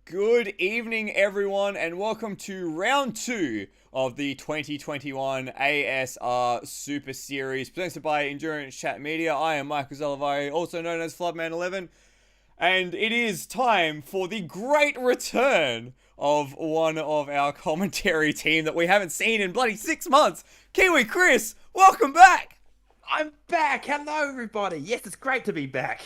Good evening, everyone, and welcome to round 2 of the 2021 ASR Super Series presented by Endurance Chat Media. I am Michael Zalavari, also known as Floodman11, and it is time for the great return of one of our commentary team that we haven't seen in bloody 6 months. Kiwi Chris, welcome back! I'm back! Hello, everybody! Yes, it's great to be back.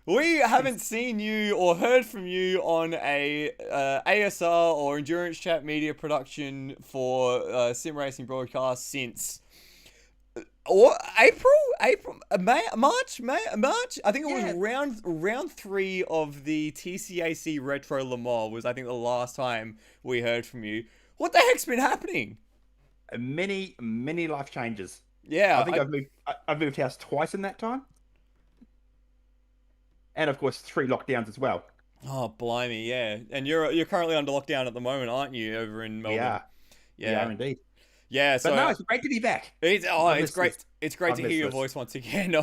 We haven't seen you or heard from you on a ASR or Endurance Chat Media production for SimRacing broadcast since March. I think it was round 3 of the TCAC Retro Le Mans was I think the last time we heard from you. What the heck's been happening? Many life changes. Yeah, I think I've moved house twice in that time. And of course, 3 lockdowns as well. Oh, blimey, yeah. And you're currently under lockdown at the moment, aren't you, over in Melbourne? We are indeed. Yeah, so but no, it's great to be back. It's great. It's great to hear your voice once again.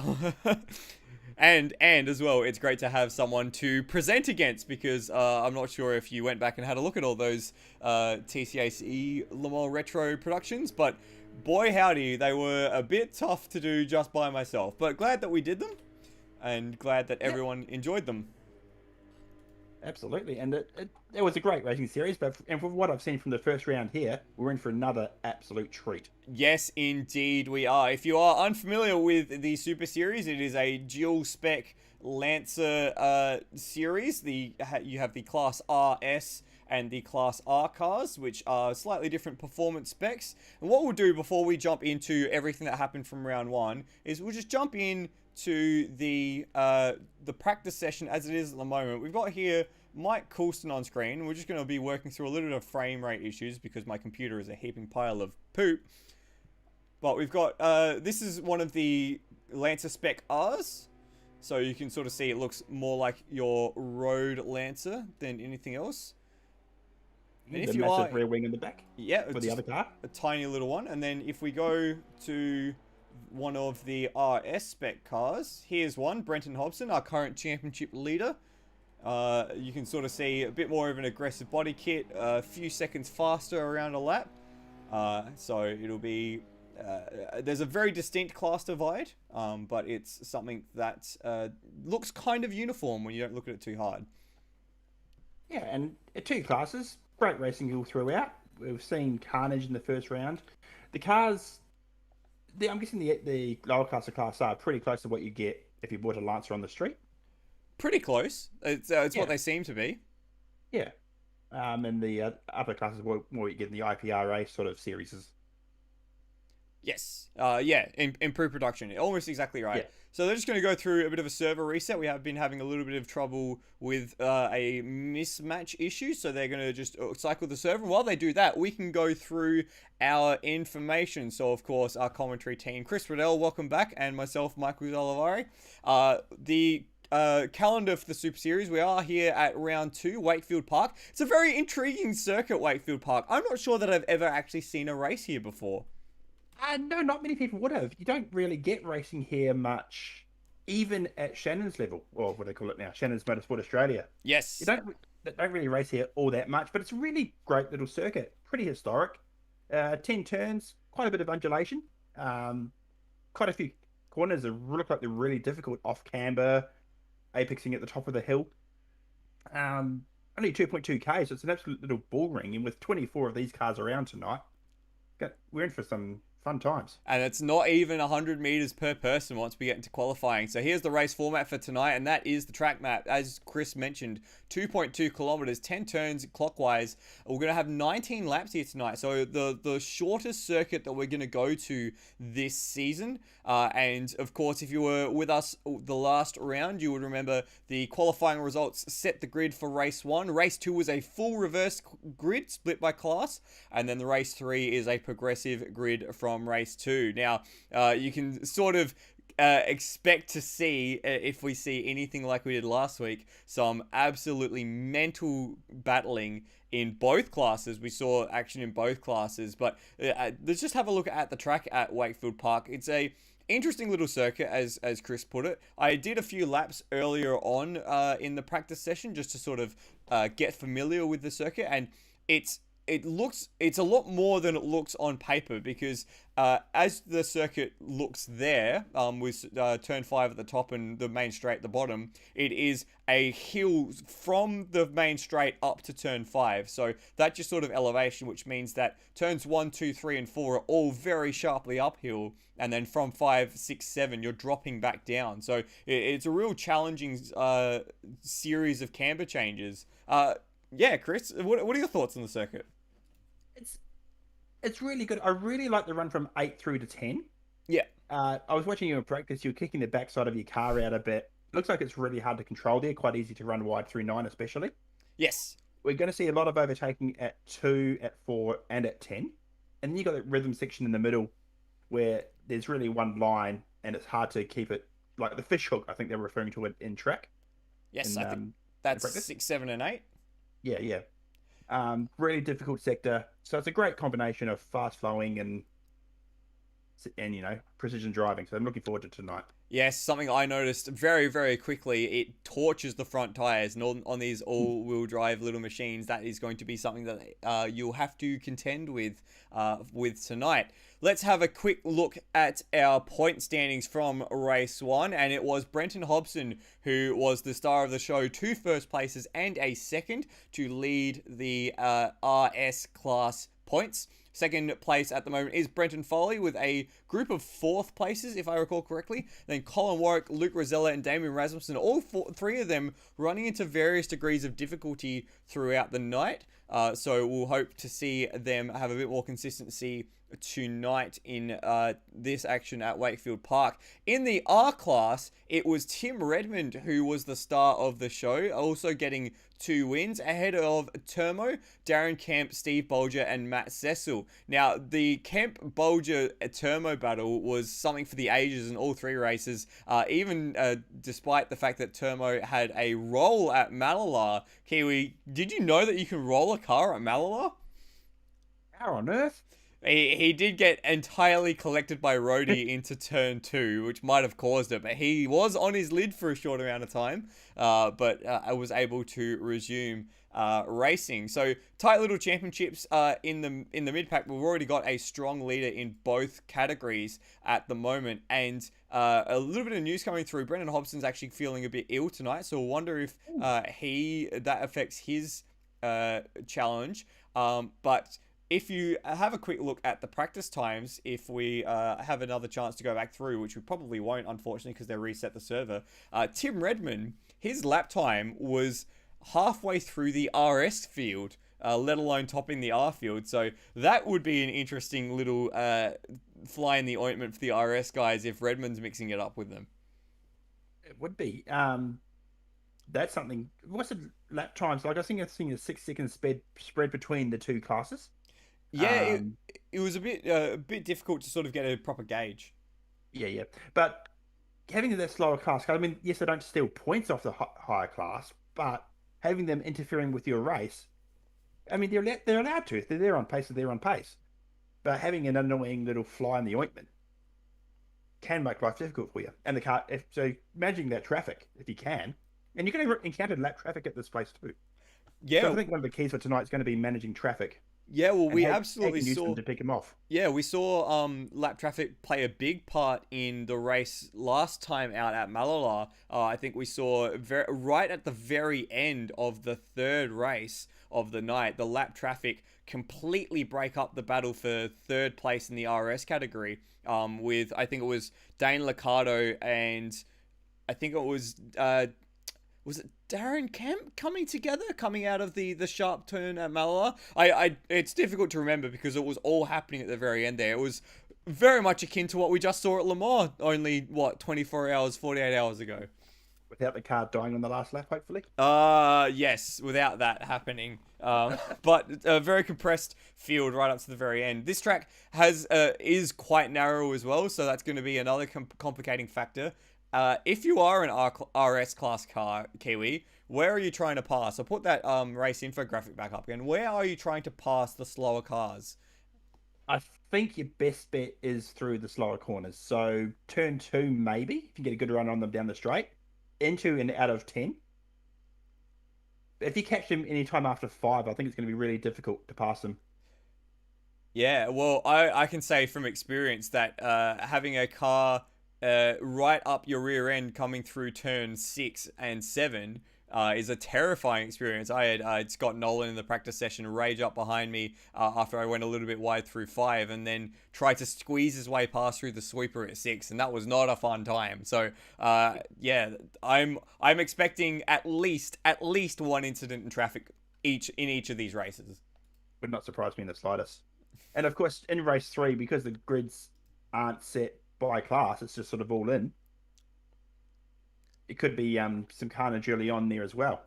and as well, it's great to have someone to present against because I'm not sure if you went back and had a look at all those TCAC Le Mans retro productions, but boy howdy, they were a bit tough to do just by myself. But glad that we did them. And glad that everyone enjoyed them. Absolutely, and it was a great racing series. And from what I've seen from the first round here, we're in for another absolute treat. Yes, indeed we are. If you are unfamiliar with the Super Series, it is a dual spec Lancer series. You have the Class RS and the Class R cars, which are slightly different performance specs. And what we'll do before we jump into everything that happened from round 1 is we'll just jump in to the practice session as it is at the moment. We've got here Mike Coulston on screen. We're just going to be working through a little bit of frame rate issues because my computer is a heaping pile of poop. But we've got, this is one of the Lancer Spec Rs. So you can sort of see it looks more like your road Lancer than anything else. And if you massive rear wing in the back. Yeah. For the other car. A tiny little one. And then if we go to one of the RS spec cars. Here's one, Brenton Hobson, our current championship leader. You can sort of see a bit more of an aggressive body kit, a few seconds faster around a lap. So it'll be, there's a very distinct class divide, but it's something that looks kind of uniform when you don't look at it too hard. Yeah, and 2 classes, great racing all throughout. We've seen Carnage in the first round. The cars, I'm guessing the lower class of Class R are pretty close to what you get if you bought a Lancer on the street. Pretty close. It's what they seem to be. Yeah. And the upper classes more you get in the IPRA sort of series. Yes. Yeah, improved production. Almost exactly right. Yeah. So they're just going to go through a bit of a server reset. We have been having a little bit of trouble with a mismatch issue. So they're going to just cycle the server. And while they do that, we can go through our information. So, of course, our commentary team, Chris Riddell, welcome back. And myself, Michael Zalavari. The calendar for the Super Series. We are here at round 2, Wakefield Park. It's a very intriguing circuit, Wakefield Park. I'm not sure that I've ever actually seen a race here before. No, not many people would have. You don't really get racing here much, even at Shannon's level, or what they call it now, Shannon's Motorsport Australia. Yes. You don't really race here all that much, but it's a really great little circuit, pretty historic. 10 turns, quite a bit of undulation, quite a few corners that look like they're really difficult off camber, apexing at the top of the hill. Only 2.2k, so it's an absolute little bull ring, and with 24 of these cars around tonight, we're in for some fun times. And it's not even 100 meters per person once we get into qualifying. So here's the race format for tonight, and that is the track map. As Chris mentioned, 2.2 kilometers, 10 turns clockwise. We're going to have 19 laps here tonight. So the shortest circuit that we're going to go to this season. And of course, if you were with us the last round, you would remember the qualifying results set the grid for race 1. Race 2 was a full reverse grid split by class. And then the race 3 is a progressive grid from race 2. Now, you can sort of expect to see, if we see anything like we did last week, some absolutely mental battling in both classes. We saw action in both classes, but let's just have a look at the track at Wakefield Park. It's a interesting little circuit, as Chris put it. I did a few laps earlier on in the practice session just to sort of get familiar with the circuit, and it's a lot more than it looks on paper, because as the circuit looks there, with turn 5 at the top and the main straight at the bottom, it is a hill from the main straight up to turn 5. So that's just sort of elevation, which means that turns 1, 2, 3, and 4 are all very sharply uphill, and then from 5, 6, 7, you're dropping back down. So it's a real challenging series of camber changes. Yeah, Chris, what are your thoughts on the circuit? It's really good. I really like the run from 8 through to 10. Yeah. I was watching you in practice. You're kicking the backside of your car out a bit. Looks like it's really hard to control there. Quite easy to run wide through 9, especially. Yes. We're going to see a lot of overtaking at 2, at 4, and at 10. And then you've got that rhythm section in the middle where there's really one line and it's hard to keep it, like the fish hook, I think they're referring to it in track. Yes, I think that's 6, 7, and 8. Yeah. Really difficult sector. So it's a great combination of fast flowing and precision driving. So I'm looking forward to tonight. Yes, something I noticed very, very quickly, it torches the front tires, and on these all-wheel drive little machines, that is going to be something that you'll have to contend with tonight. Let's have a quick look at our point standings from race 1, and it was Brenton Hobson who was the star of the show, 2 first places and a second to lead the RS class points. Second place at the moment is Brenton Foley with a group of 4th places, if I recall correctly. Then Colin Warwick, Luke Rosella, and Damien Rasmussen, all 3 of them running into various degrees of difficulty throughout the night. So we'll hope to see them have a bit more consistency tonight in this action at Wakefield Park. In the R class, it was Tim Redmond who was the star of the show, also getting 2 wins ahead of Termo, Darren Kemp, Steve Bolger, and Matt Cecil. Now, the Kemp-Bolger-Termo battle was something for the ages in all 3 races, even despite the fact that Termo had a roll at Malala. Kiwi, did you know that you can roll a car at Malala? How on earth? He did get entirely collected by Rhodey into turn 2, which might have caused it, but he was on his lid for a short amount of time, but I was able to resume racing. So tight little championships in the mid pack. We've already got a strong leader in both categories at the moment, and a little bit of news coming through. Brenton Hobson's actually feeling a bit ill tonight, so we'll wonder if that affects his challenge. But if you have a quick look at the practice times, if we have another chance to go back through, which we probably won't, unfortunately, because they reset the server, Tim Redmond, his lap time was halfway through the RS field. let alone topping the R field. So that would be an interesting little fly in the ointment for the RS guys if Redmond's mixing it up with them. It would be. That's something. What's the lap times like? I think it's a 6 second spread between the two classes. Yeah, Um, it was a bit difficult to sort of get a proper gauge. yeah, yeah. But having that slower class, I mean, yes, they don't steal points off the higher class, but having them interfering with your race, I mean, they're allowed to. If they're there on pace, they're on pace. But having an annoying little fly in the ointment can make life difficult for you. And the car, so managing that traffic, if you can, and you're going to encounter lap traffic at this place too. So Yeah, I think one of the keys for tonight is going to be managing traffic yeah. Well, and we how absolutely you use them saw. to pick them off. Yeah, we saw lap traffic play a big part in the race last time out at Malala. I think we saw right at the very end of the third race of the night, the lap traffic completely break up the battle for third place in the RS category. With I think it was Dane Liccardo and I think it was it Darren Kemp coming out of the sharp turn at Malala? It's difficult to remember because it was all happening at the very end there. It was very much akin to what we just saw at Le Mans only, 24 hours, 48 hours ago. Without the car dying on the last lap, hopefully. Yes, without that happening. But a very compressed field right up to the very end. This track is quite narrow as well, so that's going to be another complicating factor. If you are an RS class car, Kiwi, where are you trying to pass? I'll put that race infographic back up again. Where are you trying to pass the slower cars? I think your best bet is through the slower corners. So turn 2, maybe, if you get a good run on them down the straight. Into and out of 10. If you catch them any time after 5, I think it's going to be really difficult to pass them. Yeah, well, I can say from experience that having a car right up your rear end coming through turn 6 and 7 is a terrifying experience. I had Scott Nolan in the practice session rage up behind me after I went a little bit wide through 5 and then tried to squeeze his way past through the sweeper at 6, and that was not a fun time. So yeah, I'm expecting at least one incident in traffic in each of these races. Would not surprise me in the slightest. And of course, in race 3, because the grids aren't set by class, it's just sort of all in. It could be some carnage early on there as well,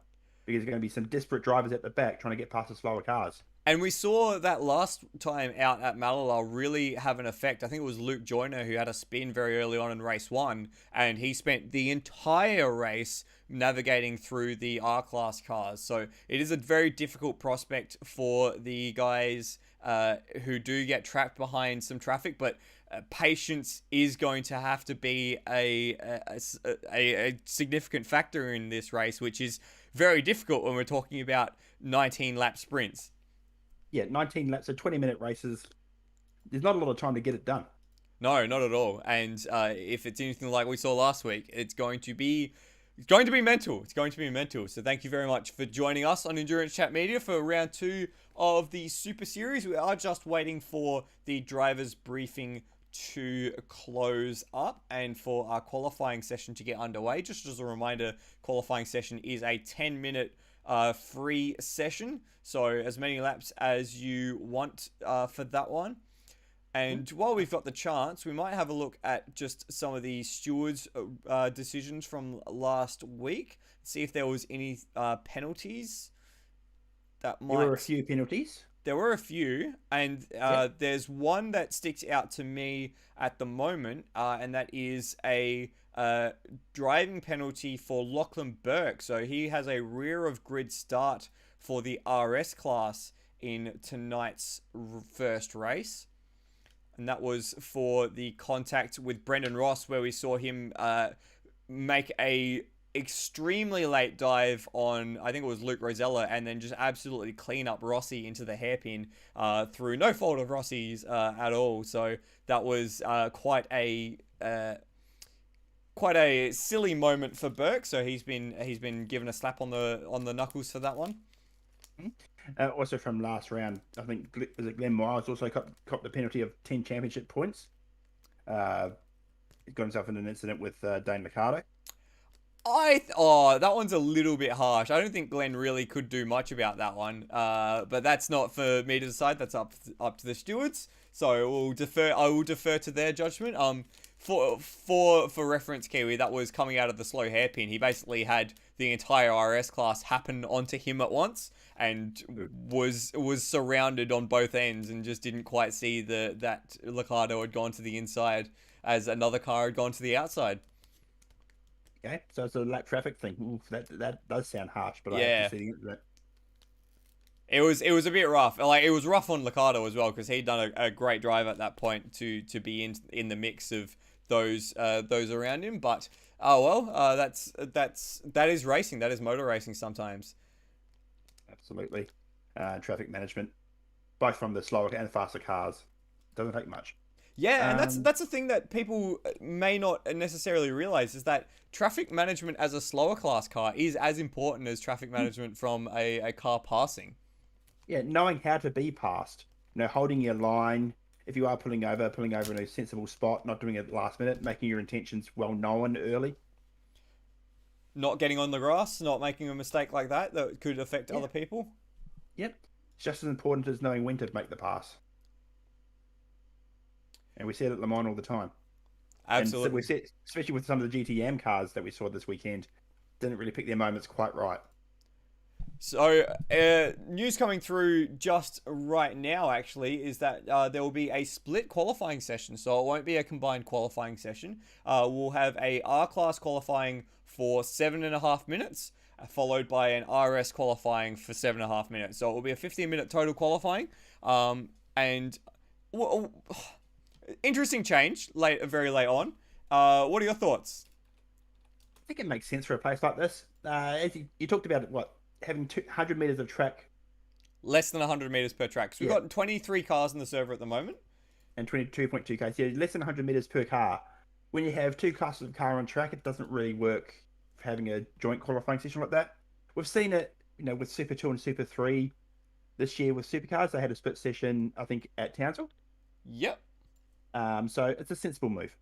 because there's going to be some desperate drivers at the back trying to get past the slower cars. And we saw that last time out at Malala really have an effect. I think it was Luke Joyner who had a spin very early on in race 1, and he spent the entire race navigating through the R-Class cars. So it is a very difficult prospect for the guys who do get trapped behind some traffic, but patience is going to have to be a significant factor in this race, which is very difficult when we're talking about 19 lap sprints. Yeah, 19 laps, so 20-minute races. There's not a lot of time to get it done. No, not at all. And if it's anything like we saw last week, it's going to be mental. It's going to be mental. So thank you very much for joining us on Endurance Chat Media for round 2 of the Super Series. We are just waiting for the drivers' briefing to close up and for our qualifying session to get underway. Just as a reminder, qualifying session is a 10-minute free session, so as many laps as you want for that one. And while we've got the chance, we might have a look at just some of the stewards' decisions from last week, see if there was any penalties that might... There were a few penalties. There were a few, and there's one that sticks out to me at the moment, and that is a driving penalty for Lachlan Burke. So he has a rear of grid start for the RS class in tonight's first race. And that was for the contact with Brendan Ross, where we saw him make a extremely late dive on, I think it was Luke Rosella, and then just absolutely clean up Rossi into the hairpin through no fault of Rossi's at all. So that was quite a silly moment for Burke. So he's been given a slap on the knuckles for that one. Also from last round, I think Glenn Miles also copped the penalty of 10 championship points. He got himself in an incident with Dane Liccardo. That one's a little bit harsh. I don't think Glenn really could do much about that one. But that's not for me to decide. That's up to the stewards. So I will defer to their judgment. For reference, Kiwi, that was coming out of the slow hairpin. He basically had the entire RS class happen onto him at once, and was surrounded on both ends, and just didn't quite see that Liccardo had gone to the inside as another car had gone to the outside. Okay, so it's a lap traffic thing. Oof, that does sound harsh, but I Yeah. have to see that. It was a bit rough. Like, it was rough on Liccardo as well, because he'd done a great drive at that point to be in the mix of those around him. But that is racing. That is motor racing sometimes. Absolutely. Traffic management, both from the slower and faster cars, doesn't take much. Yeah, and that's a thing that people may not necessarily realize, is that traffic management as a slower class car is as important as traffic management from a car passing. Yeah, knowing how to be passed, holding your line. If you are pulling over in a sensible spot, not doing it at the last minute, making your intentions well known early. Not getting on the grass, not making a mistake like that could affect other people. Yep. It's just as important as knowing when to make the pass. And we see it at Le Mans all the time. Absolutely. And so we see, especially with some of the GTM cars that we saw this weekend, didn't really pick their moments quite right. So, news coming through just right now, actually, is that there will be a split qualifying session. So it won't be a combined qualifying session. We'll have a R-Class qualifying for 7.5 minutes, followed by an RS qualifying for 7.5 minutes. So it will be a 15-minute total qualifying. And interesting change, very late on. What are your thoughts? I think it makes sense for a place like this. As you talked about it, having 200 meters of track. Less than 100 meters per track. So we've got 23 cars in the server at the moment. And 22.2 Ks. Yeah, less than 100 meters per car. When you have two classes of car on track, it doesn't really work for having a joint qualifying session like that. We've seen it, with Super 2 and Super 3 this year with supercars. They had a split session, I think, at Townsville. Yep. So it's a sensible move.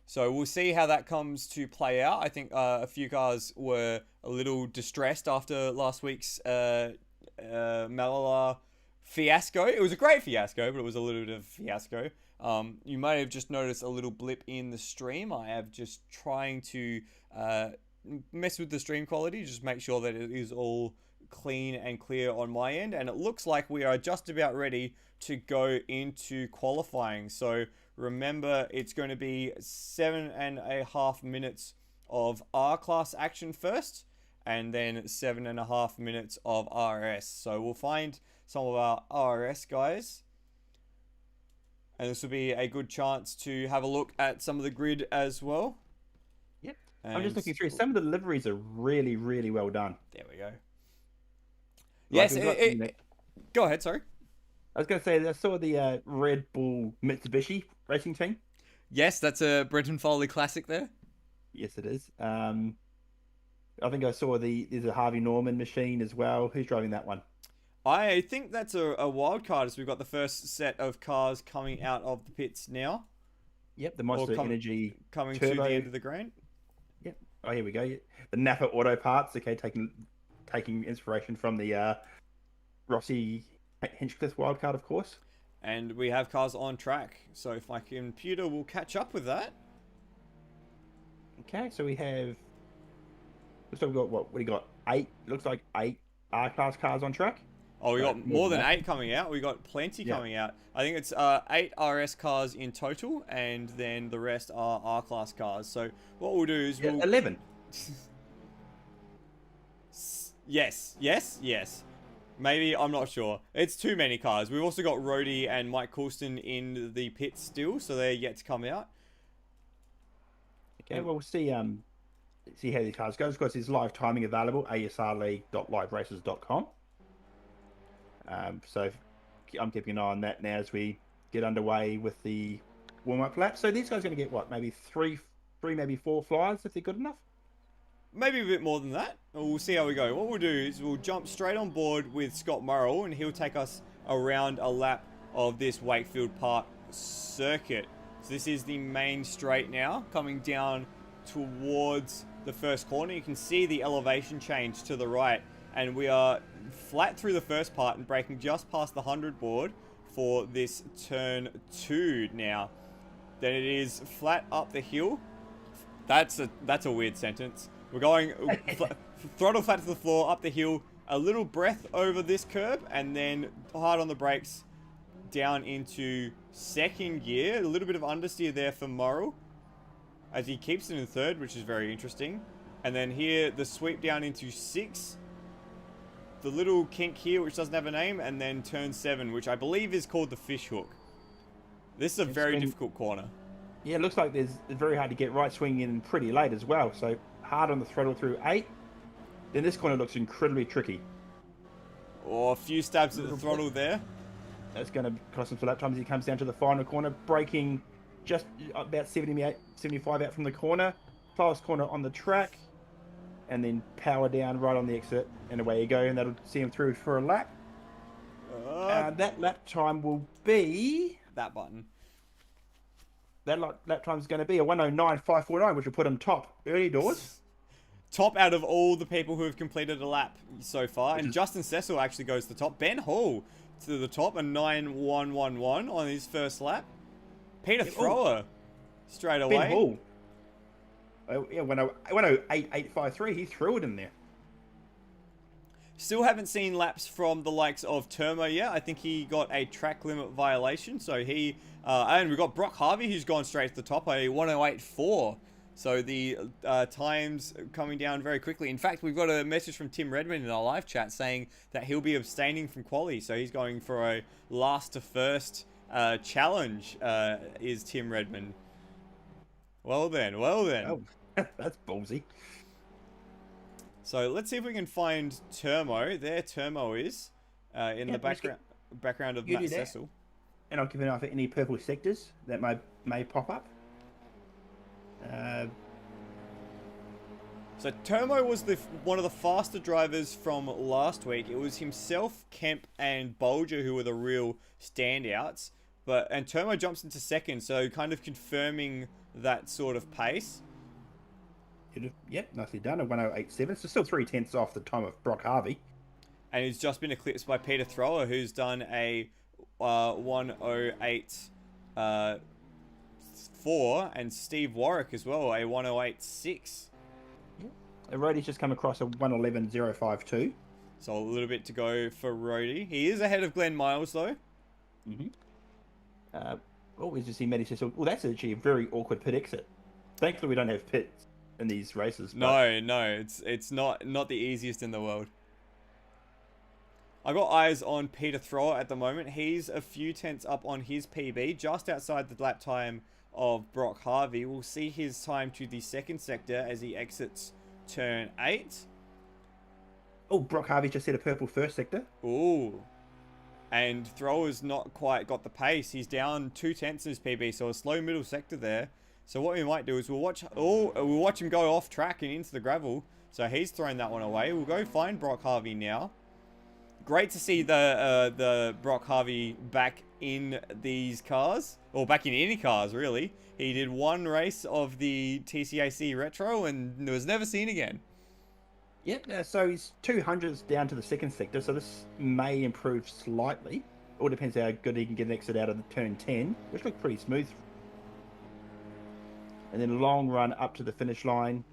So we'll see how that comes to play out. I think a few cars were a little distressed after last week's Malala fiasco. It was a great fiasco, but it was a little bit of a fiasco. You may have just noticed a little blip in the stream. I am just trying to mess with the stream quality, just make sure that it is all clean and clear on my end. And it looks like we are just about ready to go into qualifying. So remember, it's going to be 7.5 minutes of R-Class action first, and then 7.5 minutes of RS. So we'll find some of our RS guys, and this will be a good chance to have a look at some of the grid as well. Yep. I'm just looking through. Some of the liveries are really, really well done. There we go. Yes, go ahead, sorry. I was going to say, I saw the Red Bull Mitsubishi racing team. Yes, that's a Brenton Foley classic there. Yes, it is. I think I saw there's a Harvey Norman machine as well. Who's driving that one? I think that's a wild card, as we've got the first set of cars coming out of the pits now. Yep, the Monster Energy coming Turbo. to the end of the green. Yep. Oh, here we go. The Napa Auto Parts. Okay, taking inspiration from the Rossi Hinchcliffe wildcard, of course. And we have cars on track. So if my computer will catch up with that. Okay, so we have. Looks like we've got what do you got? 8. Looks like 8 R-Class cars on track. Oh, we got more than 8 coming out. We got plenty coming out. I think it's 8 RS cars in total, and then the rest are R-Class cars. So what we'll do is we'll 11. Yes. Maybe, I'm not sure. It's too many cars. We've also got Rhodey and Mike Coulston in the pits still, so they're yet to come out. Okay, well, we'll see how these cars go. Of course, there's live timing available, asrleague.liveraces.com. So I'm keeping an eye on that now as we get underway with the warm-up lap. So these guys are going to get, maybe three, maybe 4 flyers if they're good enough? Maybe a bit more than that. We'll see how we go. What we'll do is we'll jump straight on board with Scott Murrell, and he'll take us around a lap of this Wakefield Park circuit. So this is the main straight now, coming down towards the first corner. You can see the elevation change to the right, and we are flat through the first part and braking just past the 100 board for this turn 2 now. Then it is flat up the hill. That's a weird sentence. We're going throttle flat to the floor, up the hill, a little breath over this curb, and then hard on the brakes down into second gear. A little bit of understeer there for Morrill as he keeps it in third, which is very interesting. And then here, the sweep down into 6. The little kink here, which doesn't have a name, and then turn 7, which I believe is called the fish hook. This is a very difficult corner. Yeah, it looks like it's very hard to get right, swinging in pretty late as well. So hard on the throttle through 8. Then this corner looks incredibly tricky. Or a few stabs at the throttle there. That's going to cost him for lap times. He comes down to the final corner, braking just about 75 out from the corner. Fastest corner on the track. And then power down right on the exit. And away you go. And that'll see him through for a lap. That lap time will be... That button. That lap time is going to be a 109.549, which will put him top early doors. Top out of all the people who have completed a lap so far. And Justin Cecil actually goes to the top. Ben Hall to the top, a 9.111 on his first lap. Peter Thrower straight away. Ben Hall. Yeah, 108.853, he threw it in there. Still haven't seen laps from the likes of Termo yet. I think he got a track limit violation. So he... and we've got Brock Harvey, who's gone straight to the top, a 108.4. So the times coming down very quickly. In fact, we've got a message from Tim Redmond in our live chat saying that he'll be abstaining from quali. So he's going for a last to first challenge, is Tim Redmond. Well then. Oh, that's ballsy. So let's see if we can find Termo. There Termo is in the background of Matt Cecil. And I'll keep an eye for any purple sectors that may pop up. So Termo was one of the faster drivers from last week. It was himself, Kemp, and Bolger who were the real standouts. And Termo jumps into second, so kind of confirming that sort of pace. Yep, nicely done. A 108.7. So still 3/10 off the time of Brock Harvey. And he's just been eclipsed by Peter Thrower, who's done a 108.4, and Steve Warwick as well, a 108.6. Rhodey's just come across a 111.052. So a little bit to go for Rhodey. He is ahead of Glenn Miles though. We just see Matty Cecil. Well, that's actually a very awkward pit exit. Thankfully, we don't have pits in these races. No, it's not the easiest in the world. I got eyes on Peter Thrower at the moment. He's a few tenths up on his PB, just outside the lap time of Brock Harvey. We'll see his time to the second sector as he exits turn 8. Oh, Brock Harvey just hit a purple first sector. Ooh. And Thrower's not quite got the pace. He's down 2 tenths in his PB, so a slow middle sector there. So what we might do is we'll watch him go off track and into the gravel. So he's thrown that one away. We'll go find Brock Harvey now. Great to see the Brock Harvey back in these cars, or back in any cars really. He did one race of the TCAC Retro and was never seen again. Yep, so he's 200s down to the second sector, so this may improve slightly. All depends how good he can get an exit out of the turn 10, which looked pretty smooth. And then a long run up to the finish line.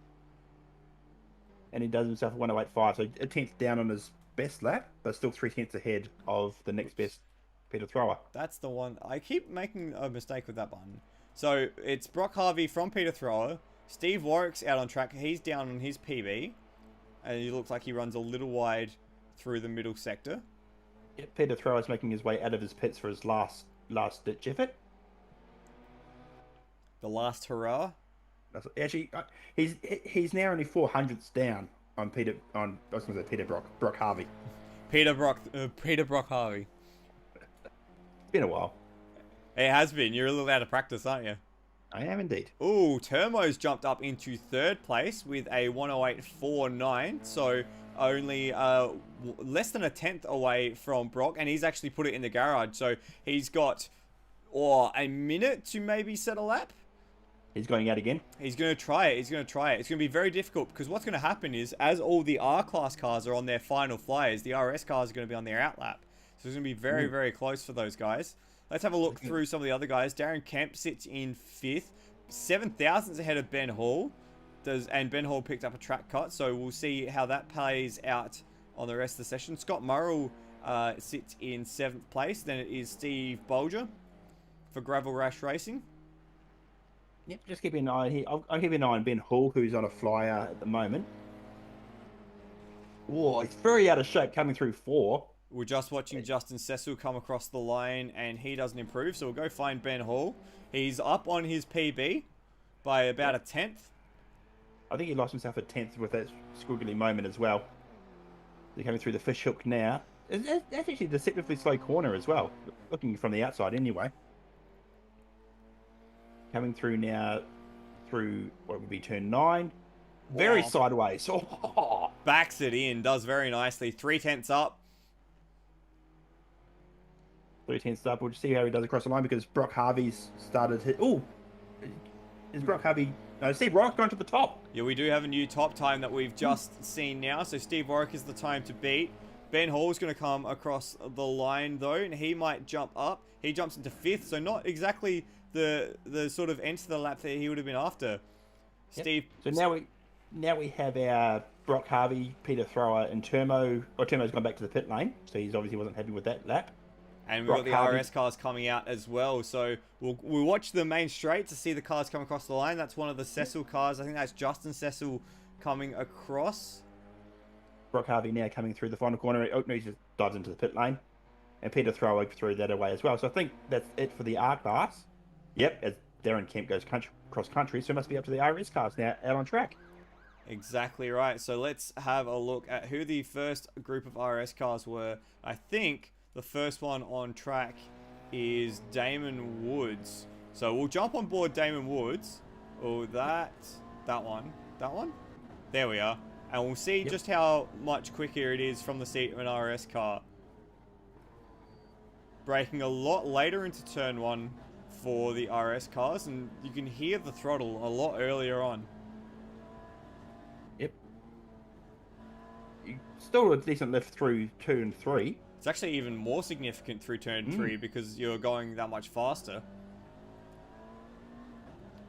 And he does himself a 108.5, so a tenth down on his best lap, but still 3/10 ahead of the next best Peter Thrower. That's the one. I keep making a mistake with that button. So it's Brock Harvey from Peter Thrower. Steve Warwick's out on track. He's down on his PB. And he looks like he runs a little wide through the middle sector. Yep, Peter Thrower's making his way out of his pits for his last ditch effort. The last hurrah. Actually, he's now only 400ths down on Brock Harvey. Peter Brock Harvey. It's been a while. It has been. You're a little out of practice, aren't you? I am indeed. Ooh, Termo's jumped up into third place with a 108.49, so only less than a tenth away from Brock, and he's actually put it in the garage, so he's got a minute to maybe set a lap. He's going out again. He's going to try it. He's going to try it. It's going to be very difficult because what's going to happen is as all the R-Class cars are on their final flyers, the RS cars are going to be on their outlap. So it's going to be very, very close for those guys. Let's have a look through some of the other guys. Darren Kemp sits in 5th. 7,000s ahead of Ben Hall. And Ben Hall picked up a track cut. So we'll see how that plays out on the rest of the session. Scott Murrell sits in 7th place. Then it is Steve Bolger for Gravel Rash Racing. Yep, just keep an eye here. I'll keep an eye on Ben Hall, who's on a flyer at the moment. Whoa, he's very out of shape coming through 4. We're just watching Justin Cecil come across the line, and he doesn't improve. So we'll go find Ben Hall. He's up on his PB by about a 10th. I think he lost himself a 10th with that squiggly moment as well. They're coming through the fish hook now. That's actually a deceptively slow corner as well, looking from the outside anyway. Coming through now through what would be turn 9. Very sideways. Oh. Backs it in, does very nicely. 3/10 up. 3/10 up. We'll just see how he does across the line because Brock Harvey's started hit. Oh, is Brock Harvey? No, Steve Warwick going to the top. Yeah, we do have a new top time that we've just seen now. So Steve Warwick is the time to beat. Ben Hall's going to come across the line though, and he might jump up. He jumps into 5th, so not exactly the sort of end to the lap that he would have been after. Yep. Steve. So now we have our Brock Harvey, Peter Thrower, and Turmo. Well, Turmo's gone back to the pit lane, so he's obviously wasn't happy with that lap. And we've got the RS cars coming out as well. So we'll watch the main straight to see the cars come across the line. That's one of the Cecil cars. I think that's Justin Cecil coming across. Brock Harvey now coming through the final corner. Oh, no, he just dives into the pit lane. And Peter Thrower threw that away as well. So I think that's it for the R class. Yep, as Darren Kemp goes cross country, so it must be up to the RS cars now out on track. Exactly right. So let's have a look at who the first group of RS cars were. I think the first one on track is Damon Woods. So we'll jump on board Damon Woods. Oh, that one. That one? There we are. And we'll see just how much quicker it is from the seat of an RS car. Braking a lot later into turn 1 for the RS cars, and you can hear the throttle a lot earlier on. Yep. Still a decent lift through 2 and 3. It's actually even more significant through turn 3 because you're going that much faster.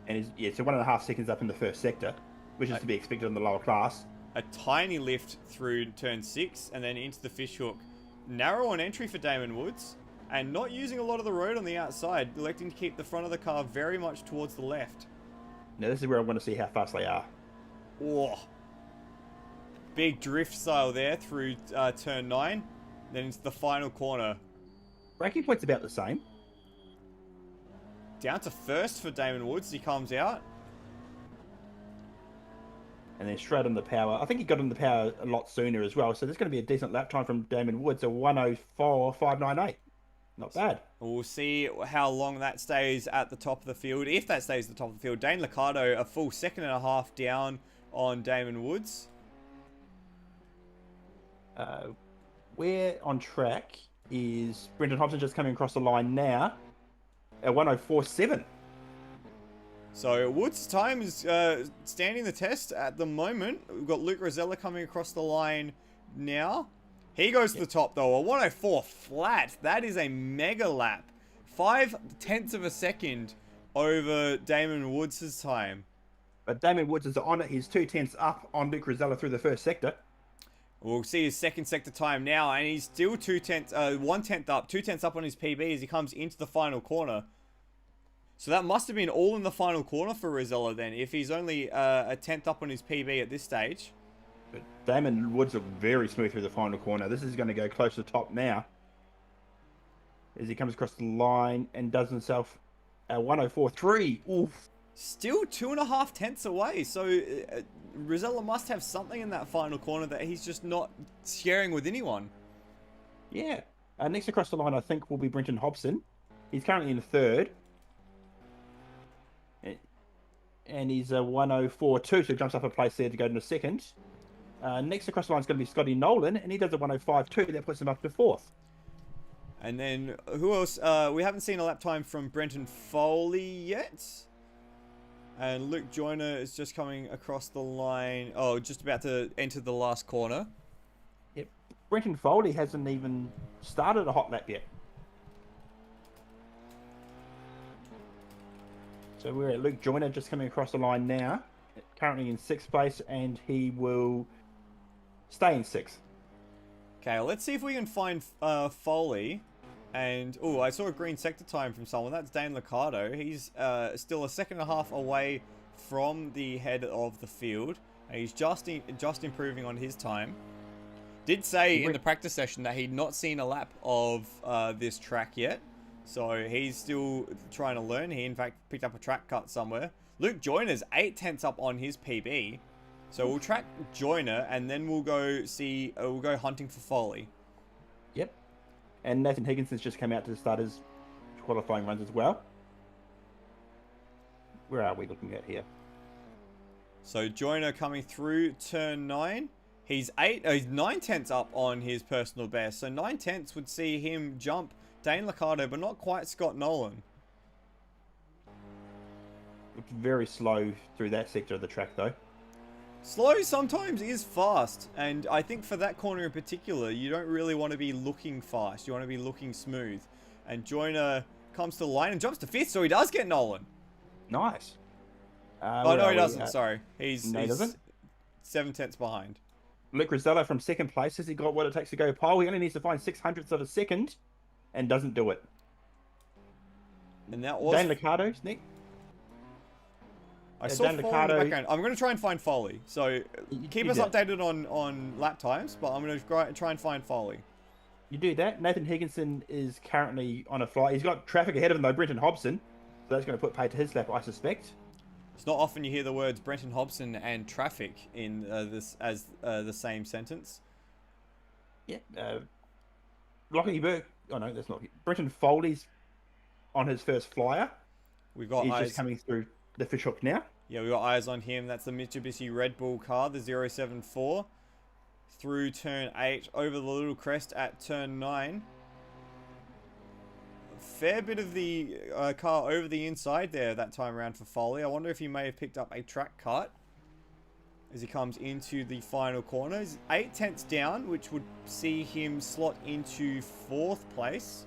And so 1.5 seconds up in the first sector, which is to be expected on the lower class. A tiny lift through turn 6 and then into the fish hook. Narrow on entry for Damon Woods, and not using a lot of the road on the outside, electing to keep the front of the car very much towards the left. Now this is where I want to see how fast they are. Oh, big drift style there through turn 9, then into the final corner. Braking point's about the same. Down to first for Damon Woods, he comes out. And then straight on the power. I think he got on the power a lot sooner as well, so there's going to be a decent lap time from Damon Woods, a 1:04.598. Not bad. We'll see how long that stays at the top of the field. If that stays at the top of the field, Dane Liccardo a full 1.5 seconds down on Damon Woods. Where on track is Brenton Hobson just coming across the line now at 1:04.7. So Woods' time is standing the test at the moment. We've got Luke Rosella coming across the line now. He goes to the top though, a 1:04 flat. That is a mega lap. 0.5 of a second over Damon Woods' time. But Damon Woods is on it. He's 0.2 up on Luke Rosella through the first sector. We'll see his second sector time now, and he's still 1/10 up, 2/10 up on his PB as he comes into the final corner. So that must have been all in the final corner for Rosella then, if he's only a 10th up on his PB at this stage. But Damon Woods look very smooth through the final corner. This is going to go close to the top now. As he comes across the line and does himself a 1:04.3. Oof. Still 2.5 away. So Rosella must have something in that final corner that he's just not sharing with anyone. Yeah. Next across the line, I think, will be Brenton Hobson. He's currently in third. And he's a 1:04.2, so he jumps up a place there to go into second. Next across the line is going to be Scotty Nolan, and he does a 1:05.2. That puts him up to fourth. And then, who else? We haven't seen a lap time from Brenton Foley yet. And Luke Joyner is just coming across the line. Oh, just about to enter the last corner. Yep. Brenton Foley hasn't even started a hot lap yet. So we're at Luke Joyner just coming across the line now. Currently in 6th place, and he will stay in 6th. Okay, let's see if we can find Foley. And, oh, I saw a green sector time from someone. That's Dane Liccardo. He's still a second and a half away from the head of the field. And he's just improving on his time. Did say in the practice session that he'd not seen a lap of this track yet. So he's still trying to learn. He, in fact, picked up a track cut somewhere. Luke Joyner's 8/10 up on his PB. So we'll track Joyner, and then we'll go see... we'll go hunting for Foley. Yep. And Nathan Higginson's just come out to start his qualifying runs as well. Where are we looking at here? So Joyner coming through turn 9. He's 9/10 up on his personal best. So 9/10 would see him jump Dane Liccardo, but not quite Scott Nolan. Looked very slow through that sector of the track, though. Slow sometimes is fast, and I think for that corner in particular, you don't really want to be looking fast. You want to be looking smooth. And Joyner comes to the line and jumps to 5th, so he does get Nolan. Nice. Oh, no, he doesn't. Sorry. He's 7/10 behind. Luke Rosella from 2nd place. Has he got what it takes to go pole? He only needs to find 600ths of a second and doesn't do it. And that was... Dane Liccardo's Nick. I saw Foley in the background. I'm going to try and find Foley. So keep us updated on lap times, but I'm going to try and find Foley. You do that. Nathan Higginson is currently on a fly. He's got traffic ahead of him, though, Brenton Hobson. So that's going to put pay to his lap, I suspect. It's not often you hear the words Brenton Hobson and traffic in this as the same sentence. Yeah. Lockie Burke. Oh, no, that's not. Brenton Foley's on his first flyer. We've got He's just coming through the fishhook now. Yeah, we got eyes on him. That's the Mitsubishi Red Bull car, the 074. Through turn 8, over the little crest at turn 9. Fair bit of the car over the inside there that time around for Foley. I wonder if he may have picked up a track cut as he comes into the final corner. He's 8/10 down, which would see him slot into 4th place.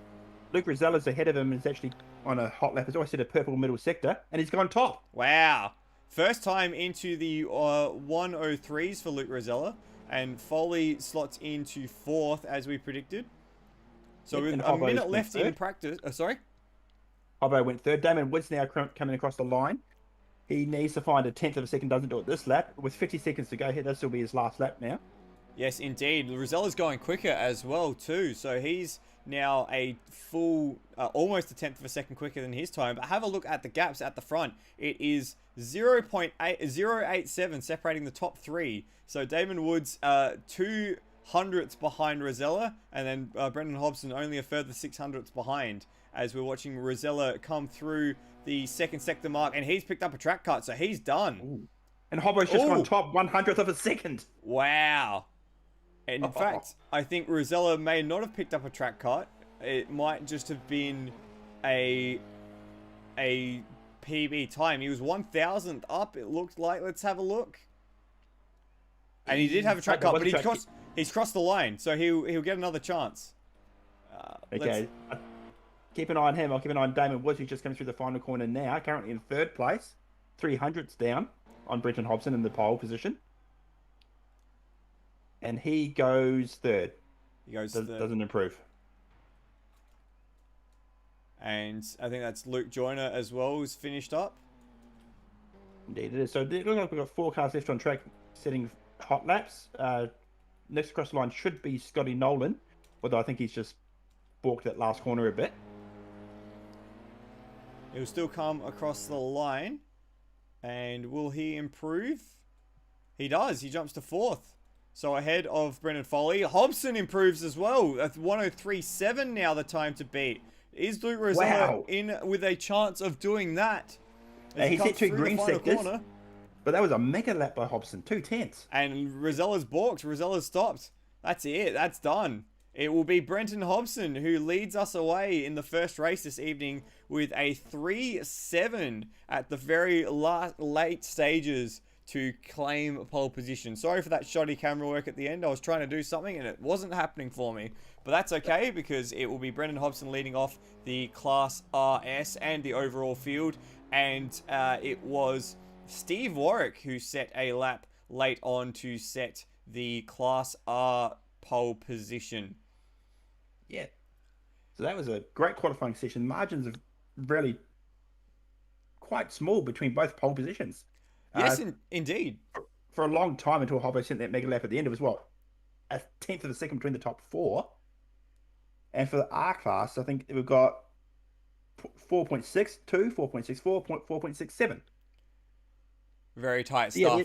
Luke Rosella's ahead of him and is actually on a hot lap. He's always hit a purple middle sector, and he's gone top. Wow. First time into the 103s for Luke Rosella, and Foley slots into 4th as we predicted. So with a minute left in practice... sorry? Hobbo went 3rd. Damon Wood's now coming across the line. He needs to find a 10th of a second, doesn't do it this lap. With 50 seconds to go here, this will be his last lap now. Yes, indeed. Rosella's going quicker as well, too. So he's now a full, almost a 10th of a second quicker than his time. But have a look at the gaps at the front. It is 0.087 separating the top 3. So Damon Woods, 200ths behind Rosella, and then Brenton Hobson only a further 600ths behind, as we're watching Rosella come through the 2nd sector mark, and he's picked up a track cut, so he's done. Ooh. And Hobbo's just gone top 100th of a second. Wow. And in fact, I think Rosella may not have picked up a track cut. It might just have been a PB time. He was 1,000th up, it looked like. Let's have a look. And he did have a track cut, but he's crossed the line, so he'll get another chance. Okay. Keep an eye on him. I'll keep an eye on Damon Woods, who's just coming through the final corner now, currently in 3rd place. 300ths down on Brenton Hobson in the pole position. And he goes 3rd. He goes 3rd. Doesn't improve. And I think that's Luke Joyner as well, who's finished up. Indeed it is. So it looks like we've got 4 cars left on track setting hot laps. Next across the line should be Scotty Nolan, although I think he's just balked that last corner a bit. He'll still come across the line. And will he improve? He does. He jumps to 4th. So ahead of Brendan Foley. Hobson improves as well. That's 103.7 now the time to beat. Is Luke Rosella in with a chance of doing that? He's hit 2 green sectors. Corner. But that was a mega lap by Hobson. 2/10. And Rosella's balked. Rosella's stopped. That's it. That's done. It will be Brenton Hobson who leads us away in the first race this evening with a 3-7 at the very late stages to claim pole position. Sorry for that shoddy camera work at the end. I was trying to do something and it wasn't happening for me. But that's okay because it will be Brenton Hobson leading off the Class RS and the overall field. And it was Steve Warwick who set a lap late on to set the Class R pole position. Yeah. So that was a great qualifying session. Margins are really quite small between both pole positions. Yes, indeed. For a long time until Hobbo sent that mega lap at the end, it was what, a tenth of a second between the top four. And for the R class, I think we've got 4.62, 4.64, 4.67. Very tight stuff. Yeah,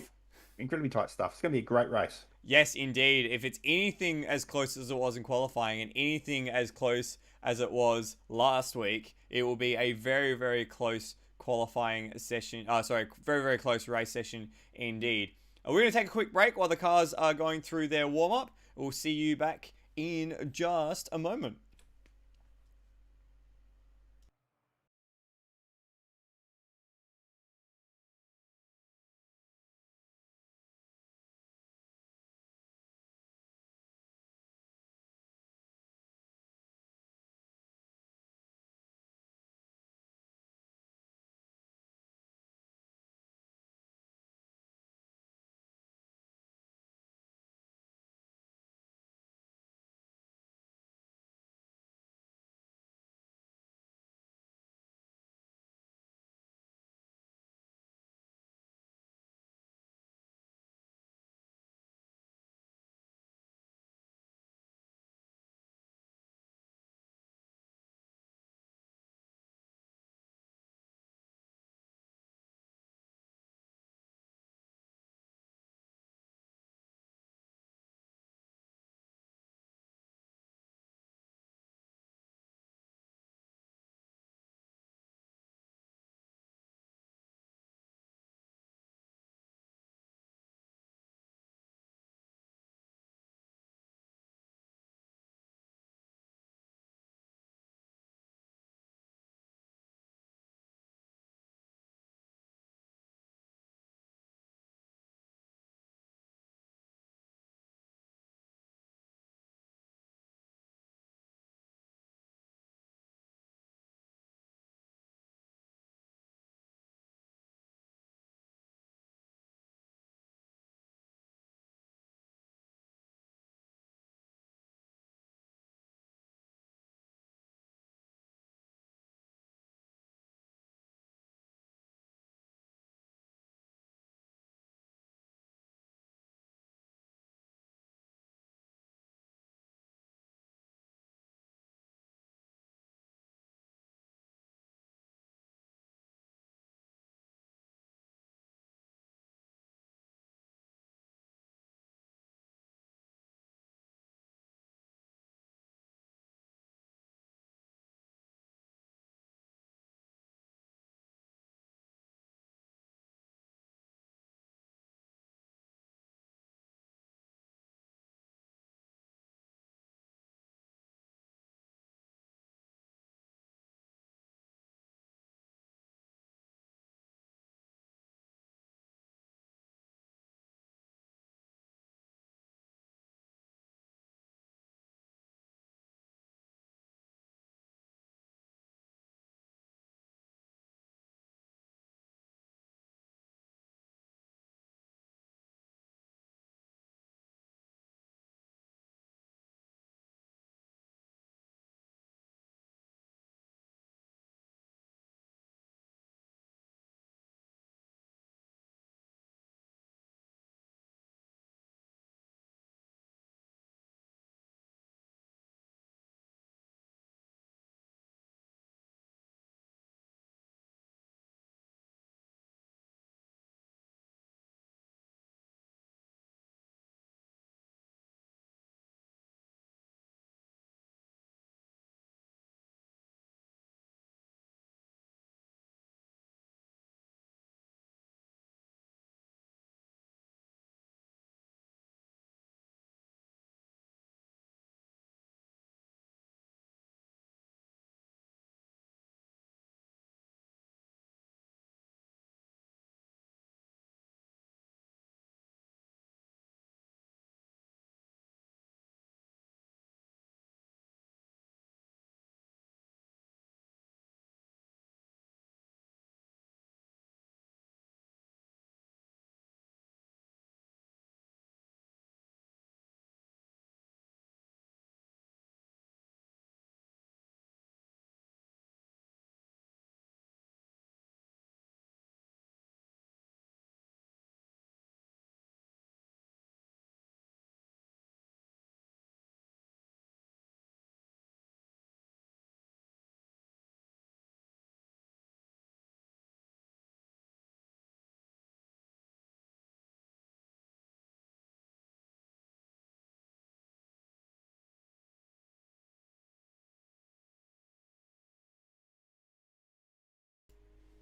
incredibly tight stuff. It's going to be a great race. Yes, indeed. If it's anything as close as it was in qualifying and anything as close as it was last week, it will be a very, very close qualifying session. Very, very close race session indeed. We're going to take a quick break while the cars are going through their warm-up. We'll see you back in just a moment.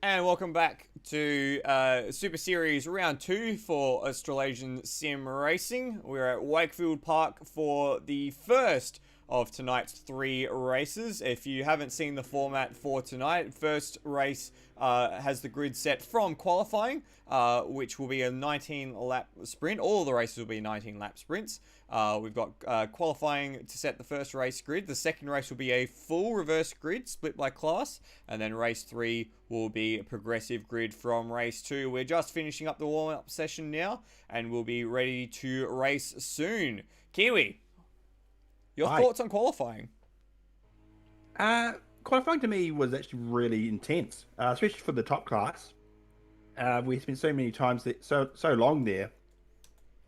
And welcome back to Super Series Round 2 for Australasian Sim Racing. We're at Wakefield Park for the first of tonight's 3 races. If you haven't seen the format for tonight, first race has the grid set from qualifying, which will be a 19-lap sprint. All the races will be 19-lap sprints. We've got qualifying to set the first race grid. The second race will be a full reverse grid split by class. And then race 3 will be a progressive grid from race 2. We're just finishing up the warm-up session now, and we'll be ready to race soon. Kiwi, your thoughts on qualifying? Qualifying to me was actually really intense, especially for the top class. We spent so many times that, so long there,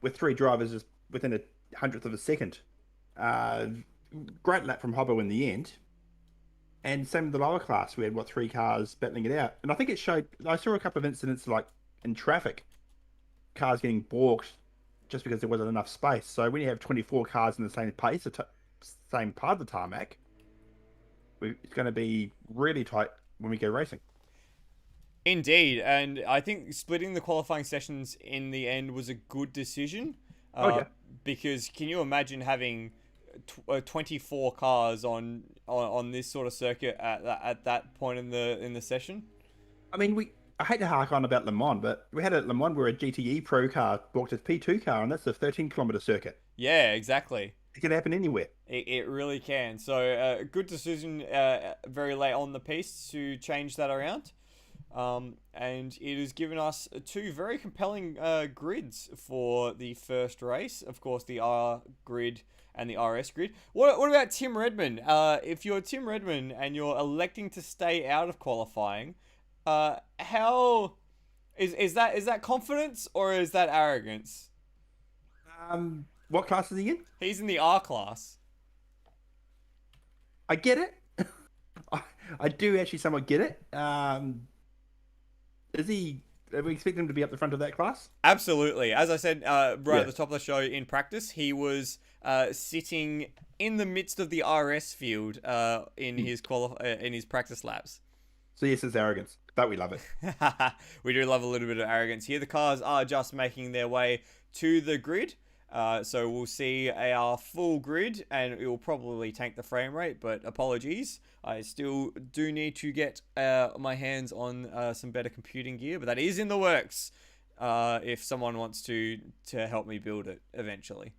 with 3 drivers just within a hundredth of a second. Great lap from Hobbo in the end. And same with the lower class. We had, 3 cars battling it out. And I think it showed, I saw a couple of incidents like in traffic, cars getting balked just because there wasn't enough space. So when you have 24 cars in the same pace, same part of the tarmac, it's going to be really tight when we go racing. Indeed. And I think splitting the qualifying sessions in the end was a good decision. Because can you imagine having 24 cars on this sort of circuit at that point in the session? I mean, I hate to hark on about Le Mans, but we had at Le Mans where a GTE Pro car balked its P2 car, and that's a 13-kilometer circuit. Yeah, exactly. It can happen anywhere. It really can. So good decision very late on the piece to change that around. And it has given us 2 very compelling grids for the first race. Of course, the R grid and the RS grid. What about Tim Redmond? If you're Tim Redmond and you're electing to stay out of qualifying, how is that confidence or is that arrogance? What class is he in? He's in the R class. I get it. I do actually somewhat get it. Are we expecting him to be up the front of that class? Absolutely. As I said at the top of the show, in practice, he was sitting in the midst of the RS field in his practice laps. So yes, it's arrogance, but we love it. We do love a little bit of arrogance here. The cars are just making their way to the grid. So we'll see our full grid, and it will probably tank the frame rate, but apologies. I still do need to get my hands on some better computing gear, but that is in the works if someone wants to help me build it eventually.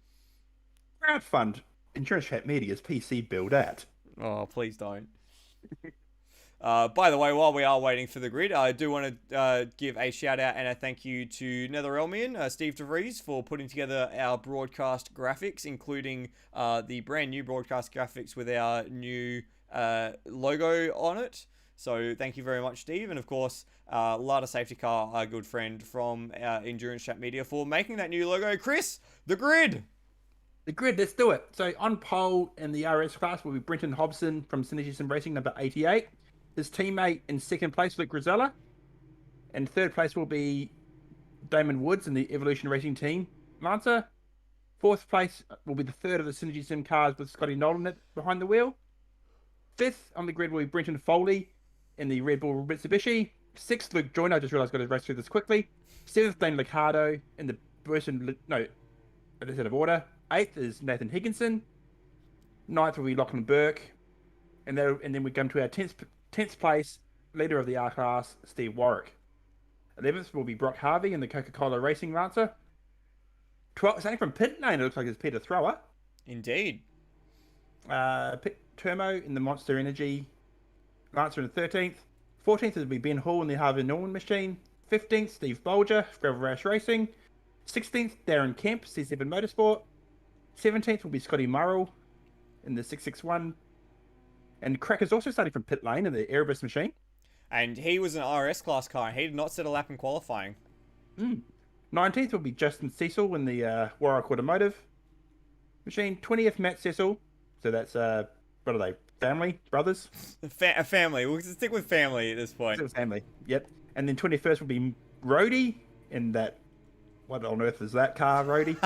Crowdfund Insurance Chat Media's PC build at. Oh, please don't. By the way, while we are waiting for the grid, I do want to give a shout out and a thank you to NetherRealmian, Steve DeVries, for putting together our broadcast graphics, including the brand new broadcast graphics with our new logo on it. So thank you very much, Steve. And of course, Lada Safety Car, our good friend from Endurance Chat Media, for making that new logo. Chris, the grid! The grid, let's do it. So on pole in the RS class will be Brenton Hobson from SimRacing, number 88. His teammate in second place, Luke Grisella. And third place will be Damon Woods in the Evolution Racing team, Lancer. Fourth place will be the third of the Synergy Sim cars with Scotty Nolan behind the wheel. Fifth on the grid will be Brenton Foley in the Red Bull Mitsubishi. Sixth, Luke Joyner. I just realised I've got to race through this quickly. Seventh, Dane Liccardo in the Burson... No, that's out of order. Eighth is Nathan Higginson. Ninth will be Lachlan Burke. And then we come to our 10th place, leader of the R class, Steve Warwick. 11th will be Brock Harvey in the Coca-Cola Racing Lancer. 12th, starting from pit lane, it looks like it's Peter Thrower. Indeed. Pit Turmo in the Monster Energy Lancer in 13th. 14th will be Ben Hall in the Harvey Norman machine. 15th, Steve Bolger, Gravel Rash Racing. 16th, Darren Kemp, C7 Motorsport. 17th will be Scotty Murrell in the 661. And Cracker's also starting from pit lane in the Erebus machine. And he was an RS class car, and he did not set a lap in qualifying. 19th will be Justin Cecil in the Warwick Automotive machine. 20th, Matt Cecil. So that's, what are they, family? Brothers? A family. We'll stick with family at this point. Still family, yep. And then 21st will be Rhodey in that, what on earth is that car, Rhodey?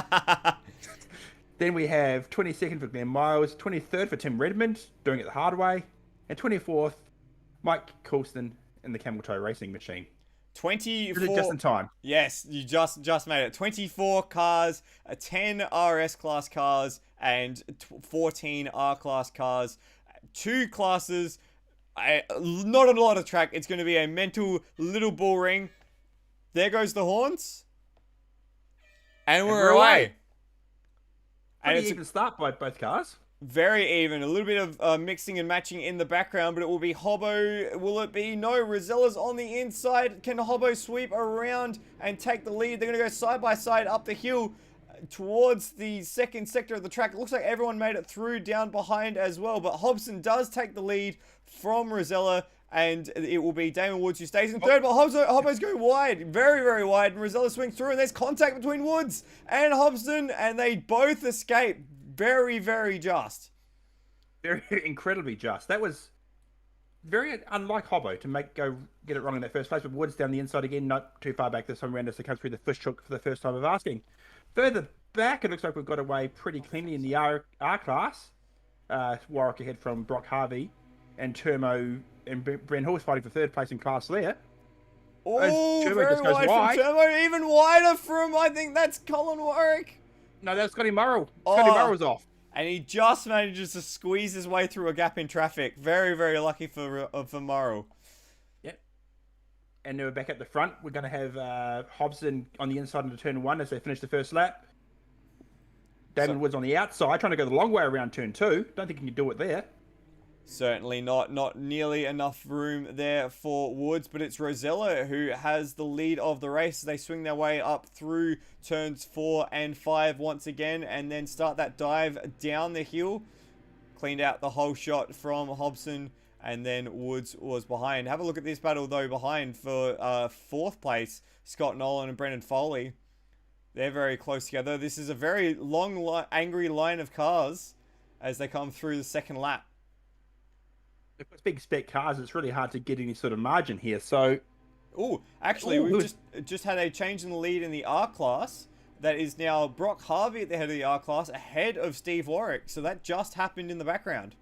Then we have 22nd for Glenn Miles, 23rd for Tim Redmond, doing it the hard way, and 24th, Mike Coulston in the camel toe racing machine. 24. Really just in time. Yes, you just made it. 24 cars, 10 RS class cars, and 14 R class cars. 2 classes. Not a lot of track. It's going to be a mental little bull ring. There goes the horns. And we're away. And it's even start by both cars. Very even. A little bit of mixing and matching in the background, but it will be Hobbo. Will it be? No. Rosella's on the inside. Can Hobbo sweep around and take the lead? They're going to go side by side up the hill towards the second sector of the track. It looks like everyone made it through down behind as well, but Hobson does take the lead from Rosella, and it will be Damon Woods who stays in third, but Hobbo's going wide, very, very wide, and Rosella swings through, and there's contact between Woods and Hobson, and they both escape. Very, very just. Very incredibly just. That was very unlike Hobbo to get it wrong in that first place, but Woods down the inside again, not too far back this time around as they come through the fish hook for the first time of asking. Further back, it looks like we've got away pretty cleanly in the R class. Warwick ahead from Brock Harvey, and Turmo and Bren Hall fighting for third place in class there. Oh, very wide from Turmo, even wider from, I think that's Colin Warwick. No, that's Scotty Murrow. Scotty Murrow's off. And he just manages to squeeze his way through a gap in traffic. Very, very lucky for Murrow. Yep. And now we're back at the front. We're going to have Hobson on the inside into turn 1 as they finish the first lap. Damon Woods on the outside, trying to go the long way around turn 2. Don't think he can do it there. Certainly not nearly enough room there for Woods, but it's Rosella who has the lead of the race. They swing their way up through turns 4 and 5 once again, and then start that dive down the hill. Cleaned out the whole shot from Hobson, and then Woods was behind. Have a look at this battle though behind for 4th place, Scott Nolan and Brendan Foley. They're very close together. This is a very long, angry line of cars as they come through the second lap. If it's big spec cars, it's really hard to get any sort of margin here. So, we've just had a change in the lead in the R class. That is now Brock Harvey at the head of the R class, ahead of Steve Warwick. So that just happened in the background.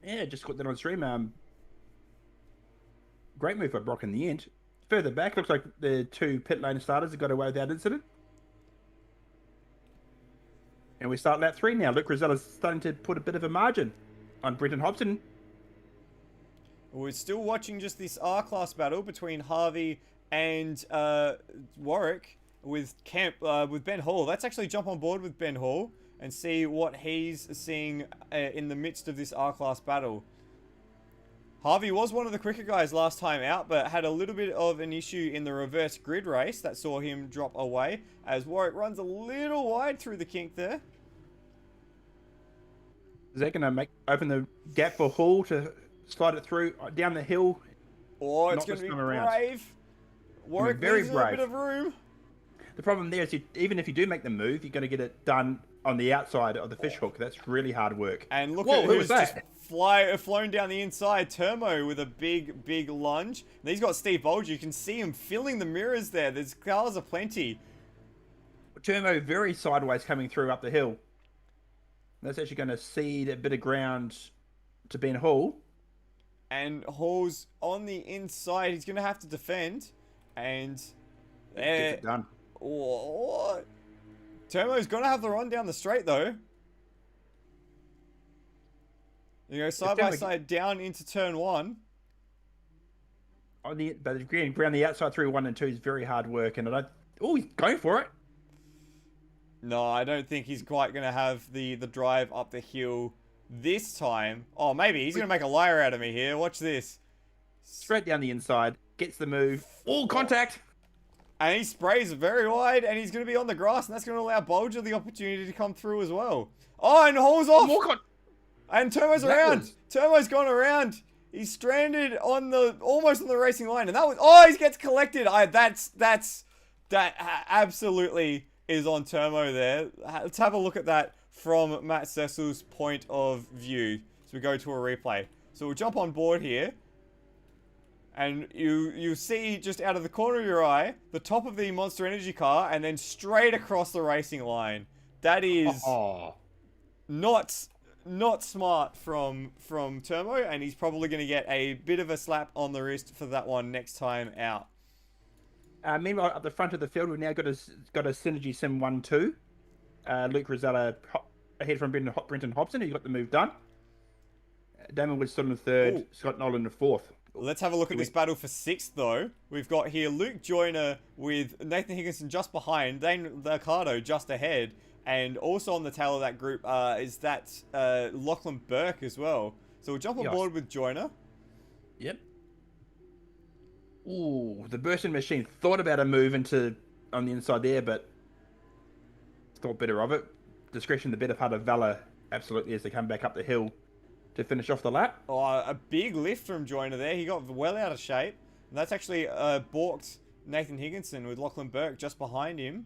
Yeah, just got that on stream. Great move by Brock in the end. Further back, looks like the 2 pit lane starters have got away without incident. And we start lap 3 now. Luke Rosella's starting to put a bit of a margin on Brenton Hobson. We're still watching just this R-class battle between Harvey and Warwick with Ben Hall. Let's actually jump on board with Ben Hall and see what he's seeing in the midst of this R-class battle. Harvey was one of the quicker guys last time out, but had a little bit of an issue in the reverse grid race that saw him drop away as Warwick runs a little wide through the kink there. Is that going to open the gap for Hall to slide it through down the hill? Oh, it's going to be brave. Warwick needs a bit of room. The problem there is even if you do make the move, you're going to get it done on the outside of the fish hook. That's really hard work. And look at who's just flown down the inside. Turmo with a big lunge. And he's got Steve Bolger. You can see him filling the mirrors there. There's cars aplenty. Turmo very sideways coming through up the hill. That's actually going to cede a bit of ground to Ben Hall. And Hall's on the inside. He's going to have to defend. And gets it done. Oh, Turmo's going to have the run down the straight, though. You go side by side down into turn 1. But getting around the outside through 1 and 2 is very hard work. And he's going for it. No, I don't think he's quite going to have the drive up the hill this time. Oh, maybe. He's going to make a liar out of me here. Watch this. Straight down the inside. Gets the move. All contact. And he sprays very wide, and he's going to be on the grass, and that's going to allow Bolger the opportunity to come through as well. Oh, and Hall's off! And Turmo's around! Turmo's gone around! He's stranded on almost on the racing line, and he gets collected! That absolutely is on Turmo there. Let's have a look at that from Matt Cecil's point of view. So we go to a replay. So we'll jump on board here. And you see just out of the corner of your eye, the top of the Monster Energy car, and then straight across the racing line. That is not not smart from Turmo, and he's probably going to get a bit of a slap on the wrist for that one next time out. Meanwhile, at the front of the field, we've now got a Synergy Sim 1-2. Luke Rosella ahead from Brenton Hobson, who got the move done. Damon Wood still in the third, Ooh. Scott Nolan in the fourth. Let's have a look at this battle for sixth, though. We've got here Luke Joyner with Nathan Higginson just behind, Dane Liccardo just ahead, and also on the tail of that group is that Lachlan Burke as well. So we'll jump on board with Joyner. Yep. Ooh, the bursting machine thought about a move on the inside there, but thought better of it. Discretion, the better part of valor, absolutely, as they come back up the hill to finish off the lap. Oh, a big lift from Joyner there. He got well out of shape. And that's actually balked Nathan Higginson with Lachlan Burke just behind him.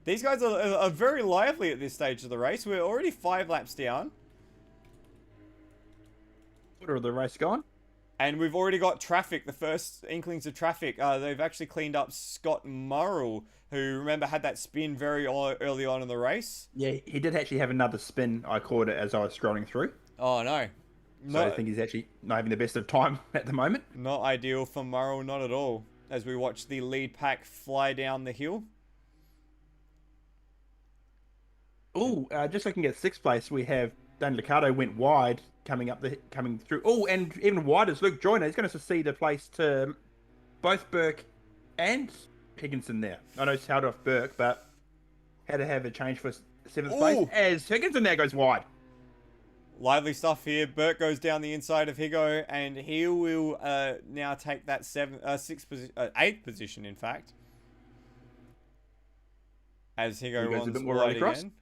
These guys are very lively at this stage of the race. We're already 5 laps down. Order of the race gone. And we've already got traffic, the first inklings of traffic. They've actually cleaned up Scott Murrell, who, remember, had that spin very early on in the race. Yeah, he did actually have another spin. I caught it as I was scrolling through. Oh, no. So I think he's actually not having the best of time at the moment. Not ideal for Murrell, not at all, as we watch the lead pack fly down the hill. Oh, just looking at sixth place, we have Dan Liccardo went wide coming through. Oh, and even wider is Luke Joyner. He's going to succeed a place to both Burke and Higginson there. I know it's held off Burke, but had to have a change for seventh place as Higginson now goes wide. Lively stuff here. Burke goes down the inside of Higo, and he will now take that 8th position, in fact. As Higo runs a bit more wide again.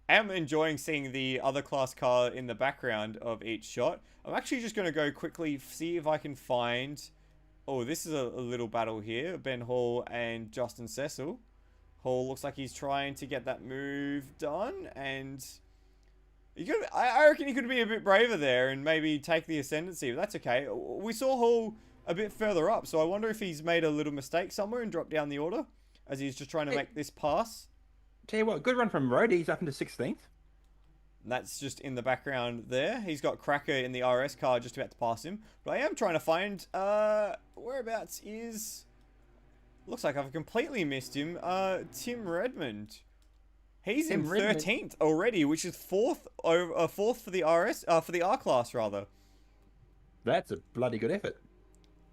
I'm enjoying seeing the other class car in the background of each shot. I'm actually just going to go quickly see if I can find... Oh, this is a little battle here. Ben Hall and Justin Cecil. Hall looks like he's trying to get that move done, and... I reckon he could be a bit braver there and maybe take the ascendancy, but that's okay. We saw Hall a bit further up, so I wonder if he's made a little mistake somewhere and dropped down the order as he's just trying to make this pass. Tell you what, good run from Rhodey. He's up into 16th. That's just in the background there. He's got Cracker in the RS car just about to pass him. But I am trying to find whereabouts is... Looks like I've completely missed him. Tim Redmond. He's in 13th already, which is fourth for the RS, for the R class rather. That's a bloody good effort.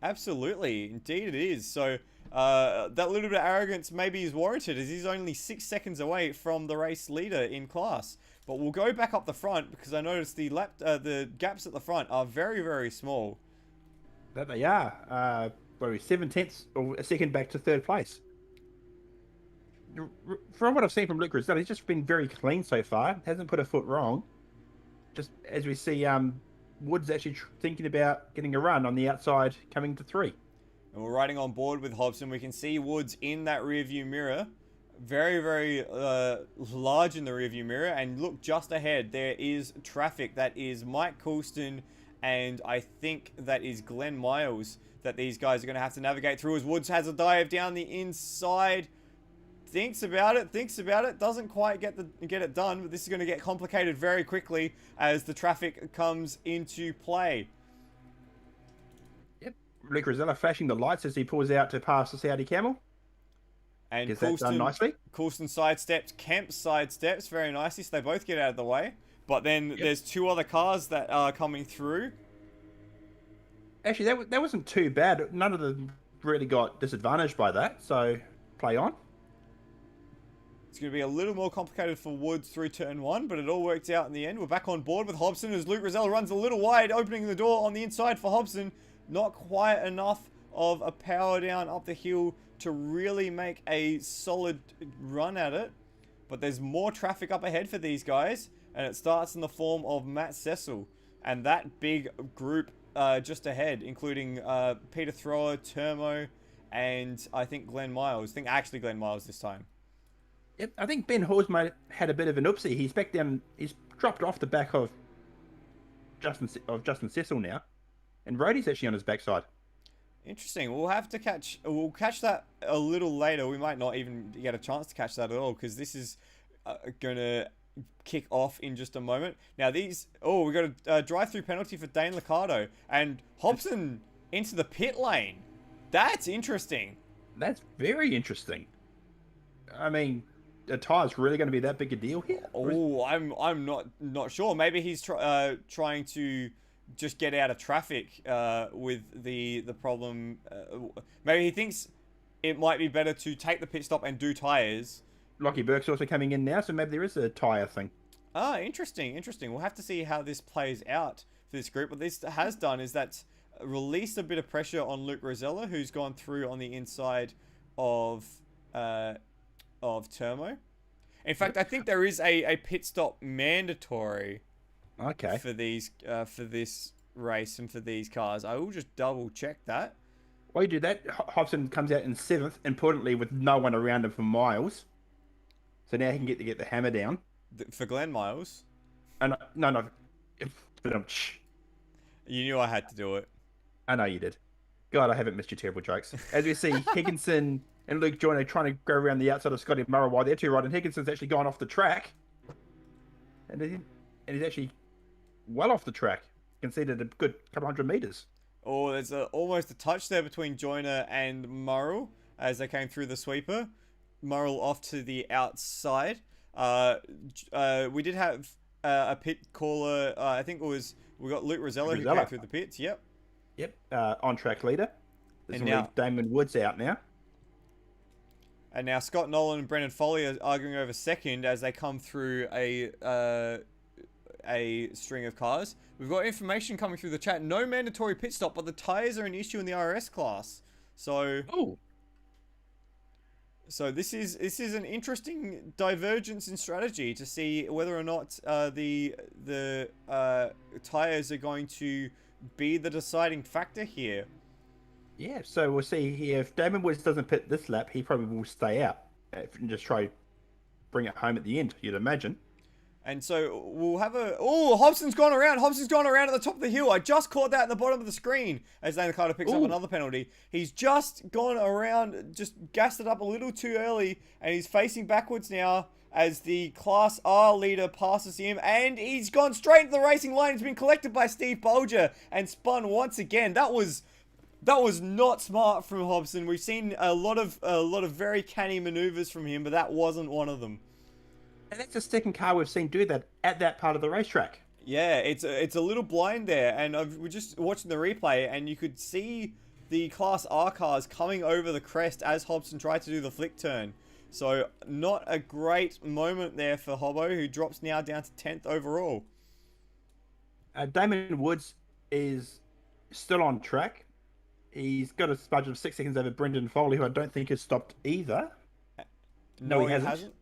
Absolutely, indeed it is. So that little bit of arrogance maybe is warranted, as he's only 6 seconds away from the race leader in class. But we'll go back up the front because I noticed the gaps at the front are very, very small. That they are. 7/10 or a second back to third place. From what I've seen from Luke Rosella, he's just been very clean so far. Hasn't put a foot wrong. Just as we see, Woods actually thinking about getting a run on the outside, coming to 3. And we're riding on board with Hobson. We can see Woods in that rear view mirror. Very, very large in the rear view mirror. And look just ahead, there is traffic. That is Mike Coulston and I think that is Glenn Miles that these guys are going to have to navigate through as Woods has a dive down the inside. Thinks about it, doesn't quite get it done, but this is going to get complicated very quickly as the traffic comes into play. Yep, Luke Rosella flashing the lights as he pulls out to pass the Saudi Camel. And gets that done nicely. Coulston sidesteps, Kemp sidesteps very nicely, so they both get out of the way. But then there's 2 other cars that are coming through. Actually, that wasn't too bad. None of them really got disadvantaged by that, so play on. It's going to be a little more complicated for Woods through turn 1, but it all worked out in the end. We're back on board with Hobson as Luke Rosella runs a little wide, opening the door on the inside for Hobson. Not quite enough of a power down up the hill to really make a solid run at it. But there's more traffic up ahead for these guys, and it starts in the form of Matt Cecil. And that big group just ahead, including Peter Thrower, Turmo, and I think Glenn Miles. I think actually Glenn Miles this time. Yep, I think Ben Hall's had a bit of an oopsie. He's back down. He's dropped off the back of Justin Cecil now, and Rhodey's actually on his backside. Interesting. We'll catch that a little later. We might not even get a chance to catch that at all because this is going to kick off in just a moment. Now these, we got a drive-through penalty for Dane Liccardo, and Hobson into the pit lane. That's interesting. That's very interesting. I mean, a tire's really going to be that big a deal here? Oh, I'm not sure. Maybe he's trying to just get out of traffic with the problem. Maybe he thinks it might be better to take the pit stop and do tires. Lockie Burke's also coming in now, so maybe there is a tire thing. Ah, interesting. We'll have to see how this plays out for this group. What this has done is that's released a bit of pressure on Luke Rosella, who's gone through on the inside of Turmo. In fact, I think there is a pit stop mandatory. Okay. For this race and for these cars. I will just double check that. While you do that, Hobson comes out in 7th, importantly with no one around him for miles. So now he can get the hammer down. For Glenn Miles? No. You knew I had to do it. I know you did. God, I haven't missed your terrible jokes. As we see, Higginson and Luke Joyner trying to go around the outside of Scotty Murray while they're too right, and Higginson's actually gone off the track. And he's actually well off the track. Conceded a good couple hundred meters. Oh, there's almost a touch there between Joyner and Murrell as they came through the sweeper. Murrell off to the outside. We did have a pit caller. I think we got Luke Rosella who came through the pits. Yep. On track leader. And now Damon Woods out now. And now Scott Nolan and Brendan Foley are arguing over second as they come through a string of cars. We've got information coming through the chat. No mandatory pit stop, but the tires are an issue in the RS class. So this is an interesting divergence in strategy to see whether or not the tires are going to be the deciding factor here. Yeah, so we'll see here. If Damon Woods doesn't pit this lap, he probably will stay out and just try bring it home at the end, you'd imagine. And so we'll have Hobson's gone around at the top of the hill. I just caught that at the bottom of the screen as Dane Liccardo picks up another penalty. He's just gone around, just gassed it up a little too early, and he's facing backwards now as the Class R leader passes him, and he's gone straight into the racing line. He's been collected by Steve Bolger and spun once again. That was not smart from Hobson. We've seen a lot of very canny maneuvers from him, but that wasn't one of them. And that's the second car we've seen do that at that part of the racetrack. Yeah, it's a little blind there, and we're just watching the replay, and you could see the Class R cars coming over the crest as Hobson tried to do the flick turn. So not a great moment there for Hobbo, who drops now down to 10th overall. Damon Woods is still on track. He's got a smudge of 6 seconds over Brendan Foley, who I don't think has stopped either. No, he hasn't.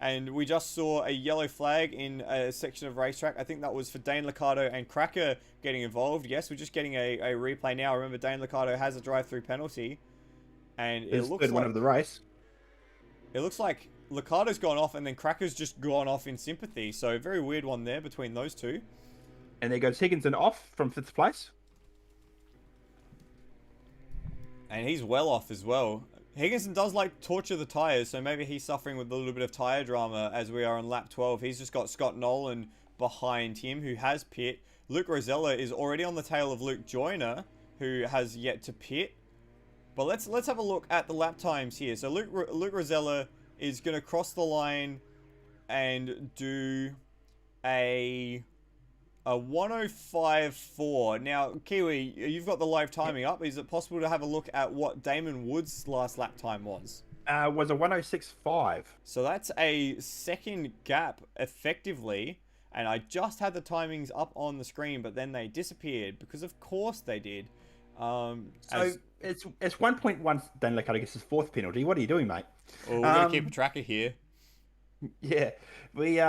And we just saw a yellow flag in a section of racetrack. I think that was for Dane Liccardo and Cracker getting involved. Yes, we're just getting a replay now. Remember, Dane Liccardo has a drive-through penalty. And it looks like... one of the race. It looks like Liccardo's gone off and then Cracker's just gone off in sympathy. So, very weird one there between those two. And there goes Higginson off from 5th place. And he's well off as well. Higginson does like torture the tyres, so maybe he's suffering with a little bit of tyre drama as we are on lap 12. He's just got Scott Nolan behind him, who has pit. Luke Rosella is already on the tail of Luke Joyner, who has yet to pit. But let's have a look at the lap times here. So Luke Rosella is going to cross the line and do a 105.4. Now, Kiwi, you've got the live timing up. Is it possible to have a look at what Damon Wood's last lap time was? Was a 106.5. So that's a second gap, effectively. And I just had the timings up on the screen, but then they disappeared, because of course they did. It's 1.1. Dane Liccardo gets his 4th penalty. What are you doing, mate? Oh, we're going to keep a tracker here. Yeah. We...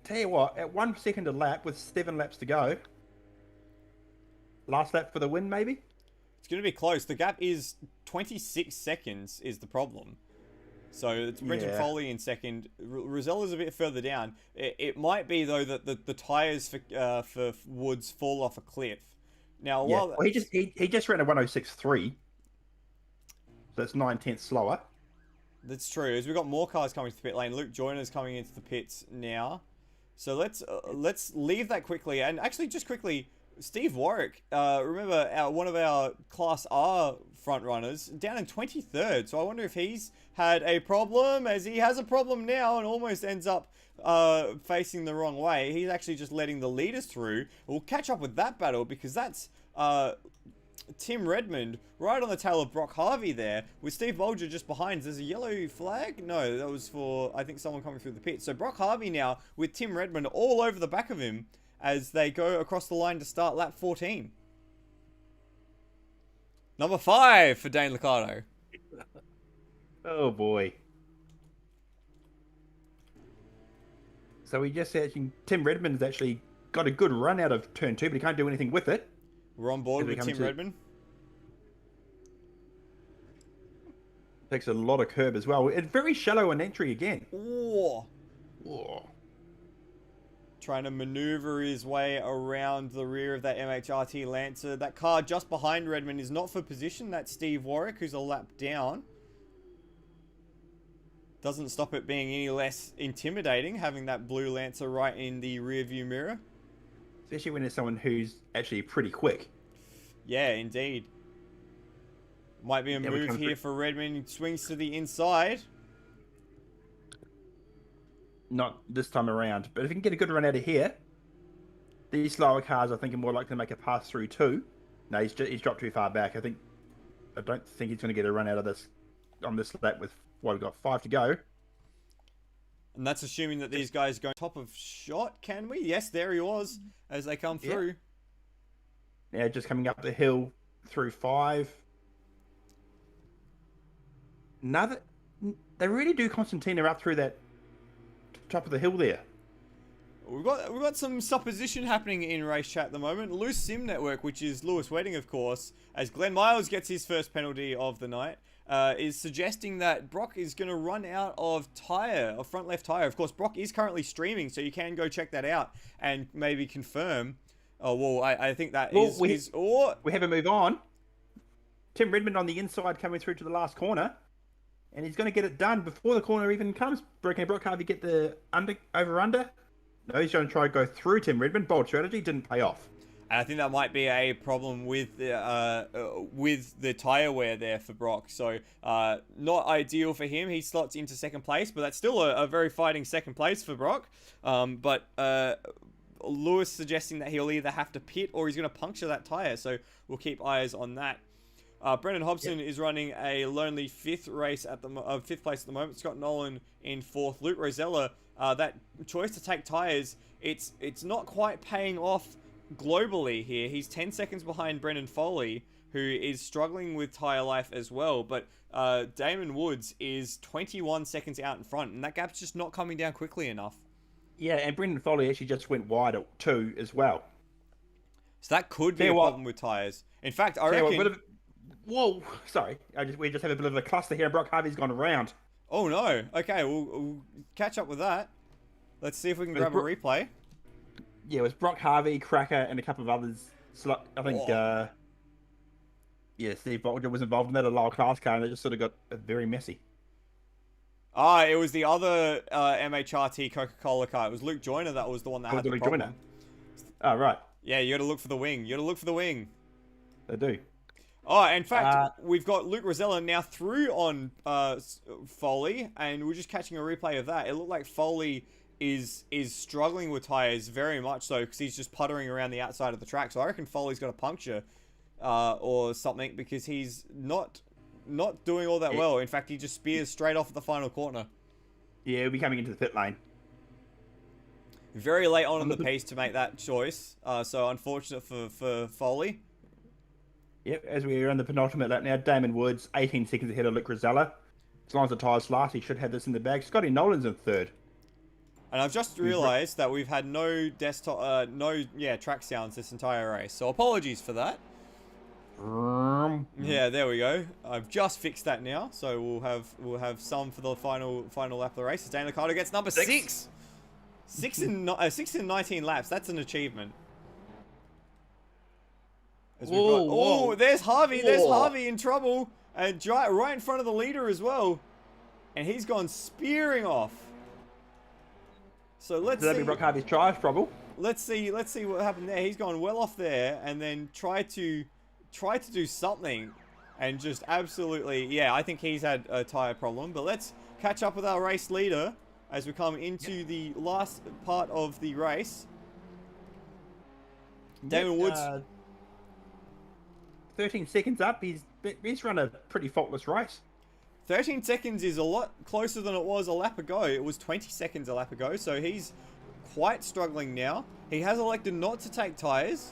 Tell you what, at 1 second a lap with 7 laps to go, last lap for the win, maybe? It's going to be close. The gap is 26 seconds is the problem. So it's Brenton Foley in second. Rosella's a bit further down. It might be, though, that the tyres for Woods fall off a cliff. Now, well, he just ran a 106.3. So that's 9/10 slower. That's true. As we've got more cars coming to the pit lane, Luke Joyner's coming into the pits now. So let's leave that quickly. And actually, just quickly, Steve Warwick, remember one of our Class R front runners, down in 23rd. So I wonder if he's had a problem, as he has a problem now and almost ends up facing the wrong way. He's actually just letting the leaders through. We'll catch up with that battle because that's Tim Redmond right on the tail of Brock Harvey there, with Steve Bolger just behind. There's a yellow flag? No, that was for, I think, someone coming through the pit. So Brock Harvey now with Tim Redmond all over the back of him as they go across the line to start lap 14. Number 5 for Dane Liccardo. Oh boy. So we just said Tim Redmond's actually got a good run out of turn 2, but he can't do anything with it. We're on board with Tim Redmond. Takes a lot of curb as well. It's very shallow in entry again. Whoa. Whoa. Trying to maneuver his way around the rear of that MHRT Lancer. That car just behind Redmond is not for position. That's Steve Warwick, who's a lap down. Doesn't stop it being any less intimidating, having that blue Lancer right in the rear view mirror. Especially when there's someone who's actually pretty quick. Yeah, indeed. Might be a move here for Redmond. Swings to the inside. Not this time around, but if he can get a good run out of here, these slower cars I think are more likely to make a pass through too. No, he's dropped too far back. I don't think he's going to get a run out of this on this lap with what, we've got 5 to go. And that's assuming that these guys go top of shot, can we? Yes, there he was as they come through. Now just coming up the hill through 5. They really do Constantina up through that top of the hill there. We've got some supposition happening in race chat at the moment. Loose Sim Network, which is Lewis Wedding, of course, as Glenn Miles gets his first penalty of the night, is suggesting that Brock is going to run out of front left tyre. Of course, Brock is currently streaming, so you can go check that out and maybe confirm. Oh, well, I think that we have a move on. Tim Redmond on the inside coming through to the last corner. And he's going to get it done before the corner even comes. Can Brock Harvey get the over-under? No, he's going to try to go through Tim Redmond. Bold strategy, didn't pay off. And I think that might be a problem with the tyre wear there for Brock. So not ideal for him. He slots into second place, but that's still a very fighting second place for Brock. But Lewis suggesting that he'll either have to pit or he's going to puncture that tyre. So we'll keep eyes on that. Brenton Hobson is running a lonely fifth place at the moment. Scott Nolan in 4th. Luke Rosella, that choice to take tyres, it's not quite paying off globally here. He's 10 seconds behind Brendan Foley, who is struggling with tyre life as well. But Damon Woods is 21 seconds out in front, and that gap's just not coming down quickly enough. Yeah, and Brendan Foley actually just went wide too as well. So that could be a problem with tyres. In fact, I reckon... Whoa, sorry. We just have a bit of a cluster here. Brock Harvey's gone around. Oh no. Okay, we'll catch up with that. Let's see if we can grab a replay. Yeah, it was Brock Harvey, Cracker, and a couple of others. So I think, Steve Bolger was involved in that, a lower class car, and it just sort of got very messy. It was the other MHRT Coca-Cola car. It was Luke Joyner that was the one that had the problem. Joyner. Oh, right. Yeah, you got to look for the wing. They do. Oh, in fact, we've got Luke Rosella now through on Foley, and we're just catching a replay of that. It looked like Foley is struggling with tyres very much so, because he's just puttering around the outside of the track. So I reckon Foley's got a puncture or something, because he's not doing all that well. In fact, he just spears straight off at the final corner. Yeah, he'll be coming into the pit lane. Very late on in the piece to make that choice. So unfortunate for Foley. Yep, as we are on the penultimate lap now, Damon Woods, 18 seconds ahead of Luke Rosella. As long as the tyres last, he should have this in the bag. Scotty Nolan's in 3rd. And I've just realised that we've had no track sounds this entire race. So apologies for that. Yeah, there we go. I've just fixed that now, so we'll have some for the final lap of the race. Dane Liccardo gets number 6. 6 in 19 laps. That's an achievement. There's Harvey. There's Harvey in trouble, and right in front of the leader as well. and he's gone spearing off. So let's That'd see. be Brock Harvey's drive, probably. Let's see what happened there. He's gone well off there, and then tried to do something, and just absolutely, yeah. I think he's had a tire problem. But let's catch up with our race leader as we come into the last part of the race. Damon Woods. 13 seconds up. He's run a pretty faultless race. 13 seconds is a lot closer than it was a lap ago. It was 20 seconds a lap ago, so he's quite struggling now. He has elected not to take tyres,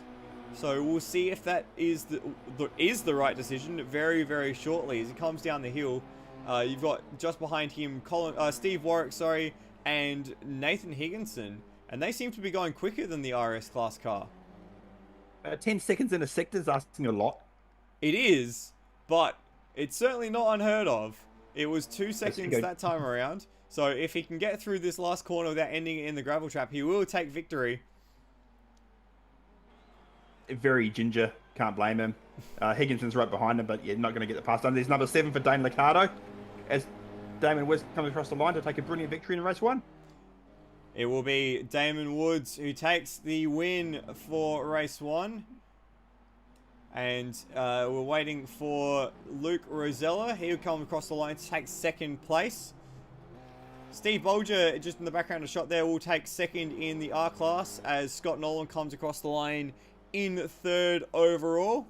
so we'll see if that is the right decision very, very shortly as he comes down the hill. You've got just behind him Steve Warwick, and Nathan Higginson, and they seem to be going quicker than the RS class car. 10 seconds in a sector is asking a lot. It is, but it's certainly not unheard of. It was 2 seconds that time around. So if he can get through this last corner without ending it in the gravel trap, he will take victory. Very ginger. Can't blame him. Higginson's right behind him, but yeah, not going to get the pass done. There's number 7 for Dane Liccardo as Damon Woods comes across the line to take a brilliant victory in race 1. It will be Damon Woods who takes the win for race 1. And we're waiting for Luke Rosella. He'll come across the line to take second place. Steve Bolger, just in the background of shot there, will take second in the R class as Scott Nolan comes across the line in third overall.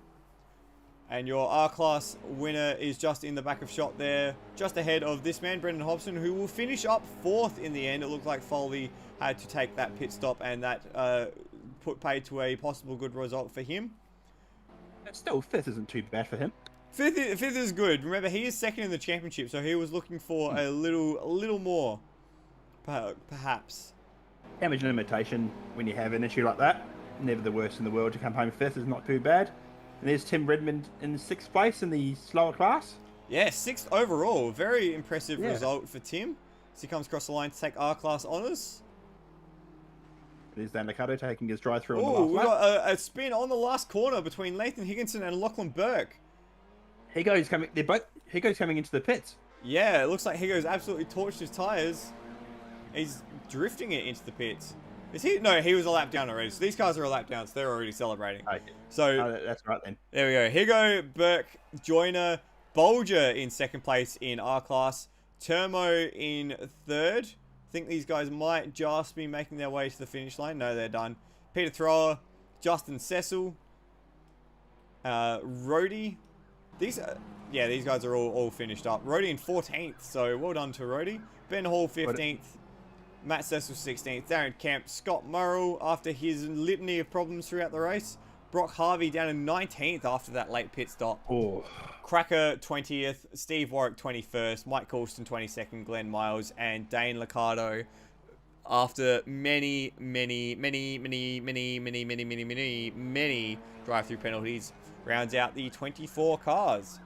And your R class winner is just in the back of shot there, just ahead of this man, Brenton Hobson, who will finish up fourth in the end. It looked like Foley had to take that pit stop, and that paid to a possible good result for him. Still, 5th isn't too bad for him. Fifth is good. Remember, he is second in the championship, so he was looking for a little more, perhaps. Damage limitation when you have an issue like that. Never the worst in the world. To come home 5th is not too bad. And there's Tim Redmond in 6th place in the slower class. Yeah, 6th overall. Very impressive result for Tim. As he comes across the line to take R class honours. There's Dan Liccardo taking his drive through on the Oh, last we lap. got a spin on the last corner between Nathan Higginson and Lachlan Burke. Higo's coming into the pits. Yeah, it looks like Higo's absolutely torched his tyres. He's drifting it into the pits. Is he? No, he was a lap down already. So these cars are a lap down, so they're already celebrating. Okay. So That's right then. there we go. Higo, Burke, Joyner, Bolger in second place in R class. Termo in third. I think these guys might just be making their way to the finish line. No, they're done. Peter Thrower, Justin Cecil, Rhodey. These guys are all finished up. Rhodey in 14th, so well done to Rhodey. Ben Hall 15th. Matt Cecil 16th. Darren Kemp, Scott Murrell after his litany of problems throughout the race. Brock Harvey down in 19th after that late pit stop. Oh. Cracker 20th, Steve Warwick 21st, Mike Colston 22nd, Glenn Miles, and Dane Liccardo after many drive-through penalties rounds out the 24 cars.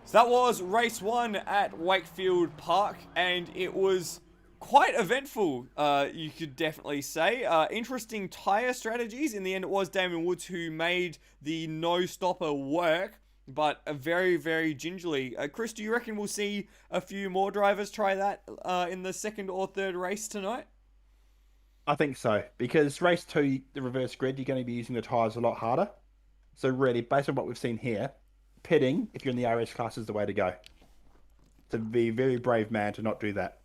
So that was race 1 at Wakefield Park, and it was quite eventful, you could definitely say. Interesting tyre strategies. In the end, it was Damon Woods who made the no-stopper work, but very, very gingerly. Chris, do you reckon we'll see a few more drivers try that in the second or third race tonight? I think so, because race 2, the reverse grid, you're going to be using the tyres a lot harder. So really, based on what we've seen here, pitting, if you're in the RS class, is the way to go. To be a very brave man to not do that.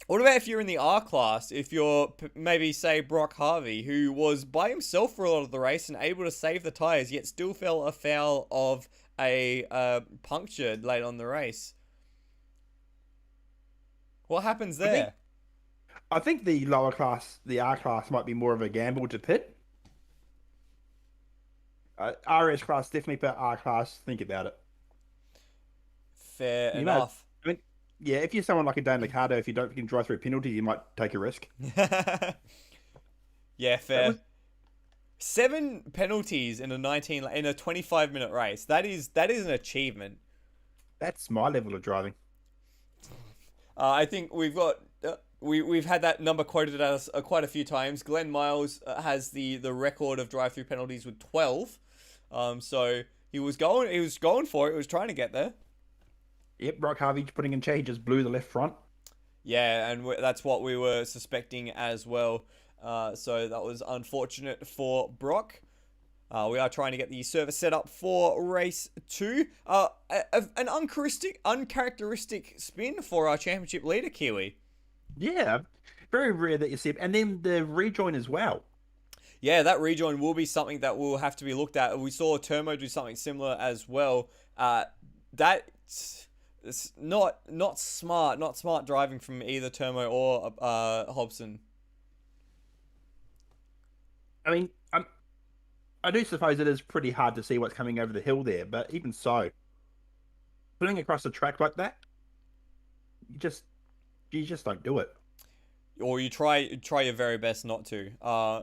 What about if you're in the R class, if you're maybe, say, Brock Harvey, who was by himself for a lot of the race and able to save the tyres, yet still fell afoul of a puncture late on the race? What happens there? I think the lower class, the R class, might be more of a gamble to pit. RS class, definitely, but R class, think about it. Fair enough. Yeah, if you're someone like a Dane Liccardo, if you can drive through a penalty, you might take a risk. Yeah, fair. 7 penalties in a 25-minute race. That is an achievement. That's my level of driving. I think we've got we've had that number quoted at us quite a few times. Glenn Miles has the record of drive-through penalties with 12. So he was going for it. He was trying to get there. Yep, Brock Harvey putting in chair, he just blew the left front. Yeah, and that's what we were suspecting as well. So that was unfortunate for Brock. We are trying to get the service set up for race 2. An uncharacteristic spin for our championship leader, Kiwi. Yeah, very rare that you see. And then the rejoin as well. Yeah, that rejoin will be something that will have to be looked at. We saw Turmo do something similar as well. That's it's not smart driving from either Turmo or Hobson. I mean, I do suppose it is pretty hard to see what's coming over the hill there, but even so, putting across the track like that, you just don't do it. Or you try your very best not to.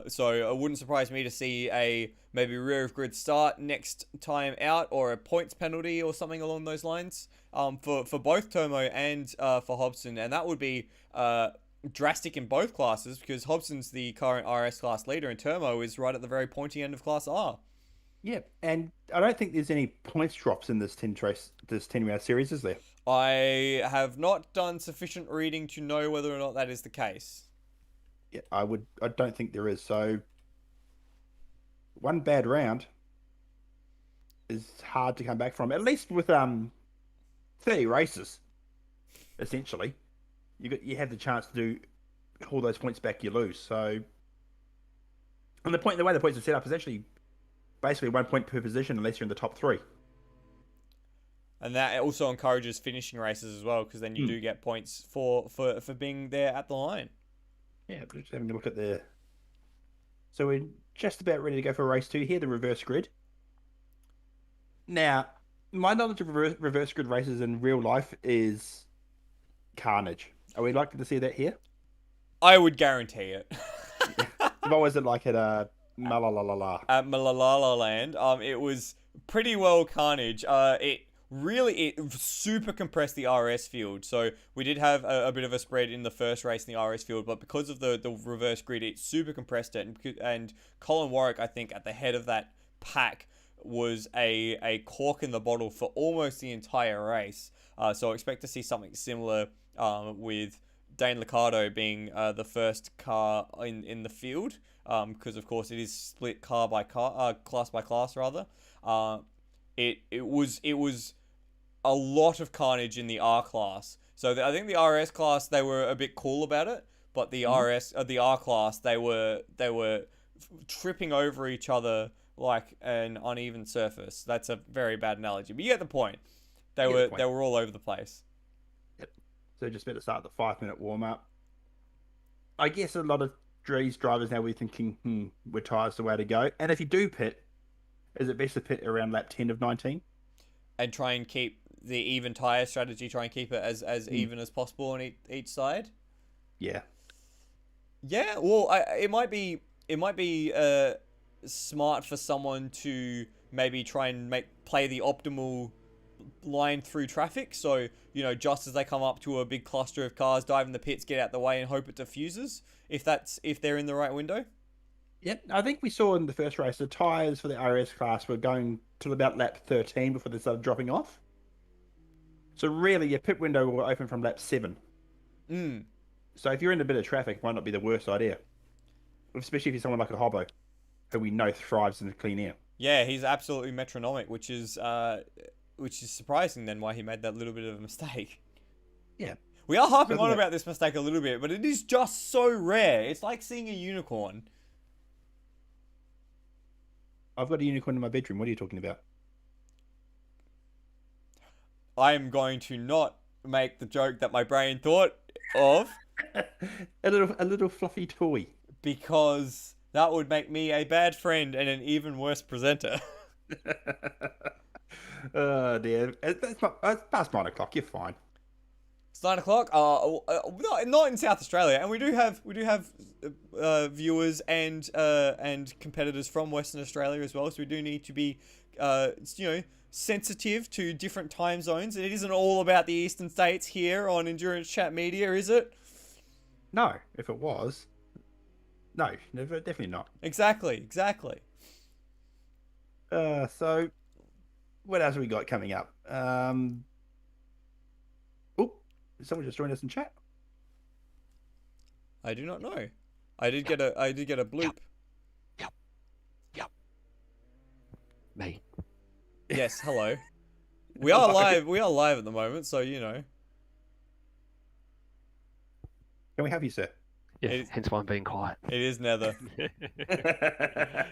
So it wouldn't surprise me to see a maybe rear of grid start next time out, or a points penalty or something along those lines. For both Turmo and for Hobson, and that would be drastic in both classes, because Hobson's the current RS class leader and Turmo is right at the very pointy end of Class R. Yeah, and I don't think there's any points drops in this 10 round series, is there? I have not done sufficient reading to know whether or not that is the case. Yeah, I don't think there is. So one bad round is hard to come back from. At least with 30 races, essentially. You have the chance to do all those points back you lose. So, and the way the points are set up is actually basically 1 point per position unless you're in the top 3. And that also encourages finishing races as well, because then you do get points for being there at the line. Yeah, just having a look at the. So we're just about ready to go for race 2 here, the reverse grid. Now, my knowledge of reverse grid races in real life is Carnage. Are we likely to see that here? I would guarantee it. What was it like at Malalalala? At Malala Land, it was pretty well Carnage. It super compressed the RS field. So we did have a bit of a spread in the first race in the RS field, but because of the reverse grid, it super compressed it. And Colin Warwick, I think, at the head of that pack, was a cork in the bottle for almost the entire race. So I expect to see something similar with Dane Liccardo being the first car in the field, because of course it is split car by car, class by class rather. It was a lot of carnage in the R class. So I think the RS class, they were a bit cool about it, but the the R class, they were tripping over each other like an uneven surface. That's a very bad analogy, but you get the point. They were all over the place. Yep. So just about to start the 5-minute warm up. I guess a lot of these drivers now will be thinking, we're tires the way to go. And if you do pit, is it best to pit around lap 10 of 19? And try and keep the even tire strategy. Try and keep it as even as possible on each side. Yeah. Yeah. Well, it might be smart for someone to maybe try and play the optimal line through traffic. So, just as they come up to a big cluster of cars, dive in the pits, get out the way, and hope it diffuses. If they're in the right window. Yep. I think we saw in the first race the tyres for the RS class were going to about lap 13 before they started dropping off. So really, your pit window will open from lap 7. So if you're in a bit of traffic, it might not be the worst idea. Especially if you're someone like a Hobbo, who we know thrives in the clean air. Yeah, he's absolutely metronomic, which is surprising then why he made that little bit of a mistake. Yeah. We are harping on about this mistake a little bit, but it is just so rare. It's like seeing a unicorn. I've got a unicorn in my bedroom. What are you talking about? I am going to not make the joke that my brain thought of. a little fluffy toy. Because that would make me a bad friend and an even worse presenter. Oh dear. It's past 9 o'clock. You're fine. It's 9 o'clock. Not in South Australia, and we do have viewers and competitors from Western Australia as well. So we do need to be, sensitive to different time zones. And it isn't all about the eastern states here on Endurance Chat Media, is it? No. If it was, no, definitely not. Exactly. So what else have we got coming up? Someone just joined us in chat. I do not know. I did get a bloop. Yep. Me. Yes, hello. We are live. We are live at the moment, so you know. Can we have you, sir? Yeah, hence why I'm being quiet. It is Nether.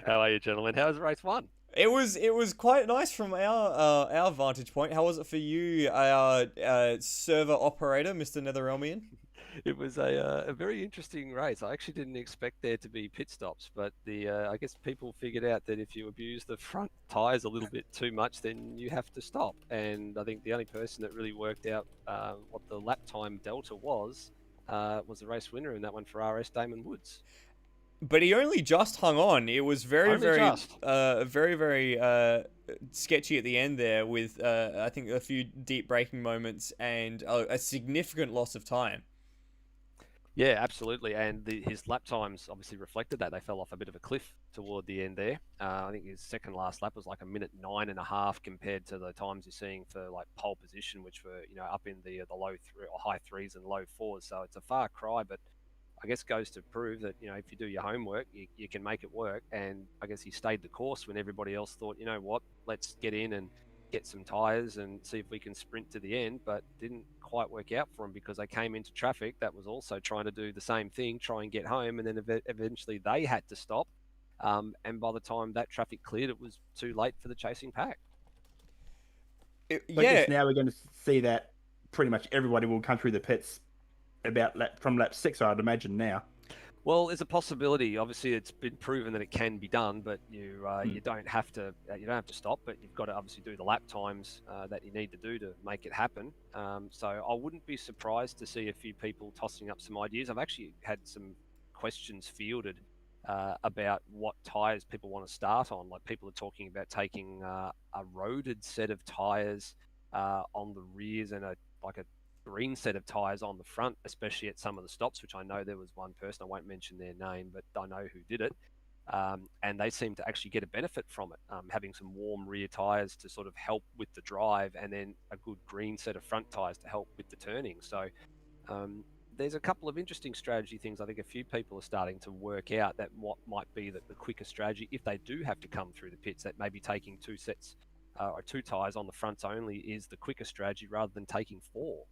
How are you, gentlemen? How was race 1? It was quite nice from our vantage point. How was it for you, our server operator, Mr. Netherelmian? It was a very interesting race. I actually didn't expect there to be pit stops, but I guess people figured out that if you abuse the front tyres a little bit too much, then you have to stop. And I think the only person that really worked out what the lap time delta was the race winner in that one for RS, Damon Woods. But he only just hung on. It was very sketchy at the end there with, I think, a few deep braking moments and a significant loss of time. Yeah, absolutely. And his lap times obviously reflected that. They fell off a bit of a cliff toward the end there. I think his second last lap was like 1:09.5 compared to the times you're seeing for like pole position, which were, up in the low or high threes and low fours. So it's a far cry, but I guess goes to prove that, if you do your homework, you can make it work. And I guess he stayed the course when everybody else thought, let's get in and get some tyres and see if we can sprint to the end, but didn't quite work out for him because they came into traffic that was also trying to do the same thing, try and get home, and then eventually they had to stop. And by the time that traffic cleared, it was too late for the chasing pack. I guess now we're going to see that pretty much everybody will come through the pits from lap 6, I'd imagine now. Well, there's a possibility. Obviously, it's been proven that it can be done, but you don't have to. You don't have to stop, but you've got to obviously do the lap times that you need to do to make it happen. So I wouldn't be surprised to see a few people tossing up some ideas. I've actually had some questions fielded about what tyres people want to start on. Like people are talking about taking a roaded set of tyres on the rears and a green set of tyres on the front, especially at some of the stops, which I know there was one person, I won't mention their name, but I know who did it. And they seem to actually get a benefit from it, having some warm rear tyres to sort of help with the drive, and then a good green set of front tyres to help with the turning. So there's a couple of interesting strategy things I think a few people are starting to work out that what might be the quicker strategy if they do have to come through the pits, that maybe taking two sets or two tyres on the fronts only is the quicker strategy rather than taking 4.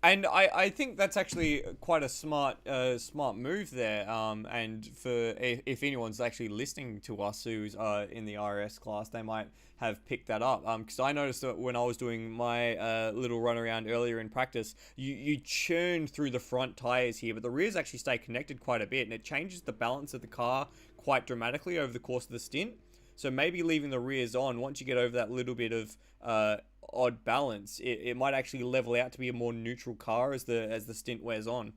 And I think that's actually quite a smart move there. And for if anyone's actually listening to us who's in the RS class, they might have picked that up. Because I noticed that when I was doing my little run around earlier in practice, you churn through the front tires here, but the rears actually stay connected quite a bit, and it changes the balance of the car quite dramatically over the course of the stint. So maybe leaving the rears on, once you get over that little bit of odd balance, it might actually level out to be a more neutral car as the stint wears on.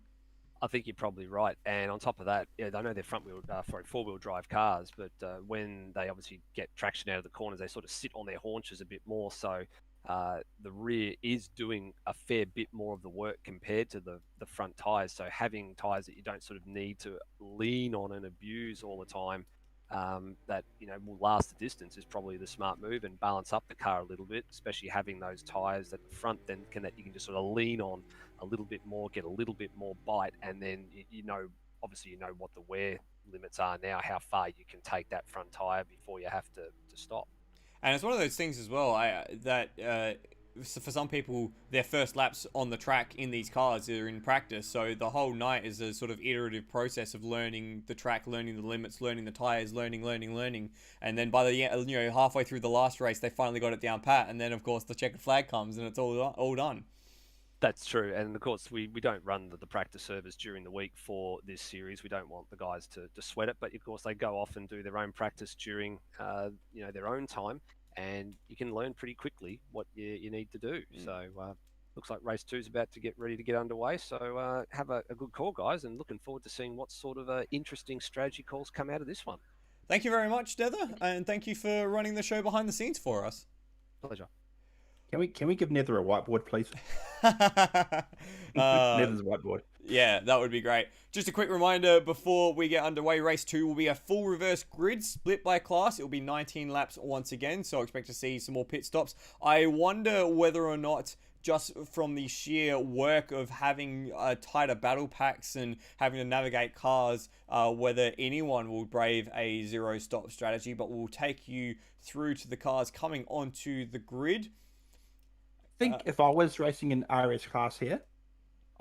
I think you're probably right. And on top of that, I know they're four-wheel drive cars, but when they obviously get traction out of the corners, they sort of sit on their haunches a bit more. So the rear is doing a fair bit more of the work compared to the front tyres. So having tyres that you don't sort of need to lean on and abuse all the time, that will last the distance is probably the smart move and balance up the car a little bit, especially having those tyres at the front that you can just sort of lean on a little bit more, get a little bit more bite, and then obviously you know what the wear limits are now, how far you can take that front tyre before you have to stop. And it's one of those things as well for some people, their first laps on the track in these cars are in practice. So the whole night is a sort of iterative process of learning the track, learning the limits, learning the tires, learning. And then by the end, halfway through the last race, they finally got it down pat. And then, of course, the checkered flag comes and it's all done. That's true. And of course, we don't run the practice servers during the week for this series. We don't want the guys to sweat it. But of course, they go off and do their own practice during their own time. And you can learn pretty quickly what you need to do. So looks like race 2 is about to get ready to get underway. So have a good call, guys, and looking forward to seeing what sort of interesting strategy calls come out of this one. Thank you very much, Nether, and thank you for running the show behind the scenes for us. Pleasure. Can we give Nether a whiteboard, please? Nether's whiteboard. Yeah, that would be great. Just a quick reminder before we get underway, race 2 will be a full reverse grid split by class. It will be 19 laps once again, so I expect to see some more pit stops. I wonder whether or not just from the sheer work of having tighter battle packs and having to navigate cars, whether anyone will brave a zero stop strategy, but will take you through to the cars coming onto the grid. I think if I was racing an RS class here,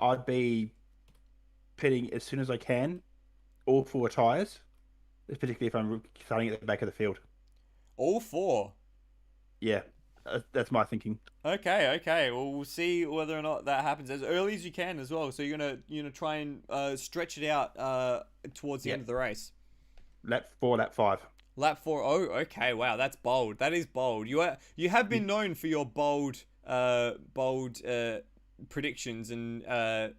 I'd be pitting as soon as I can, all 4 tyres, particularly if I'm starting at the back of the field. All 4? Yeah, that's my thinking. Okay. Well, we'll see whether or not that happens as early as you can as well. So you're gonna try and stretch it out towards the end of the race. Lap 4, lap 5. Lap 4. Oh, okay. Wow, that's bold. That is bold. You have been known for your bold predictions and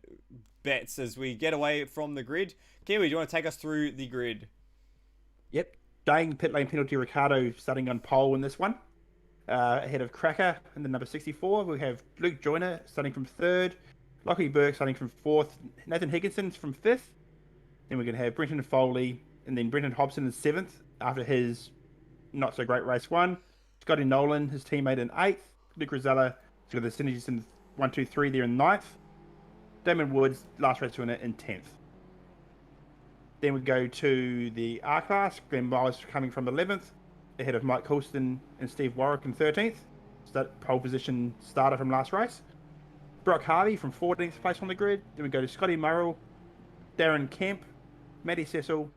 bets as we get away from the grid. Kiwi, do you want to take us through the grid? Yep. Dane pit lane penalty. Ricardo starting on pole in this one. Ahead of Cracker in the number 64, we have Luke Joyner starting from 3rd, Lockie Burke starting from 4th, Nathan Higginson from 5th. Then we're going to have Brenton Foley and then Brenton Hobson in 7th after his not so great race 1. Scotty Nolan, his teammate, in 8th. Luke Rosella has got the synergies in 1, 2, 3 there in 9th. Damon Woods, last race winner, in 10th. Then we go to the R class. Glenn Miles coming from 11th, ahead of Mike Colston and Steve Warwick in 13th. That pole position starter from last race. Brock Harvey from 14th place on the grid. Then we go to Scotty Murrell, Darren Kemp, Matty Cecil,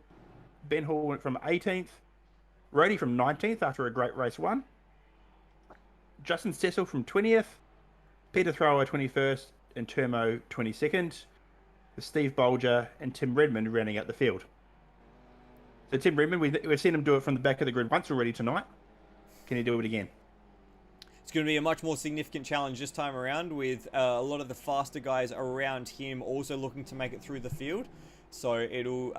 Ben Hall from 18th, Rody from 19th after a great race 1. Justin Cecil from 20th, Peter Thrower 21st, and Termo 22nd, with Steve Bolger and Tim Redmond rounding out the field. So Tim Redmond, we've seen him do it from the back of the grid once already tonight. Can he do it again? It's going to be a much more significant challenge this time around, with a lot of the faster guys around him also looking to make it through the field. So it'll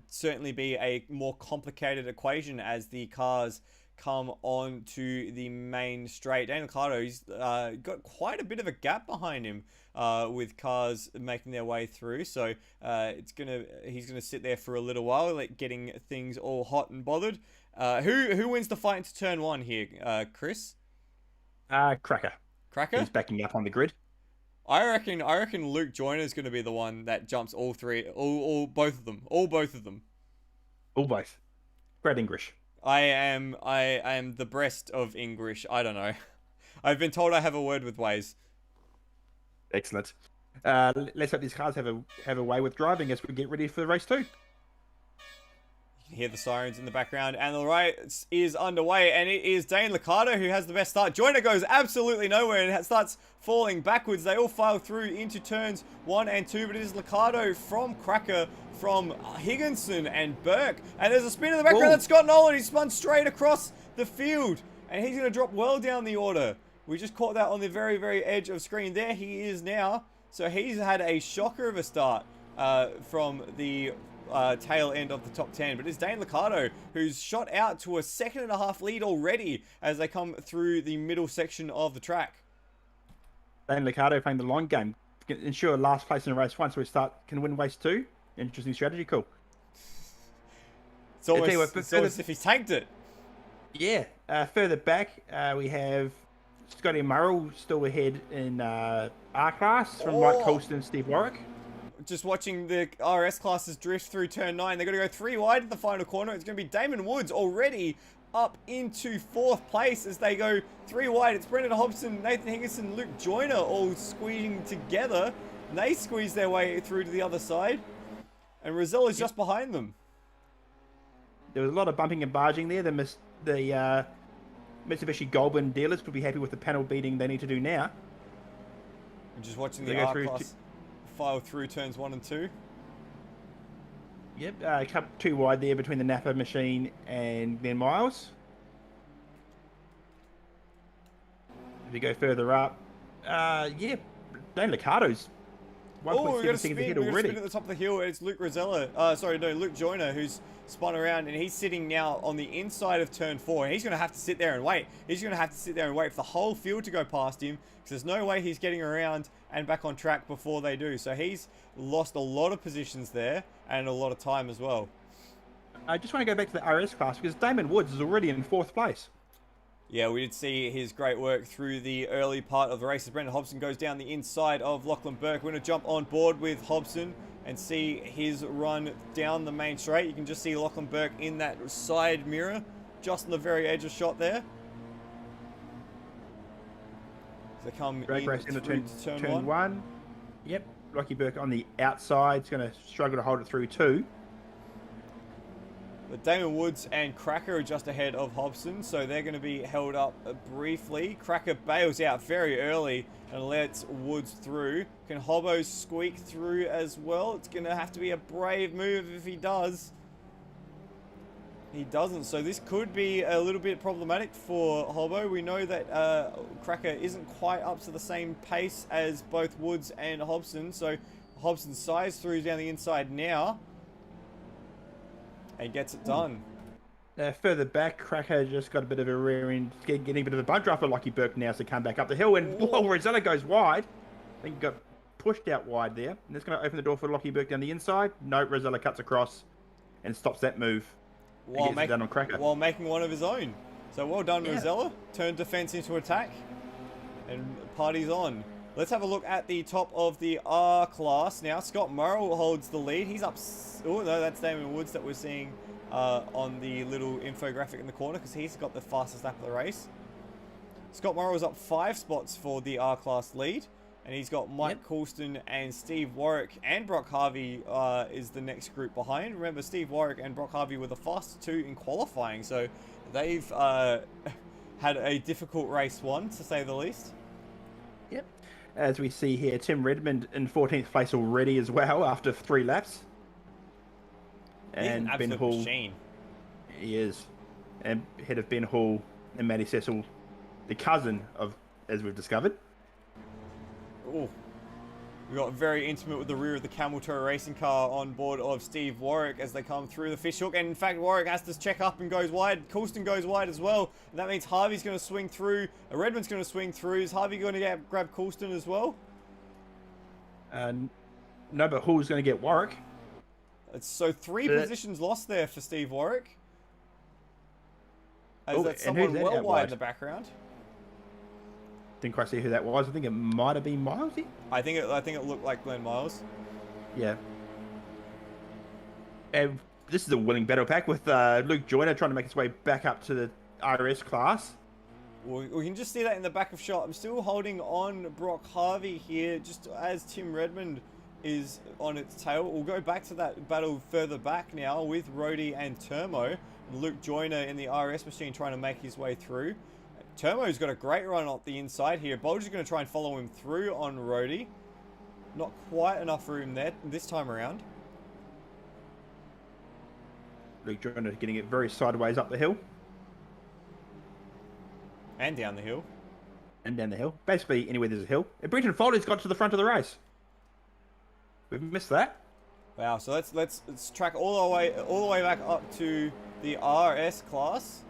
certainly be a more complicated equation as the cars come on to the main straight. Daniel Cardo's got quite a bit of a gap behind him with cars making their way through. So he's gonna sit there for a little while, getting things all hot and bothered. Who wins the fight into turn 1 here, Chris? Cracker. Cracker? He's backing up on the grid. I reckon Luke Joyner is going to be the one that jumps all both of them. All both. Brad English. I am the breast of English. I don't know. I've been told I have a word with Waze. Excellent. Let's hope these cars have a way with driving as we get ready for race 2. You can hear the sirens in the background, and the race is underway, and it is Dane Liccardo who has the best start. Joyner goes absolutely nowhere and starts falling backwards. They all file through into turns 1 and 2, but it is Liccardo from Cracker, from Higginson and Burke, and there's a spin in the background. That's Scott Nolan. He's spun straight across the field, and he's going to drop well down the order. We just caught that on the very, very edge of screen. There he is now. So he's had a shocker of a start from the tail end of the top 10, but it's Dane Liccardo who's shot out to a 2.5 lead already as they come through the middle section of the track. Dane Liccardo playing the long game, can ensure last place in race 1, so can win race 2. Interesting strategy. Cool. It's almost as if he's tanked it. Yeah. Further back, we have Scotty Murrell still ahead in R class from Mike Colston and Steve Warwick. Just watching the RS classes drift through turn 9. They're going to go 3 wide at the final corner. It's going to be Damon Woods already up into 4th place as they go 3 wide. It's Brenton Hobson, Nathan Higginson, Luke Joyner all squeezing together. And they squeeze their way through to the other side. And Rosella's just behind them. There was a lot of bumping and barging there. The Mitsubishi Goldwyn dealers could be happy with the panel beating they need to do now. I'm just watching the R-Class file through turns 1 and 2. Yep, cut 2 wide there between the Napa machine and Glenn Miles. If you go further up, Dane Liccardo's 1.7 seconds ahead already. Spin at the top of the hill. It's Luke Luke Joyner, who's spun around, and he's sitting now on the inside of turn 4. And he's going to have to sit there and wait. He's going to have to sit there and wait for the whole field to go past him, because there's no way he's getting around and back on track before they do. So he's lost a lot of positions there and a lot of time as well. I just want to go back to the RS class because Damon Woods is already in 4th place. Yeah, we did see his great work through the early part of the race as Brenton Hobson goes down the inside of Lachlan Burke. We're going to jump on board with Hobson and see his run down the main straight. You can just see Lachlan Burke in that side mirror, just on the very edge of shot there. They come Drag race into turn one. Yep, Lockie Burke on the outside. He's going to struggle to hold it through 2. But Damon Woods and Cracker are just ahead of Hobson, so they're going to be held up briefly. Cracker bails out very early and lets Woods through. Can Hobbo squeak through as well? It's going to have to be a brave move if he does. He doesn't, so this could be a little bit problematic for Hobbo. We know that Cracker isn't quite up to the same pace as both Woods and Hobson, so Hobson size through down the inside now and gets it done. Further back, Cracker just got a bit of a rear end, getting a bit of a bunch after Lockie Burke now to come back up the hill, and Rosella goes wide. I think he got pushed out wide there, and that's going to open the door for Lockie Burke down the inside. No, Rosella cuts across and stops that move. While making one of his own. So well done, Rosella. Turned defense into attack. And party's on. Let's have a look at the top of the R class now. Scott Morrow holds the lead. He's up... Oh, no, that's Damon Woods that we're seeing on the little infographic in the corner because he's got the fastest lap of the race. Scott Morrow is up 5 spots for the R class lead. And he's got Mike Coulston and Steve Warwick, and Brock Harvey is the next group behind. Remember, Steve Warwick and Brock Harvey were the fastest 2 in qualifying, so they've had a difficult race 1, to say the least. Yep. As we see here, Tim Redmond in 14th place already as well after 3 laps. And Ben Hall, machine. He is. And ahead of Ben Hall and Matty Cecil, the cousin of, as we've discovered. Oh, we got very intimate with the rear of the Camel Toe racing car on board of Steve Warwick as they come through the fishhook. And in fact, Warwick has to check up and goes wide. Coulston goes wide as well. And that means Harvey's going to swing through. Redmond's going to swing through. Is Harvey going to grab Coulston as well? No, but Hall's going to get Warwick. It's so 3 positions lost there for Steve Warwick. As that's someone well wide in the background. Didn't quite see who that was. I think it might have been Milesy. I think it looked like Glenn Miles. Yeah. And this is a winning battle pack with Luke Joyner trying to make his way back up to the RS class. Well, we can just see that in the back of shot. I'm still holding on Brock Harvey here, just as Tim Redmond is on its tail. We'll go back to that battle further back now with Rhodey and Termo. Luke Joyner in the RS machine trying to make his way through. Termo's got a great run up the inside here. Bolger's going to try and follow him through on Rhodey. Not quite enough room there this time around. Luke Joyner getting it very sideways up the hill. And down the hill. And down the hill. Basically, anywhere there's a hill. And Brenton Foley's got to the front of the race. We've missed that. Wow, so let's track all the way back up to the RS class.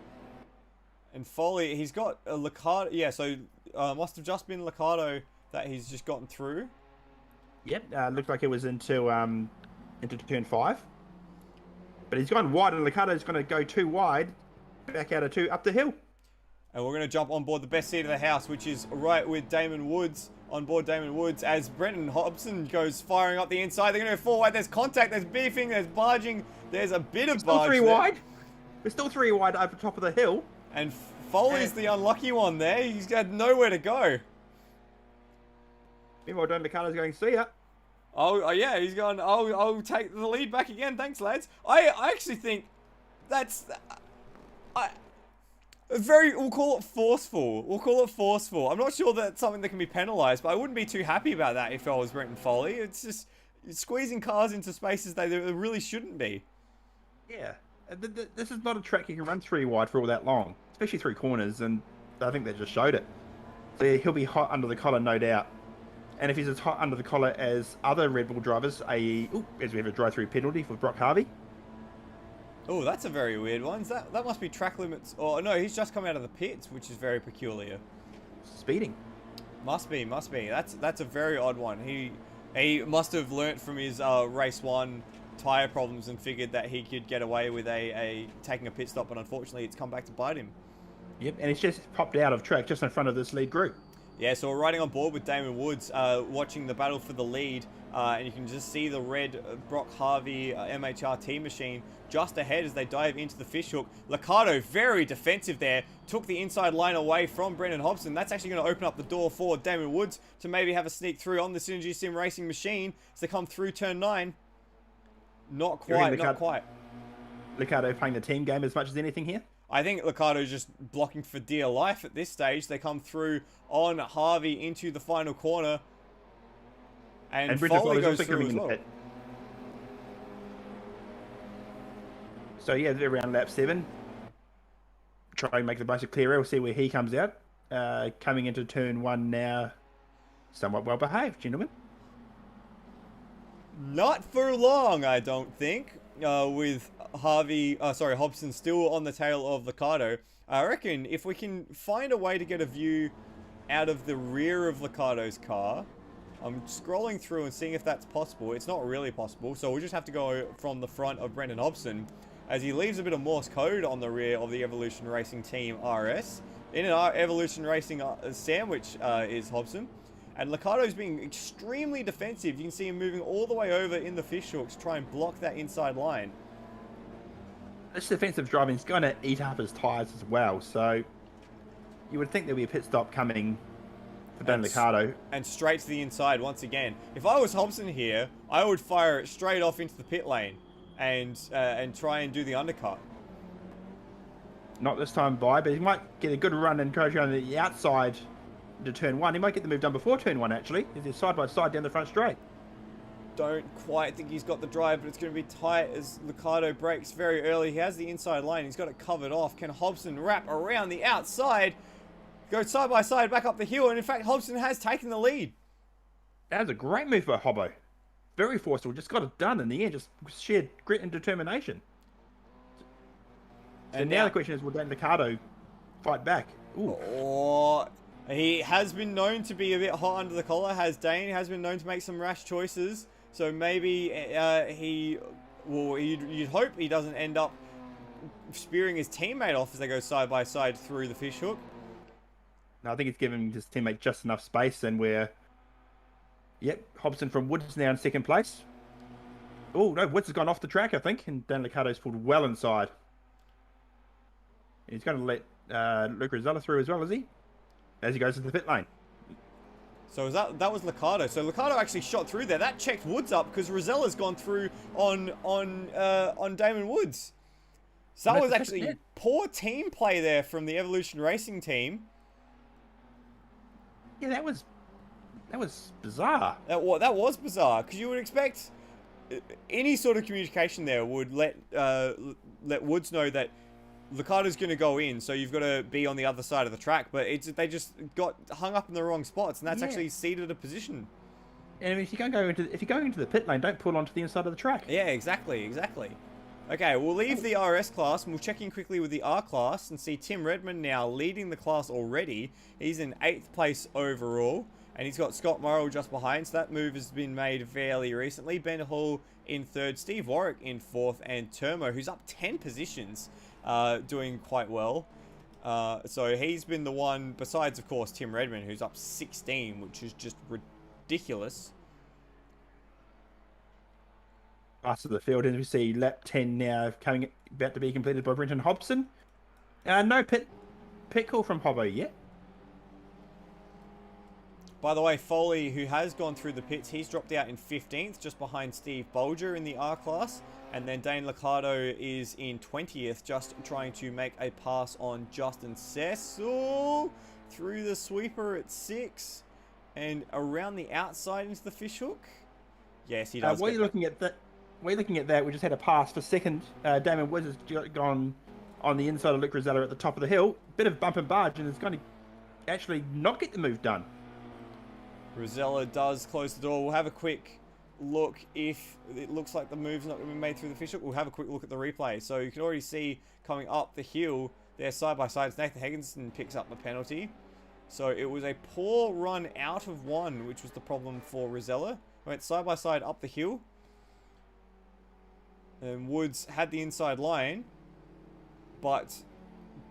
And Foley, he's got a Liccardo. Yeah, so must have just been Liccardo that he's just gotten through. Yep, looked like it was into turn 5. But he's gone wide, and Liccardo's going to go too wide, back out of 2, up the hill. And we're going to jump on board the best seat of the house, which is right with Damon Woods, on board Damon Woods, as Brenton Hobson goes firing up the inside. They're going to go 4 wide. There's contact, there's beefing, there's barging. There's a bit of barge there. 3 wide. There's still 3 wide over top of the hill. And Foley's the unlucky one there. He's got nowhere to go. Meanwhile, Don Liccardo's going, see ya. Oh yeah, he's gone, I'll take the lead back again. Thanks, lads. I actually think that's... we'll call it forceful. I'm not sure that's something that can be penalised, but I wouldn't be too happy about that if I was Brenton Foley. It's just squeezing cars into spaces they really shouldn't be. Yeah. This is not a track you can run 3 wide for all that long, especially 3 corners, and I think they just showed it. So yeah, he'll be hot under the collar, no doubt. And if he's as hot under the collar as other Red Bull drivers, as we have a drive-through penalty for Brock Harvey. Oh, that's a very weird one. That must be track limits. Oh no, he's just come out of the pits, which is very peculiar. Speeding. Must be. That's a very odd one. He must have learnt from his race 1 tyre problems and figured that he could get away with taking a pit stop, but unfortunately it's come back to bite him. Yep, and it's just popped out of track just in front of this lead group. Yeah, so we're riding on board with Damon Woods, watching the battle for the lead, and you can just see the red Brock Harvey MHRT machine just ahead as they dive into the fishhook. Liccardo, very defensive there, took the inside line away from Brenton Hobson. That's actually going to open up the door for Damon Woods to maybe have a sneak through on the Synergy Sim Racing machine as they come through turn 9. Not quite, not quite. Liccardo playing the team game as much as anything here? I think Liccardo's just blocking for dear life at this stage. They come through on Harvey into the final corner. And Foley goes through as well. So yeah, they're around lap 7. Try and make the bunch of clear air. We'll see where he comes out. Coming into turn 1 now. Somewhat well behaved, gentlemen. Not for long, I don't think. With Hobson still on the tail of Liccardo. I reckon if we can find a way to get a view out of the rear of Liccardo's car. I'm scrolling through and seeing if that's possible. It's not really possible, so we'll just have to go from the front of Brenton Hobson as he leaves a bit of Morse code on the rear of the Evolution Racing Team RS. In an Evolution Racing sandwich is Hobson. And Liccardo's being extremely defensive. You can see him moving all the way over in the fishhooks to try and block that inside line. This defensive driving is going to eat up his tyres as well, so you would think there'd be a pit stop coming for Dan Liccardo. And straight to the inside once again. If I was Hobson here, I would fire it straight off into the pit lane and try and do the undercut. Not this time by, but he might get a good run and go around the outside to turn 1. He might get the move done before turn 1 actually. They're side by side down the front straight. Don't quite think he's got the drive, but it's going to be tight as Liccardo brakes very early. He has the inside line. He's got it covered off. Can Hobson wrap around the outside? Go side by side back up the hill, and in fact Hobson has taken the lead. That was a great move by Hobbo. Very forceful, just got it done in the end, just sheer grit and determination. So and now the question is, will Dan Liccardo fight back? Ooh. Oh, he has been known to be a bit hot under the collar, has Dane. He has been known to make some rash choices, so maybe you'd hope he doesn't end up spearing his teammate off as they go side by side through the fishhook. No, I think it's giving his teammate just enough space, and Hobson from Woods now in second place. Oh, no, Woods has gone off the track, I think, and Dan Liccardo's pulled well inside. He's going to let Luke Rosella through as well, is he? As he goes into the pit lane. So that was Liccardo. So Liccardo actually shot through there. That checked Woods up because Rosella's gone through on Damon Woods. So that was actually poor team play there from the Evolution Racing team. Yeah, that was bizarre. That was bizarre because you would expect any sort of communication there would let Woods know that Liccardo's going to go in, so you've got to be on the other side of the track. But they just got hung up in the wrong spots, and that's actually ceded a position. And if you're going into the pit lane, don't pull onto the inside of the track. Yeah, exactly. Okay, we'll leave the RS class and we'll check in quickly with the R class and see Tim Redmond now leading the class already. He's in 8th place overall, and he's got Scott Morrill just behind, so that move has been made fairly recently. Ben Hall in 3rd, Steve Warwick in 4th, and Termo, who's up 10 positions, doing quite well. So he's been the one, besides of course Tim Redmond, who's up 16, which is just ridiculous. Last of the field, and we see lap 10 now about to be completed by Brenton Hobson. No pit call from Hobbo yet. By the way, Foley, who has gone through the pits, he's dropped out in 15th, just behind Steve Bolger in the R class. And then Dane Liccardo is in 20th, just trying to make a pass on Justin Cecil through the sweeper at 6 and around the outside into the fishhook. Yes, he does. While you're looking at that, we just had a pass for second. Damon Woods has gone on the inside of Luke Rosella at the top of the hill. Bit of bump and barge, and it's going to actually not get the move done. Rosella does close the door. We'll have a quick look if it looks like the move's not going to be made through the fishhook. We'll have a quick look at the replay. So you can already see coming up the hill there side by side. Nathan Higginson picks up the penalty. So it was a poor run out of 1, which was the problem for Rosella. Went side by side up the hill. And Woods had the inside line, but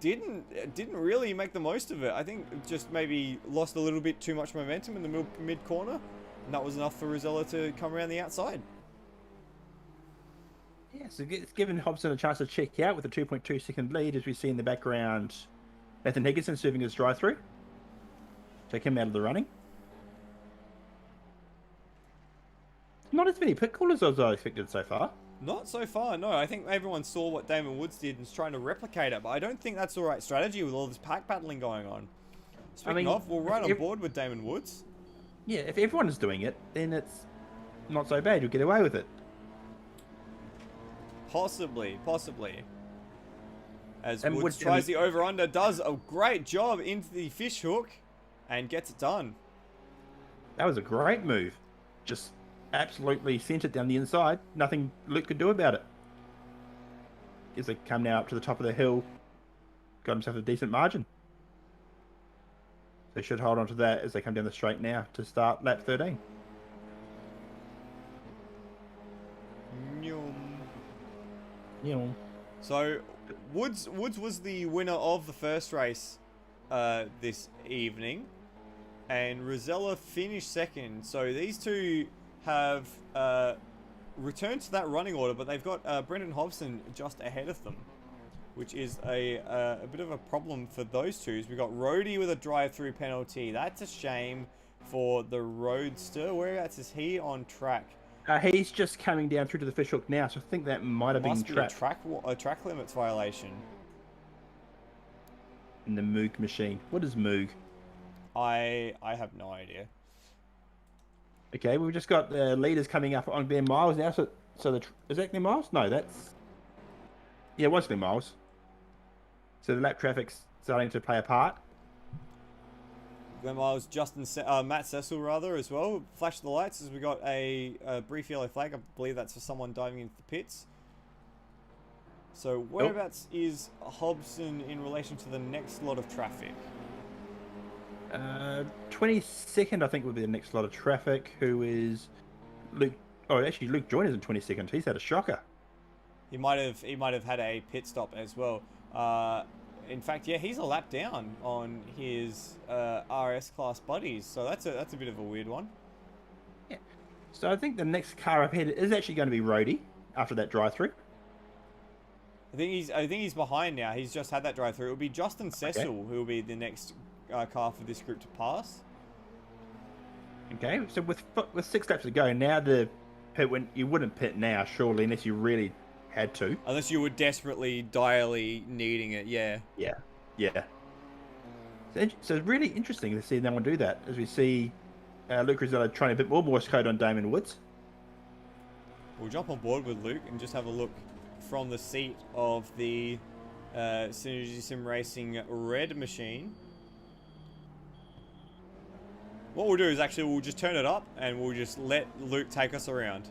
didn't really make the most of it. I think just maybe lost a little bit too much momentum in the mid corner, and that was enough for Rosella to come around the outside. Yeah, so it's given Hobson a chance to check out with a 2.2 second lead, as we see in the background. Nathan Higginson serving his drive-through. Take him out of the running. Not as many pit callers as I expected so far. Not so far, no. I think everyone saw what Damon Woods did and is trying to replicate it, but I don't think that's the right strategy with all this pack battling going on. Speaking of, we're right on board with Damon Woods. Yeah, if everyone is doing it, then it's not so bad. You'll get away with it. Possibly. As Woods tries the over-under, does a great job into the fish hook, and gets it done. That was a great move. Just absolutely sent it down the inside. Nothing Luke could do about it. As they come now up to the top of the hill, got himself a decent margin. They should hold on to that as they come down the straight now to start lap 13. So Woods was the winner of the first race this evening, and Rosella finished second. So these two have returned to that running order, but they've got Brenton Hobson just ahead of them, which is a bit of a problem for those two. We got Rhodey with a drive-through penalty. That's a shame for the Roadster. Whereabouts is he on track? He's just coming down through to the fish hook now, so I think that might have been a track limits violation. In the Moog machine. What is Moog? I have no idea. Okay, we've just got the leaders coming up on Glenn Miles now. So is that Glenn Miles? No, that's... Yeah, it was Glenn Miles. So the lap traffic's starting to play a part. Glenn Miles, Matt Cecil rather as well. Flash the lights as we got a brief yellow flag. I believe that's for someone diving into the pits. So whereabouts is Hobson in relation to the next lot of traffic? 22nd, I think, would be the next lot of traffic. Who is Luke? Oh, actually, Luke Joyner's in 22nd. He's had a shocker. He might have had a pit stop as well. In fact, yeah, he's a lap down on his RS class buddies. So that's a bit of a weird one. Yeah. So I think the next car up ahead is actually going to be Rhodey after that drive-through. I think he's behind now. He's just had that drive-through. It'll be Justin Cecil who will be the next car for this group to pass. Okay, so with 6 laps to go, now the pit, when you wouldn't pit now, surely, unless you really had to. Unless you were desperately, direly needing it, yeah. Yeah. So it's really interesting to see no one do that, as we see Luke Rosella trying a bit more Morse code on Damon Woods. We'll jump on board with Luke and just have a look from the seat of the Synergy SimRacing red machine. What we'll do is actually we'll just turn it up and we'll just let Luke take us around.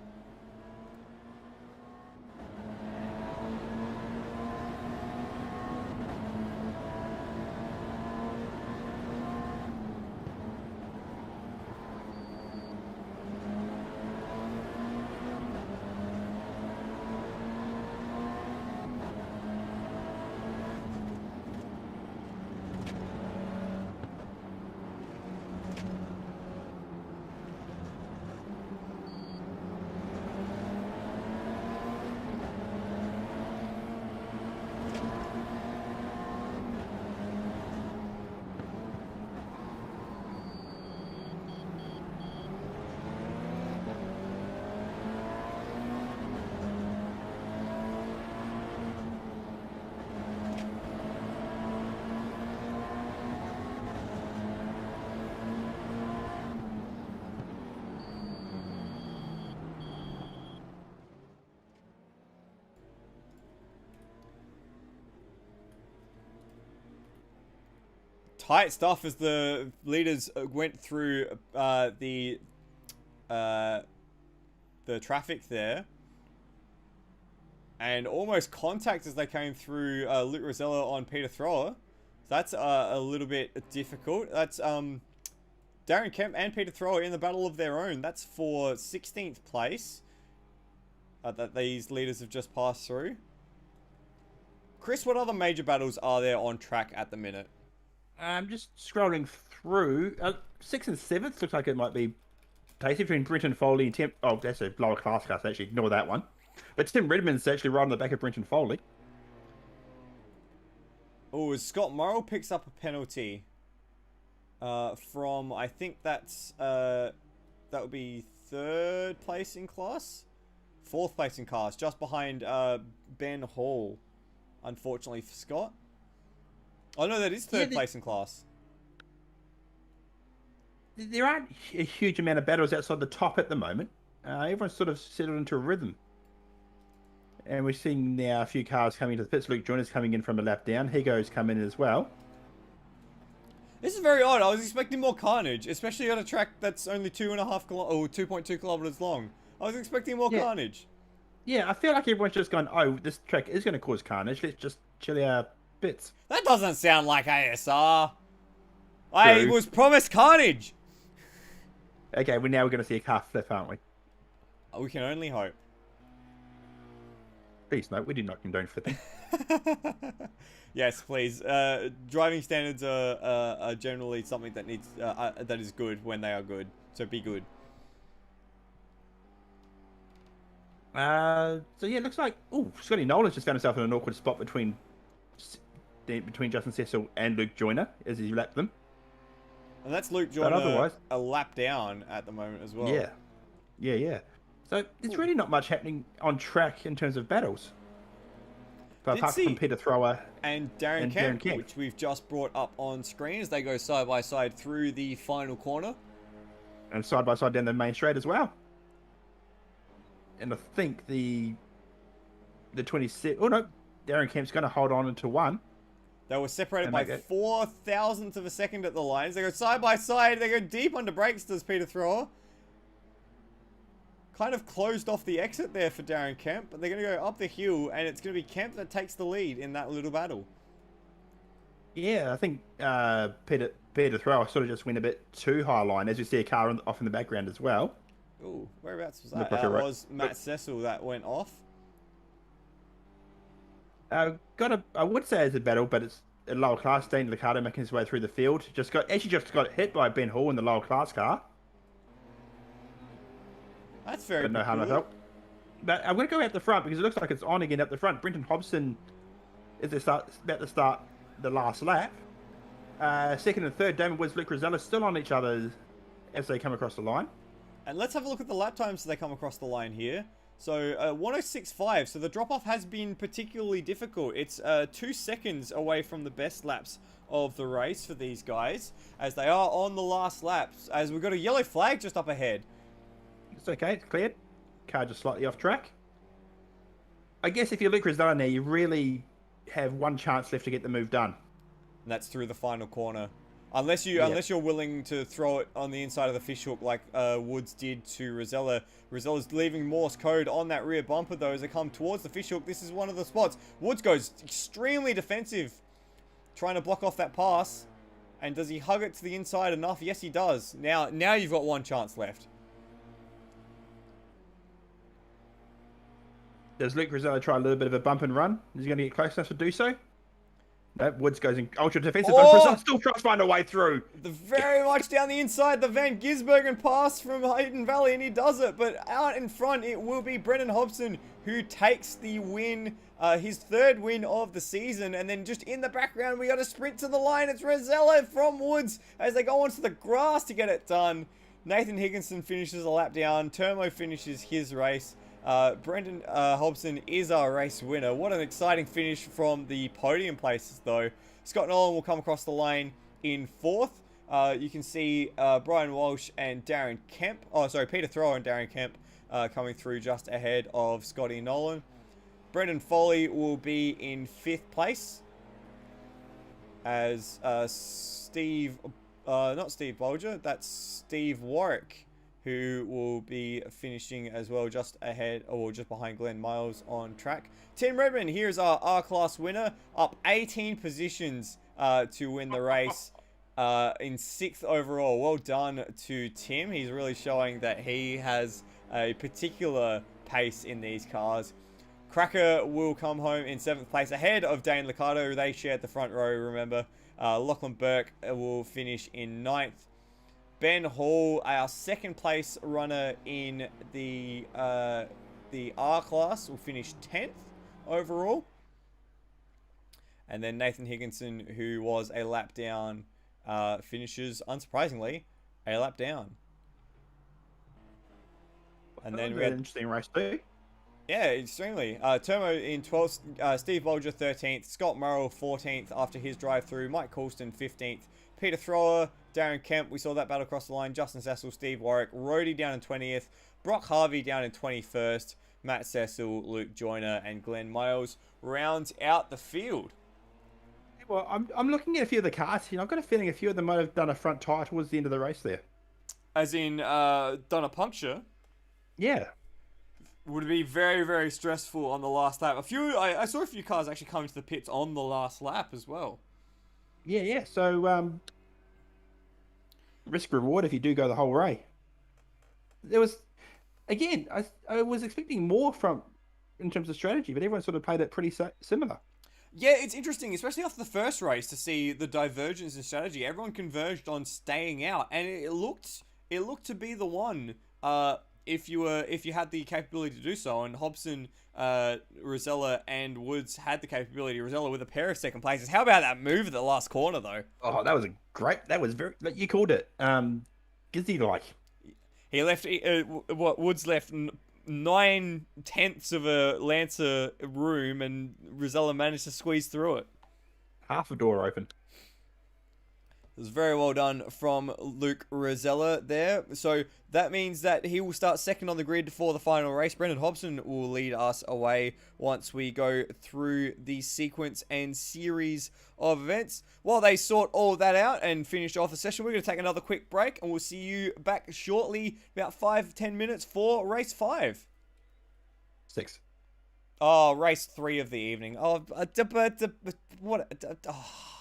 Tight stuff as the leaders went through the traffic there, and almost contact as they came through Luke Rosella on Peter Thrower. So that's a little bit difficult. That's Darren Kemp and Peter Thrower in the battle of their own. That's for 16th place that these leaders have just passed through. Chris, what other major battles are there on track at the minute? I'm just scrolling through. 6th and 7th looks like it might be tasty between Brenton Foley and Tim. Oh, that's a lower class car, so actually ignore that one. But Tim Redmond's actually right on the back of Brenton Foley. Oh, Scott Morrill picks up a penalty from, I think that's, that would be 3rd place in class? 4th place in class, just behind Ben Hall, unfortunately for Scott. Oh no, that is 3rd place in class. There aren't a huge amount of battles outside the top at the moment. Everyone's sort of settled into a rhythm. And we're seeing now a few cars coming into the pits. Luke Joyner's coming in from a lap down. Higo's coming in as well. This is very odd. I was expecting more carnage, especially on a track that's only 2.2 kilometers long. I was expecting more carnage. Yeah, I feel like everyone's just gone, oh, this track is going to cause carnage. Let's just chill our bits. That doesn't sound like ASR. I was promised carnage. Okay, well, now we're going to see a car flip, aren't we? We can only hope. Please, no, we did not condone flipping. Yes, please. Driving standards are generally something that needs that is good when they are good. So be good. So yeah, it looks like Scotty Nolan's just found himself in an awkward spot between Justin Cecil and Luke Joyner as he lapped them. And that's Luke Joyner a lap down at the moment as well. Yeah. So there's really not much happening on track in terms of battles. But apart from Peter Thrower and Darren Kemp, which we've just brought up on screen as they go side by side through the final corner. And side by side down the main straight as well. And I think the 27... Oh no, Darren Kemp's going to hold on into one. They were separated by 4 thousandths of a second at the lines. They go side by side. They go deep under brakes, does Peter Thrower. Kind of closed off the exit there for Darren Kemp. But they're going to go up the hill, and it's going to be Kemp that takes the lead in that little battle. Yeah, I think Peter Thrower sort of just went a bit too high line, as you see a car off in the background as well. Ooh, whereabouts was that? That was Matt Cecil that went off. I would say it's a battle, but it's a lower class. Dane Liccardo making his way through the field. Just got hit by Ben Hall in the lower class car. That's very But no harm, no help. But I'm going to go out the front because it looks like it's on again up the front. Brenton Hobson is about to start the last lap. Second and third, Damon Woods, Luke Rosella still on each other as they come across the line. And let's have a look at the lap times as they come across the line here. So 106.5, so the drop-off has been particularly difficult. It's 2 seconds away from the best laps of the race for these guys, as they are on the last laps, as we've got a yellow flag just up ahead. It's okay, it's cleared. Car just slightly off track. I guess if you're Luke Rosella now, you really have one chance left to get the move done. And that's through the final corner. Unless you're willing to throw it on the inside of the fishhook like Woods did to Rosella. Rosella's leaving Morse code on that rear bumper though as they come towards the fishhook. This is one of the spots. Woods goes extremely defensive, trying to block off that pass. And does he hug it to the inside enough? Yes, he does. Now you've got one chance left. Does Luke Rosella try a little bit of a bump and run? Is he going to get close enough to do so? No, Woods goes in ultra defensive. Oh! Still tries to find a way through. Very much down the inside, the Van Gisbergen pass from Hayden Valley, and he does it. But out in front, it will be Brenton Hobson who takes the win, his 3rd win of the season. And then just in the background, we got a sprint to the line. It's Rosella from Woods as they go onto the grass to get it done. Nathan Higginson finishes a lap down. Termo finishes his race. Brenton Hobson is our race winner. What an exciting finish from the podium places though. Scott Nolan will come across the lane in 4th. You can see Brian Walsh and Darren Kemp. Oh, sorry, Peter Thrower and Darren Kemp coming through just ahead of Scotty Nolan. Brendan Foley will be in 5th place as not Steve Bolger, that's Steve Warwick, who will be finishing as well just ahead, or just behind Glenn Miles on track. Tim Redmond, here's our R-Class winner, up 18 positions to win the race in 6th overall. Well done to Tim. He's really showing that he has a particular pace in these cars. Cracker will come home in 7th place ahead of Dane Liccardo. They shared the front row, remember. Lachlan Burke will finish in 9th. Ben Hall, our 2nd place runner in the R class, will finish 10th overall. And then Nathan Higginson, who was a lap down, finishes, unsurprisingly, a lap down. And then we had an interesting race too. Yeah, extremely. Turmo in 12th, Steve Bolger 13th, Scott Murrell 14th after his drive through, Mike Coulston 15th, Peter Thrower, Darren Kemp, we saw that battle across the line, Justin Cecil, Steve Warwick, Rhodey down in 20th, Brock Harvey down in 21st, Matt Cecil, Luke Joyner, and Glenn Miles round out the field. Well, I'm looking at a few of the cars here. I've got a feeling a few of them might have done a front tire towards the end of the race there. As in, done a puncture? Yeah. Would be very, very stressful on the last lap. I saw a few cars actually coming to the pits on the last lap as well. Yeah. So, risk reward if you do go the whole way. There was, again, I was expecting more in terms of strategy, but everyone sort of played it pretty similar. Yeah, it's interesting, especially after the first race, to see the divergence in strategy. Everyone converged on staying out, and it looked to be the one. If you had the capability to do so, and Hobson, Rosella, and Woods had the capability. Rosella with a pair of 2nd places. How about that move at the last corner, though? Oh, that was that was very. You called it Gizzy like. He left. Woods left 9/10 of a Lancer room, and Rosella managed to squeeze through it. Half a door open. It was very well done from Luke Rosella there. So that means that he will start 2nd on the grid for the final race. Brenton Hobson will lead us away once we go through the sequence and series of events. While they sort all that out and finish off the session, we're going to take another quick break, and we'll see you back shortly, about 5-10 minutes for race 5. 6. Oh, race 3 of the evening. Oh, what? Oh.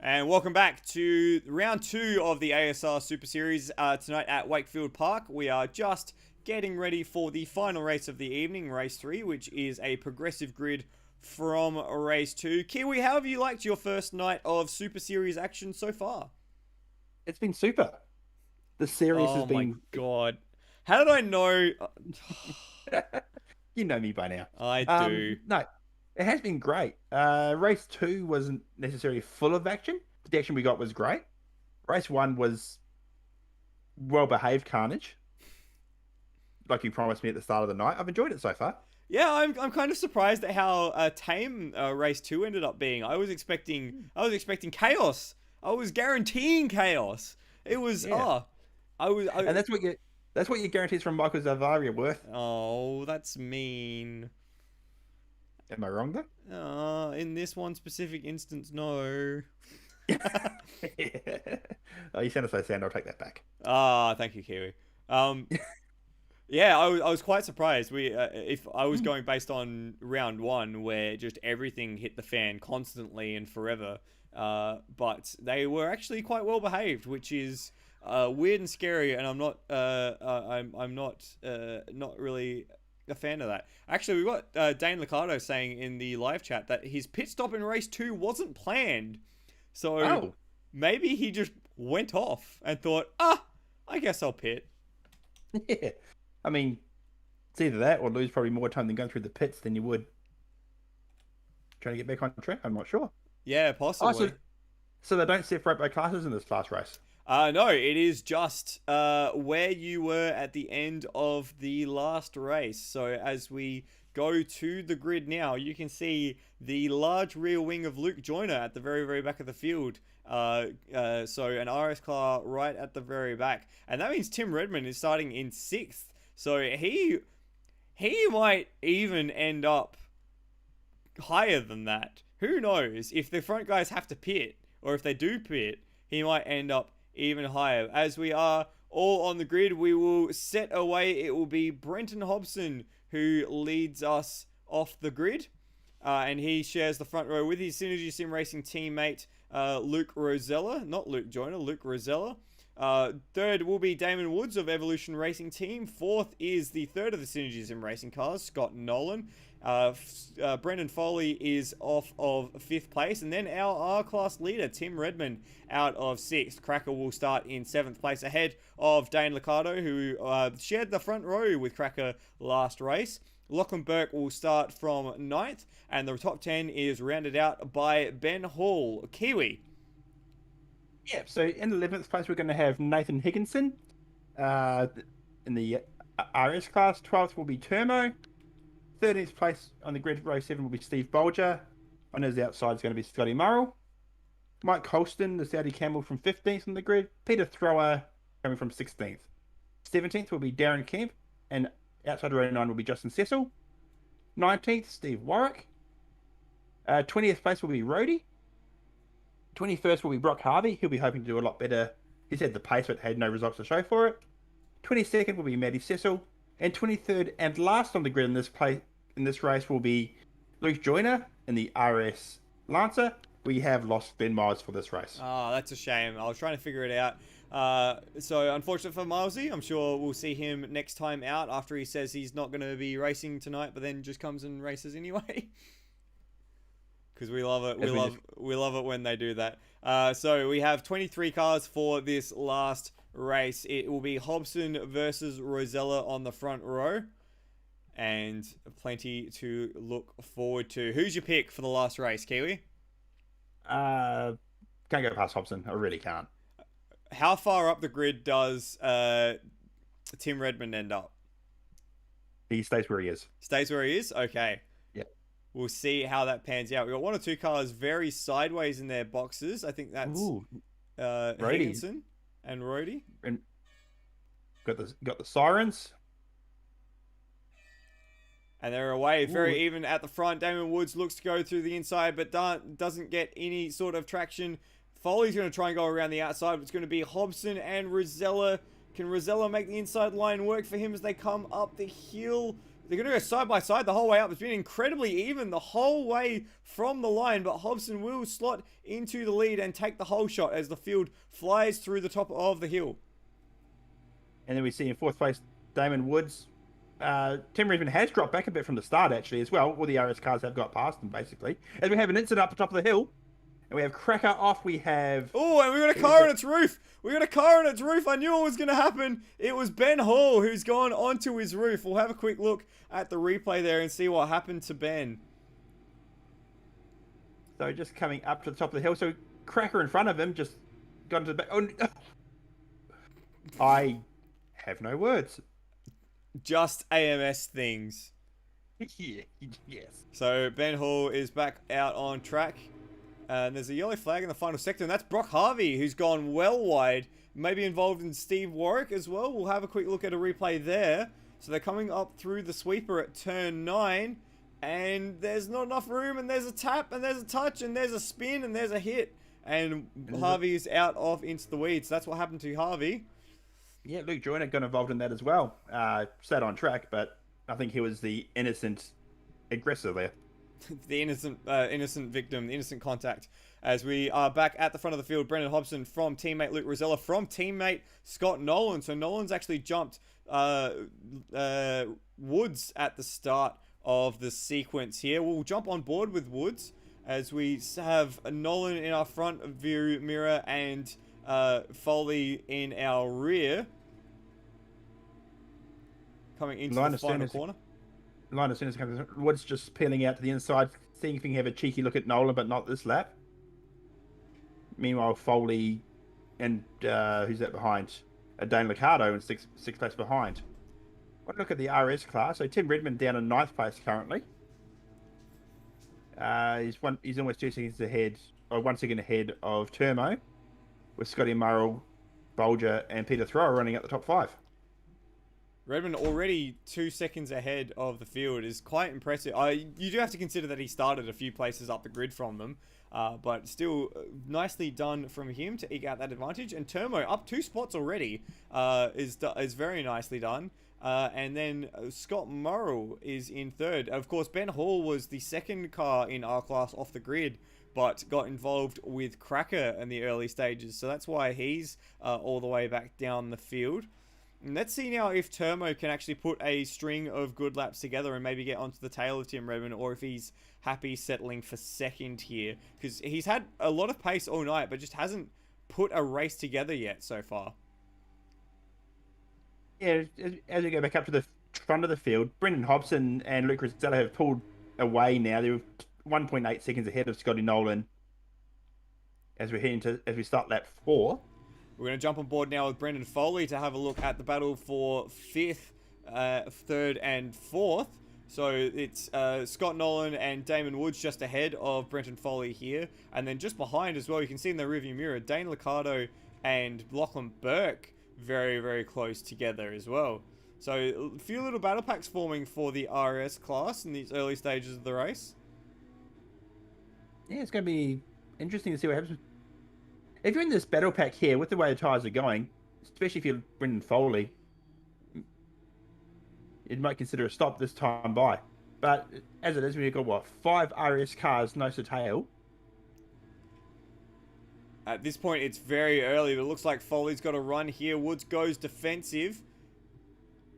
And welcome back to round 2 of the ASR Super Series tonight at Wakefield Park. We are just getting ready for the final race of the evening, race 3, which is a progressive grid from race 2. Kiwi, how have you liked your first night of Super Series action so far? It's been super. The series has been... Oh my god. How did I know? You know me by now. I do. No, it has been great. Race 2 wasn't necessarily full of action, but the action we got was great. Race 1 was well-behaved carnage, like you promised me at the start of the night. I've enjoyed it so far. Yeah, I'm kind of surprised at how tame race 2 ended up being. I was expecting chaos. I was guaranteeing chaos. It was and that's what your guarantees from Michael Zavari are worth. Oh, that's mean. Am I wrong though? In this one specific instance, no. Oh, you sound so sad. I'll take that back. Thank you, Kiwi. Yeah, I was quite surprised. If I was going based on round 1, where just everything hit the fan constantly and forever, but they were actually quite well behaved, which is weird and scary, and I'm not not really a fan of that. Actually, we got Dane Liccardo saying in the live chat that his pit stop in race 2 wasn't planned, so maybe he just went off and thought, I guess I'll pit. Yeah, I mean, it's either that or lose probably more time than going through the pits than you would trying to get back on track. I'm not sure. Yeah, possibly. So they don't separate by classes in this last race? No, it is just where you were at the end of the last race. So as we go to the grid now, you can see the large rear wing of Luke Joyner at the very, very back of the field. So an RS car right at the very back. And that means Tim Redmond is starting in 6th. So he might even end up higher than that. Who knows? If the front guys have to pit, or if they do pit, he might end up even higher. As we are all on the grid, we will set away. It will be Brenton Hobson who leads us off the grid. And he shares the front row with his Synergy Sim Racing teammate, Luke Rosella. Not Luke Joyner, Luke Rosella. Third will be Damon Woods of Evolution Racing Team. Fourth is the third of the Synergy Sim Racing cars, Scott Nolan. Brendan Foley is off of 5th place, and then our R-Class leader, Tim Redmond, out of 6th. Cracker will start in 7th place ahead of Dane Liccardo, who shared the front row with Cracker last race. Lachlan Burke will start from 9th, and the top 10 is rounded out by Ben Hall. Kiwi. Yeah, so in 11th place, we're going to have Nathan Higginson in the RS class. 12th will be Termo. 13th place on the grid, row 7, will be Steve Bolger. On his outside is going to be Scotty Murrell. Mike Colston, the Saudi Camel, from 15th on the grid. Peter Thrower coming from 16th. 17th will be Darren Kemp, and outside row 9 will be Justin Cecil. 19th, Steve Warwick. 20th place will be Rhodey. 21st will be Brock Harvey. He'll be hoping to do a lot better. He's had the pace, but had no results to show for it. 22nd will be Maddie Cecil. And 23rd and last on the grid in this race will be Luke Joyner in the RS Lancer. We have lost Ben Miles for this race. Oh, that's a shame. I was trying to figure it out. So unfortunate for Milesy. I'm sure we'll see him next time out after he says he's not going to be racing tonight, but then just comes and races anyway. Because we love it. We love it when they do that. So we have 23 cars for this last race. It will be Hobson versus Rosella on the front row, and plenty to look forward to. Who's your pick for the last race, Kiwi? Can't go past Hobson. I really can't. How far up the grid does Tim Redmond end up? He stays where he is. Stays where he is? Okay. Yeah. We'll see how that pans out. We've got 1 or 2 cars very sideways in their boxes. I think that's Higginson and Rhodey. And got the sirens. And they're away very even at the front. Damon Woods looks to go through the inside, but doesn't get any sort of traction. Foley's going to try and go around the outside, but it's going to be Hobson and Rosella. Can Rosella make the inside line work for him as they come up the hill? They're going to go side by side the whole way up. It's been incredibly even the whole way from the line, but Hobson will slot into the lead and take the whole shot as the field flies through the top of the hill. And then we see in fourth place, Damon Woods. Tim Redmond has dropped back a bit from the start, actually, as well. All the RS cars have got past him, basically. As we have an incident up the top of the hill. And we have Cracker off. We have... Oh, and we got a car on its roof. We got a car on its roof. I knew it was going to happen. It was Ben Hall who's gone onto his roof. We'll have a quick look at the replay there and see what happened to Ben. So just coming up to the top of the hill. So Cracker in front of him just got into the back. Oh, I have no words. Just AMS things. Yeah, yes. So Ben Hall is back out on track. And there's a yellow flag in the final sector, and that's Brock Harvey, who's gone well wide, maybe involved in Steve Warwick as well. We'll have a quick look at a replay there. So they're coming up through the sweeper at turn 9, and there's not enough room, and there's a tap, and there's a touch, and there's a spin, and there's a hit. And Harvey's out off into the weeds. That's what happened to Harvey. Yeah, Luke Joyner got involved in that as well. Stayed on track, but I think he was the innocent aggressor there. The innocent victim, the innocent contact. As we are back at the front of the field, Brenton Hobson from teammate Luke Rosella from teammate Scott Nolan. So Nolan's actually jumped Woods at the start of the sequence here. We'll jump on board with Woods as we have Nolan in our front view mirror and Foley in our rear. Coming into the final corner. Line as soon as it comes, Woods just peeling out to the inside, seeing if he can have a cheeky look at Nolan, but not this lap. Meanwhile, Foley and who's that behind? Dane Liccardo in sixth place behind. What look at the RS class? So Tim Redmond down in 9th place currently. He's almost 2 seconds ahead, or 1 second ahead of Termo, with Scotty Murrell, Bolger, and Peter Thrower running at the top 5. Redmond already 2 seconds ahead of the field is quite impressive. You do have to consider that he started a few places up the grid from them, but still nicely done from him to eke out that advantage. And Termo up 2 spots already is very nicely done. And then Scott Murrell is in 3rd. Of course, Ben Hall was the 2nd car in our class off the grid, but got involved with Cracker in the early stages. So that's why he's all the way back down the field. And let's see now if Termo can actually put a string of good laps together and maybe get onto the tail of Tim Redmond, or if he's happy settling for 2nd here. Because he's had a lot of pace all night, but just hasn't put a race together yet so far. Yeah, as we go back up to the front of the field, Brenton Hobson and Luke Rosella have pulled away now. They're 1.8 seconds ahead of Scotty Nolan as we start lap 4. We're going to jump on board now with Brendan Foley to have a look at the battle for 5th, 3rd, and 4th. So it's Scott Nolan and Damon Woods just ahead of Brenton Foley here. And then just behind as well, you can see in the rearview mirror, Dane Liccardo and Lachlan Burke very, very close together as well. So a few little battle packs forming for the RS class in these early stages of the race. Yeah, it's going to be interesting to see what happens. If you're in this battle pack here, with the way the tyres are going, especially if you're Brendan Foley, you might consider a stop this time by. But as it is, we've got, what, 5 RS cars nose to tail. At this point, it's very early, but it looks like Foley's got a run here. Woods goes defensive,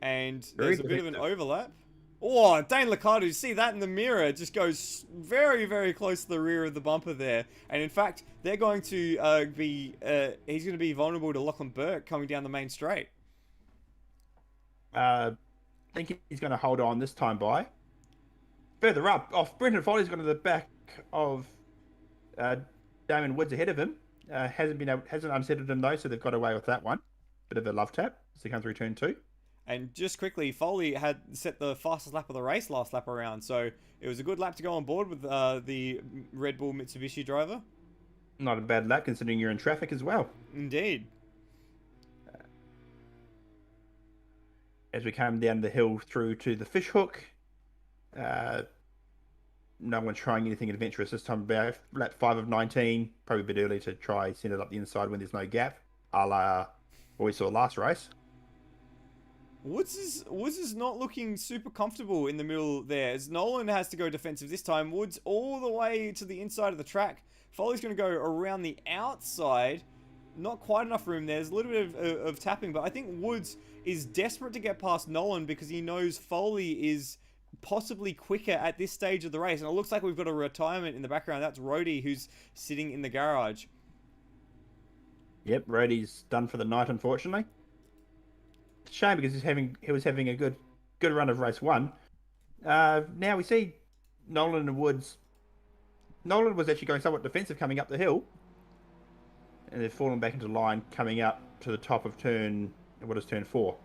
and there's a bit of an overlap. Oh, Dane Liccardo, you see that in the mirror? It just goes very, very close to the rear of the bumper there. And in fact, they're going to he's going to be vulnerable to Lachlan Burke coming down the main straight. I think he's going to hold on this time by. Further up, Brendan Foley's gone to the back of Damon Woods ahead of him. Hasn't unsettled him though, so they've got away with that one. Bit of a love tap as they come through turn 2. And just quickly, Foley had set the fastest lap of the race last lap around, so it was a good lap to go on board with the Red Bull Mitsubishi driver. Not a bad lap considering you're in traffic as well. Indeed. As we come down the hill through to the fish hook, no one's trying anything adventurous this time about. Lap 5 of 19, probably a bit early to try send it up the inside when there's no gap, a la what we saw last race. Woods is not looking super comfortable in the middle there, as Nolan has to go defensive this time. Woods all the way to the inside of the track. Foley's going to go around the outside. Not quite enough room there. There's a little bit of tapping, but I think Woods is desperate to get past Nolan because he knows Foley is possibly quicker at this stage of the race. And it looks like we've got a retirement in the background. That's Rhodey, who's sitting in the garage. Yep, Rhodey's done for the night, unfortunately. It's a shame because he was having a good run of race 1. Now we see Nolan and Woods. Nolan was actually going somewhat defensive coming up the hill, and they've fallen back into line coming up to the top of turn 4.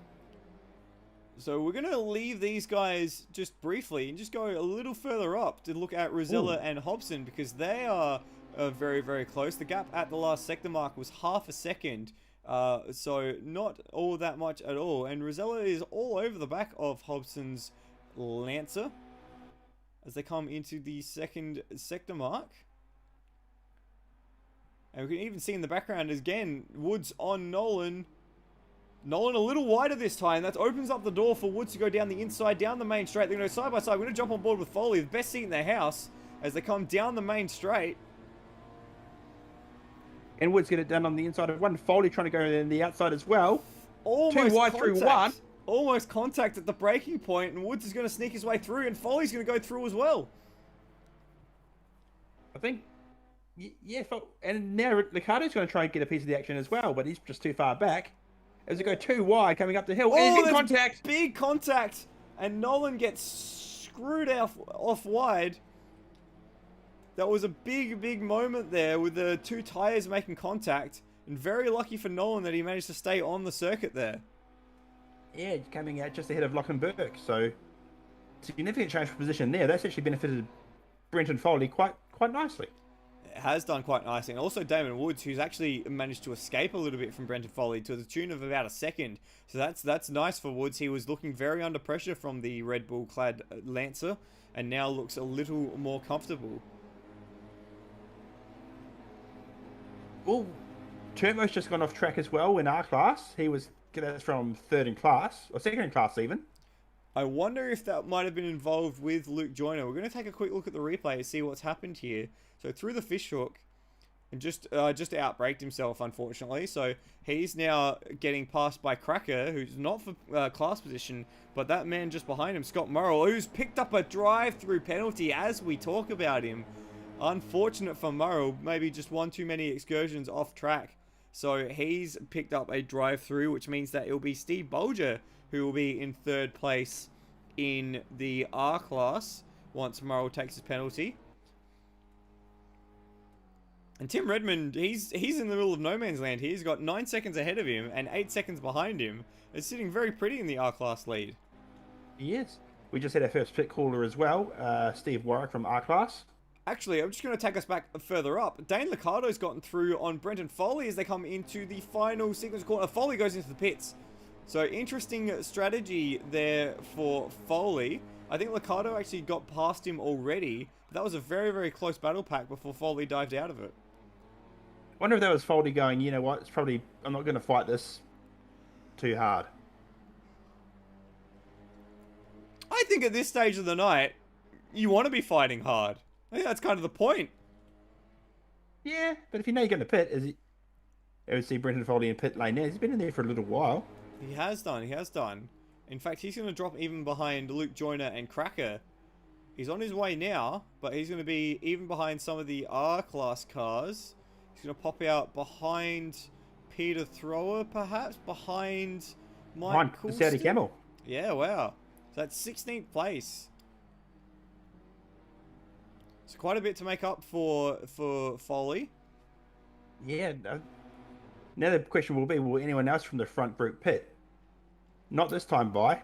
So we're going to leave these guys just briefly and just go a little further up to look at Rosella and Hobson, because they are very, very close. The gap at the last sector mark was half a second, so not all that much at all. And Rosella is all over the back of Hobson's Lancer as they come into the second sector mark. And we can even see in the background, again, Woods on Nolan. Nolan a little wider this time. That opens up the door for Woods to go down the inside, down the main straight. They're going to go side by side. We're going to jump on board with Foley, the best seat in their house, as they come down the main straight. And Woods get it done on the inside of 1. Foley trying to go in the outside as well. Almost 2 wide contact. through 1. Almost contact at the braking point, and Woods is going to sneak his way through, and Foley's going to go through as well. I think, yeah, and now Ricardo's going to try and get a piece of the action as well, but he's just too far back. As they go 2 wide coming up the hill, and he's in contact. Big contact, and Nolan gets screwed off wide. That was a big moment there with the 2 tyres making contact, and very lucky for Nolan that he managed to stay on the circuit there. Yeah, coming out just ahead of Lockenberg, so significant change for position there. That's actually benefited Brenton Foley quite nicely. It has done quite nicely, and also Damon Woods, who's actually managed to escape a little bit from Brenton Foley to the tune of about a second. So that's nice for Woods. He was looking very under pressure from the Red Bull clad Lancer, and now looks a little more comfortable. Well, Turmo's just gone off track as well in our class. He was from 3rd in class, or 2nd in class even. I wonder if that might have been involved with Luke Joyner. We're going to take a quick look at the replay and see what's happened here. So through the fish hook, and just outbraked himself, unfortunately. So he's now getting passed by Cracker, who's not for class position, but that man just behind him, Scott Murrell, who's picked up a drive-through penalty as we talk about him. Unfortunate for Murrell, maybe just one too many excursions off track. So he's picked up a drive-through, which means that it'll be Steve Bolger who will be in 3rd place in the R class once Murrell takes his penalty. And Tim Redmond, he's in the middle of no man's land here. He's got 9 seconds ahead of him and 8 seconds behind him. It's sitting very pretty in the R class lead. Yes. We just had our first pit caller as well, Steve Warwick from R class. Actually, I'm just going to take us back further up. Dane Liccardo's gotten through on Brenton Foley as they come into the final sequence corner. Foley goes into the pits. So interesting strategy there for Foley. I think Liccardo actually got past him already. That was a very, very close battle pack before Foley dived out of it. Wonder if that was Foley going, you know what, it's probably, I'm not going to fight this too hard. I think at this stage of the night, you want to be fighting hard. I think that's kind of the point. Yeah, but if you know you're going to pit, I would see Brenton Foley in pit lane now. He's been in there for a little while. He has done. In fact, he's going to drop even behind Luke Joyner and Cracker. He's on his way now, but he's going to be even behind some of the R-Class cars. He's going to pop out behind Peter Thrower, perhaps? Behind Mike Coulston? The Saudi Camel. Yeah, wow. So that's 16th place. So quite a bit to make up for Foley. Yeah. Now the question will be, will anyone else from the front group pit? Not this time, by.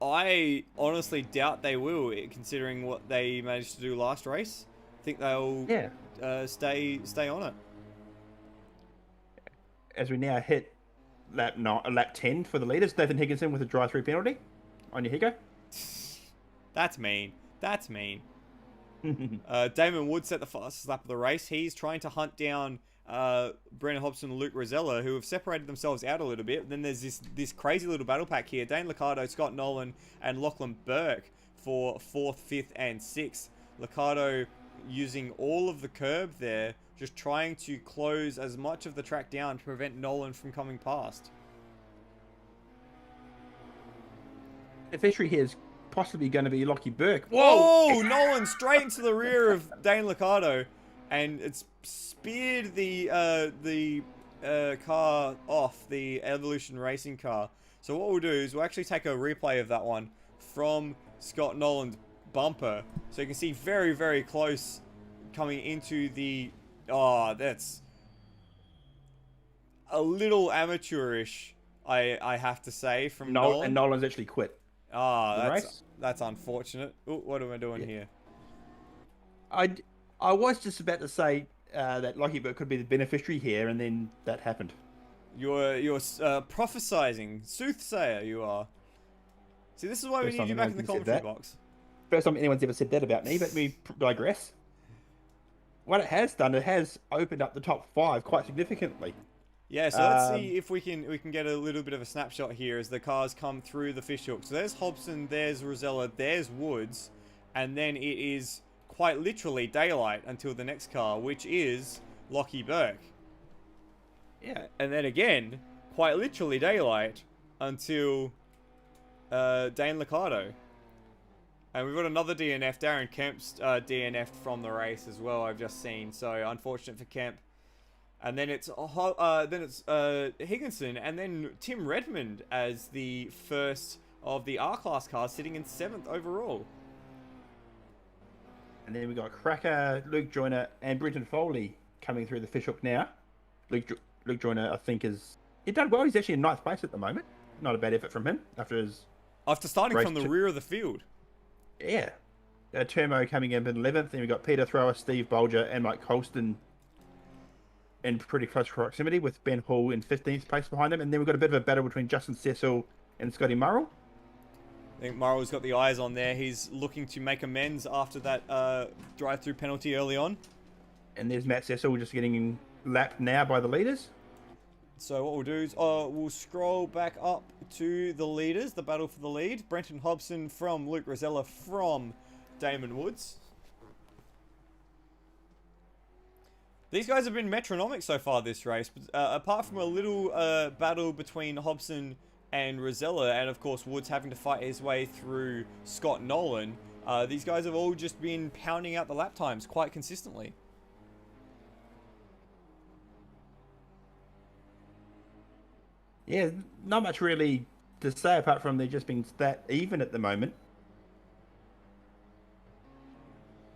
I honestly doubt they will, considering what they managed to do last race. I think they'll stay on it. As we now hit lap 10 for the leaders, Nathan Higginson with a drive-through penalty. On your Higo. That's mean. Damon Wood set the fastest lap of the race. He's trying to hunt down Brenton Hobson and Luke Rosella, who have separated themselves out a little bit. Then there's this crazy little battle pack here. Dane Liccardo, Scott Nolan, and Lachlan Burke for 4th, 5th, and 6th. Liccardo using all of the curb there, just trying to close as much of the track down to prevent Nolan from coming past. The fishery here is possibly going to be Lockie Burke. Whoa! Oh, Nolan straight into the rear of Dane Liccardo, and it's speared the car off, the Evolution Racing car. So what we'll do is we'll actually take a replay of that one from Scott Nolan's bumper, so you can see very, very close coming into the... Oh, that's a little amateurish, I have to say, from Nolan. And Nolan's actually quit. That's unfortunate. Ooh, what am I doing here? I was just about to say that Lockie Burke could be the beneficiary here, and then that happened. You're prophesizing, soothsayer. You are. See, this is why we need you back in the commentary box. First time anyone's ever said that about me, but we digress. What it has done, it has opened up the top 5 quite significantly. Yeah, so let's see if we can get a little bit of a snapshot here as the cars come through the fishhook. So there's Hobson, there's Rosella, there's Woods, and then it is quite literally daylight until the next car, which is Lockie Burke. Yeah. And then again, quite literally daylight until Dane Liccardo. And we've got another DNF. Darren Kemp's DNF'd from the race as well, I've just seen. So unfortunate for Kemp. And then it's Higginson, and then Tim Redmond as the first of the R-Class cars, sitting in 7th overall. And then we got Cracker, Luke Joyner, and Brenton Foley coming through the fishhook now. Luke Joyner, I think, he's done well. He's actually in 9th place at the moment. Not a bad effort from him after starting from the rear of the field. Yeah. Termo coming in 11th. Then we've got Peter Thrower, Steve Bolger, and Mike Colston in pretty close proximity, with Ben Hall in 15th place behind him. And then we've got a bit of a battle between Justin Cecil and Scotty Murrell. I think Murrell's got the eyes on there. He's looking to make amends after that drive-through penalty early on. And there's Matt Cecil just getting lapped now by the leaders. So what we'll do is we'll scroll back up to the leaders, the battle for the lead. Brenton Hobson from Luke Rosella from Damon Woods. These guys have been metronomic so far this race, but apart from a little battle between Hobson and Rosella, and of course Woods having to fight his way through Scott Nolan, these guys have all just been pounding out the lap times quite consistently. Yeah, not much really to say apart from they're just being that even at the moment.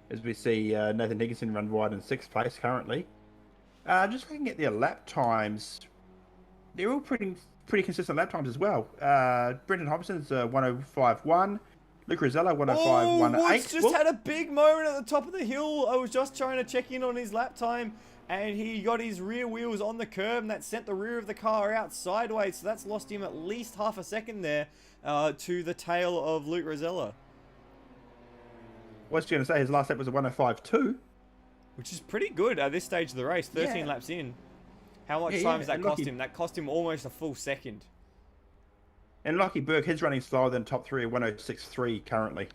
As we see Nathan Higginson run wide in 6th place currently. Just looking at their lap times, they're all pretty consistent lap times as well. Brenton Hobson's 105.1, Luke Rosella 105.18. Woods just had a big moment at the top of the hill. I was just trying to check in on his lap time, and he got his rear wheels on the curb, and that sent the rear of the car out sideways. So that's lost him at least half a second there to the tail of Luke Rosella. What's going to say? His last lap was a 105.2. Which is pretty good at this stage of the race, 13 laps in. How much time does that cost him? That cost him almost a full second. And Lockie Burke, he's running slower than top 3 at 106.3 currently.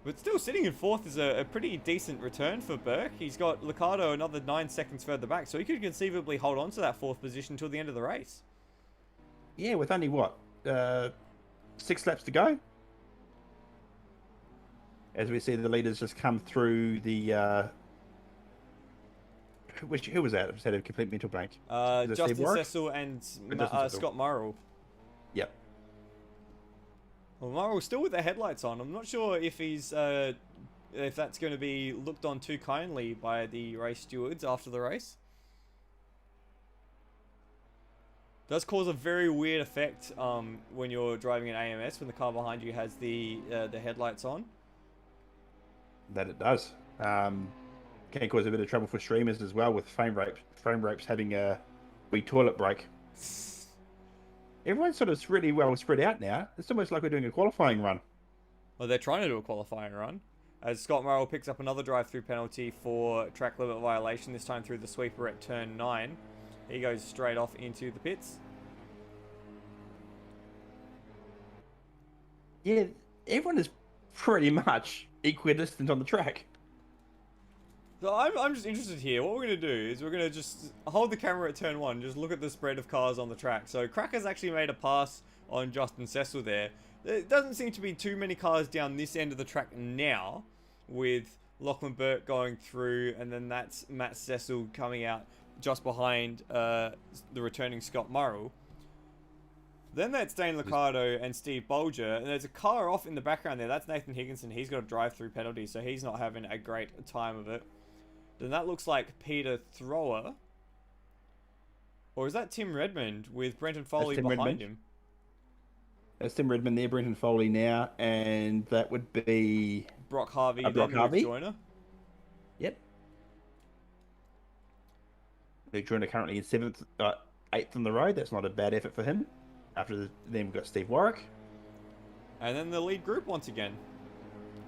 But still, sitting in 4th is a pretty decent return for Burke. He's got Liccardo another 9 seconds further back, so he could conceivably hold on to that 4th position until the end of the race. Yeah, with only, 6 laps to go? As we see the leaders just come through the... who was that? I just had a complete mental blank. Justin Cecil and Scott Murrell. Yep. Well, Murrell's still with the headlights on. I'm not sure if he's if that's going to be looked on too kindly by the race stewards after the race. Does cause a very weird effect when you're driving an AMS when the car behind you has the headlights on. That it does. Can cause a bit of trouble for streamers as well, with frame rates having a wee toilet break. Everyone's sort of really well spread out now. It's almost like we're doing a qualifying run. Well, they're trying to do a qualifying run. as Scott Morrill picks up another drive-through penalty for track limit violation, this time through the sweeper at turn 9. He goes straight off into the pits. Yeah, everyone is pretty much equidistant on the track. So I'm just interested here. What we're going to do is we're going to just hold the camera at turn 1, just look at the spread of cars on the track. So Cracker's actually made a pass on Justin Cecil there. There doesn't seem to be too many cars down this end of the track now, with Lachlan Burt going through, and then that's Matt Cecil coming out just behind the returning Scott Morrill. Then that's Dane Liccardo and Steve Bolger, and there's a car off in the background there. That's Nathan Higginson. He's got a drive-through penalty, so he's not having a great time of it. Then that looks like Peter Thrower. Or is that Tim Redmond with Brenton Foley behind him? That's Tim Redmond there, Brenton Foley now, and that would be... Brock Harvey, Brock Harvey. Joyner. Yep. Luke Joyner currently in 8th on the road. That's not a bad effort for him. Then we've got Steve Warwick. And then the lead group once again.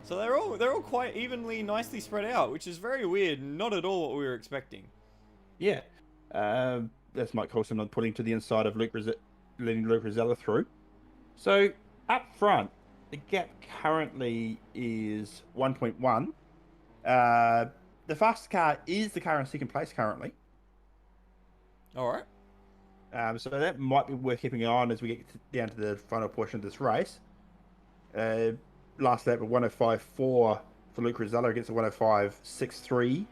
So they're all quite evenly, nicely spread out, which is very weird. Not at all what we were expecting. Yeah. That's Mike Coulson not putting to the inside of letting Luke Rosella through. So up front, the gap currently is 1.1. The fastest car is the car in second place currently. All right. So that might be worth keeping an eye on as we get down to the final portion of this race. Last lap of 105.4 for Luke Rosella against a 105.63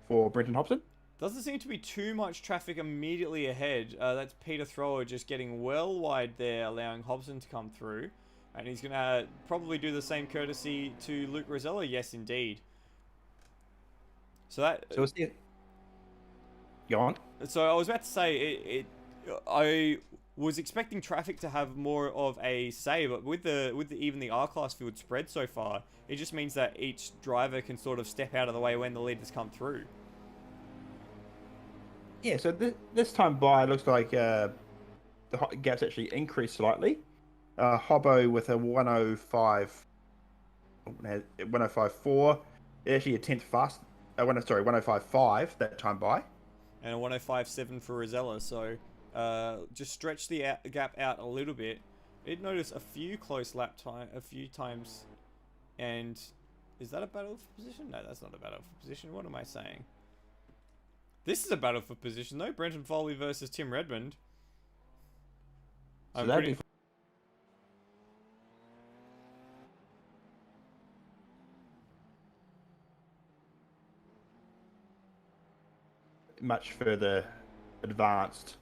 for Brenton Hobson. Doesn't seem to be too much traffic immediately ahead. That's Peter Thrower just getting well wide there, allowing Hobson to come through. And he's going to probably do the same courtesy to Luke Rosella. Yes, indeed. So that... So it's the... Go on. So I was about to say, I was expecting traffic to have more of a say, but with even the R-Class field spread so far, it just means that each driver can sort of step out of the way when the leaders come through. Yeah, so this time by, it looks like the gap's actually increased slightly. Hobbo with a 105.4, actually a 10th fast. 105.5 that time by. And a 105.7 for Rosella, so just stretch the gap out a little bit. I did notice a few close lap time, a few times, and is that a battle for position? No, that's not a battle for position. What am I saying? This is a battle for position, though. Brenton Foley versus Tim Redmond. So that'd be much further advanced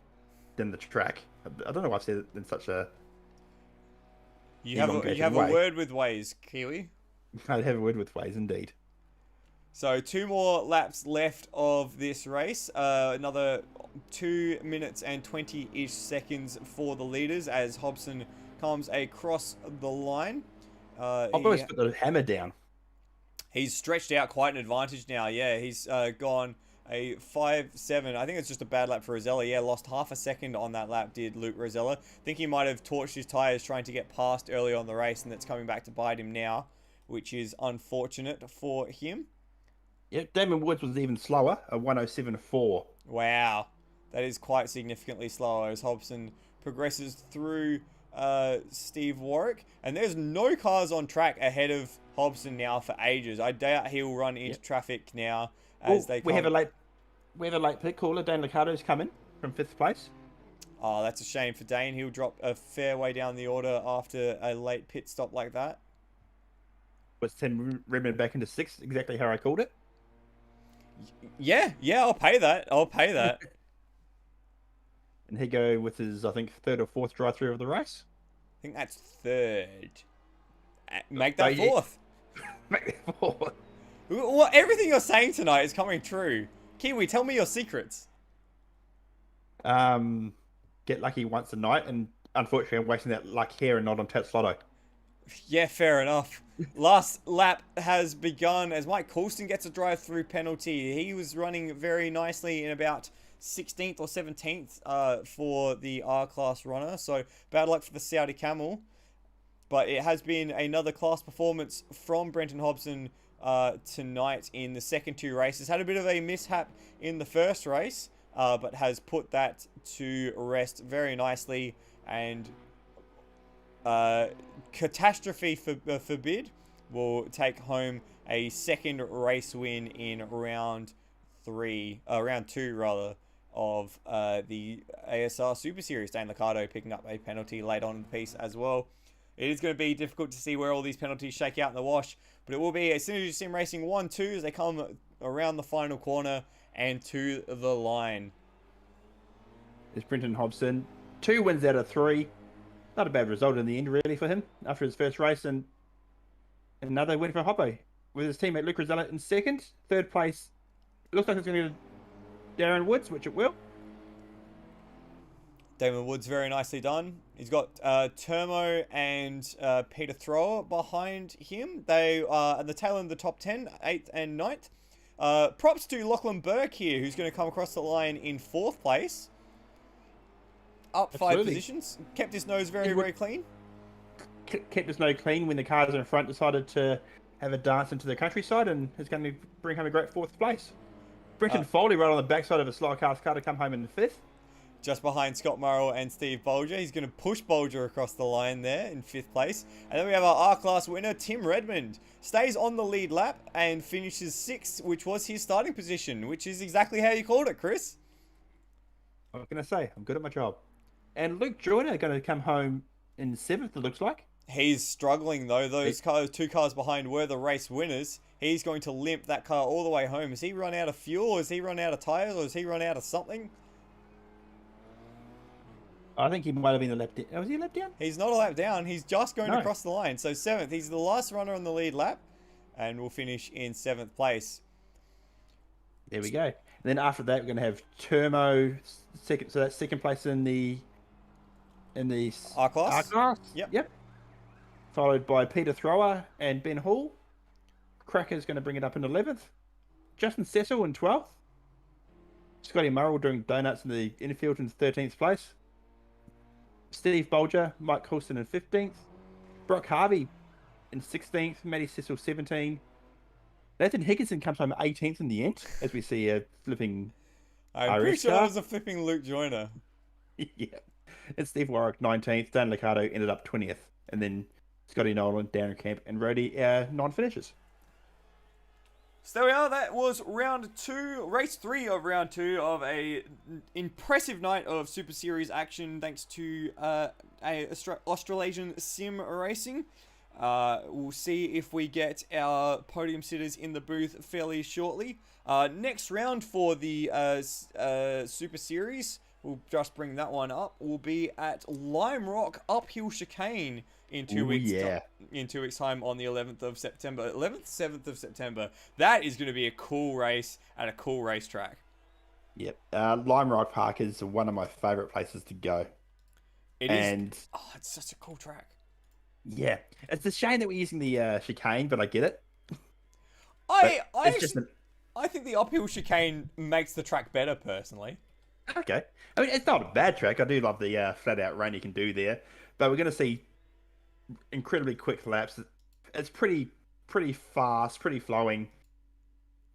than the track. I don't know why I've said it in such a... You have a word with Waze, Kiwi. I'd have a word with Waze, indeed. So 2 more laps left of this race. Another 2 minutes and 20-ish seconds for the leaders as Hobson comes across the line. I've always put the hammer down. He's stretched out quite an advantage now. Yeah, he's gone a 5.7. I think it's just a bad lap for Rosella. Yeah, lost half a second on that lap, did Luke Rosella. I think he might have torched his tyres trying to get past early on the race, and that's coming back to bite him now, which is unfortunate for him. Yeah, Damon Woods was even slower, a 107.4. Wow, that is quite significantly slower as Hobson progresses through Steve Warwick. And there's no cars on track ahead of Hobson now for ages. I doubt he'll run into traffic now as they come. We have a late pit caller. Dane Liccardo's coming from 5th place. Oh, that's a shame for Dane. He'll drop a fair way down the order after a late pit stop like that. Was Tim Redmond back into 6th, exactly how I called it. Yeah, I'll pay that. And he go with his, I think, 3rd or 4th drive-through of the race. I think that's 3rd. Make that 4th. Make that 4th. Well, everything you're saying tonight is coming true. Kiwi, tell me your secrets. Get lucky once a night, and unfortunately I'm wasting that luck here and not on Tats Lotto. Yeah, fair enough. Last lap has begun as Mike Coulson gets a drive-through penalty. He was running very nicely in about 16th or 17th for the R-Class runner. So bad luck for the Saudi Camel. but it has been another class performance from Brenton Hobson tonight in the second two races. Had a bit of a mishap in the first race, but has put that to rest very nicely. And catastrophe forbid will take home a second race win in round two rather, of the ASR Super Series. Dane Liccardo picking up a penalty late on in the piece as well. It is going to be difficult to see where all these penalties shake out in the wash, but it will be a Synergy Sim Racing 1-2 as they come around the final corner and to the line. There's Brenton Hobson. 2 wins out of 3. Not a bad result in the end, really, for him after his first race. And another win for Hoppo with his teammate Luke Rosella in second. Third place, it looks like it's going to go to Darren Woods, which it will. Damon Woods, very nicely done. He's got Termo and Peter Thrower behind him. They are at the tail end of the top 10, 8th and 9th. Props to Lachlan Burke here, who's going to come across the line in 4th place. Up 5 positions. Kept his nose very clean. Kept his nose clean when the cars in front decided to have a dance into the countryside, and is going to bring home a great 4th place. Brenton Foley right on the backside of a slow cast car to come home in the 5th. Just behind Scott Murrell and Steve Bolger. He's going to push Bolger across the line there in 5th place. And then we have our R-Class winner, Tim Redmond. Stays on the lead lap and finishes 6th, which was his starting position, which is exactly how you called it, Chris. I was going to say, I'm good at my job. And Luke Joyner going to come home in 7th, it looks like. He's struggling, though. Those 2 cars behind were the race winners. He's going to limp that car all the way home. Has he run out of fuel? Has he run out of tyres? Or has he run out of something? I think he might have been a lap down. Was he a lap down? He's not a lap down. He's just going to cross the line. So 7th. He's the last runner on the lead lap. And will finish in 7th place. There we go. And then after that, we're going to have Termo second. So that's second place in the R-Class. R-Class. Yep. Followed by Peter Thrower and Ben Hall. Cracker's going to bring it up in 11th. Justin Cecil in 12th. Scotty Murrell doing donuts in the infield in 13th place. Steve Bolger, Mike Coulson in 15th. Brock Harvey in 16th. Matty Cecil 17th. Nathan Higginson comes home 18th in the end, as we see a flipping I'm pretty sure that was a flipping Luke Joyner. Yeah. And Steve Warwick 19th. Dan Liccardo ended up 20th. And then Scotty Nolan, Darren Camp, and Rody non-finishers. So there we are. That was round 2, race 3 of round 2 of a impressive night of Super Series action, thanks to Australasian Sim Racing. We'll see if we get our podium sitters in the booth fairly shortly. Next round for the Super Series, we'll just bring that one up, will be at Lime Rock Uphill Chicane in 2 weeks. In 2 weeks' time on the 11th of September. 11th, 7th of September. That is going to be a cool race at a cool racetrack. Yep. Lime Rock Park is one of my favourite places to go. It is. Oh, it's such a cool track. Yeah. It's a shame that we're using the chicane, but I get it. I think the uphill chicane makes the track better, personally. Okay. I mean, it's not a bad track. I do love the flat-out run you can do there. But we're going to see incredibly quick laps. It's pretty fast, pretty flowing.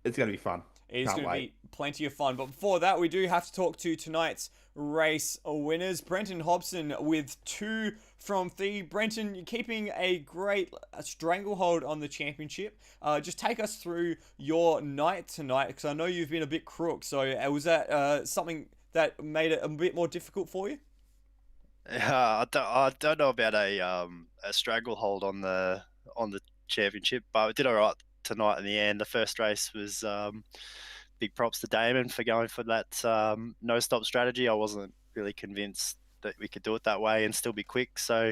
It's going to be fun. It is going to be plenty of fun. But before that, we do have to talk to tonight's race winners. Brenton Hobson with 2 from 3. Brenton, you're keeping a great stranglehold on the championship. Just take us through your night tonight, because I know you've been a bit crook. So was that something that made it a bit more difficult for you? I don't know about a stranglehold on the championship, but we did all right tonight in the end. The first race was big props to Damon for going for that no stop strategy. I wasn't really convinced that we could do it that way and still be quick. So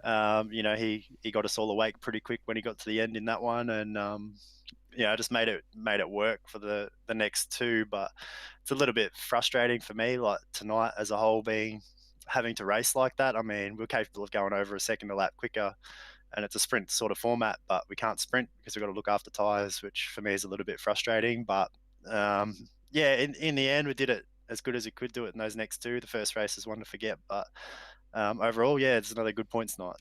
he got us all awake pretty quick when he got to the end in that one, and just made it work for the next 2. But it's a little bit frustrating for me, like tonight as a whole, having to race like that. I mean, we're capable of going over a second a lap quicker, and it's a sprint sort of format, but we can't sprint because we've got to look after tyres, which for me is a little bit frustrating. But in the end, we did it as good as we could do it in those next 2. The first race is one to forget, but overall, it's another good points night.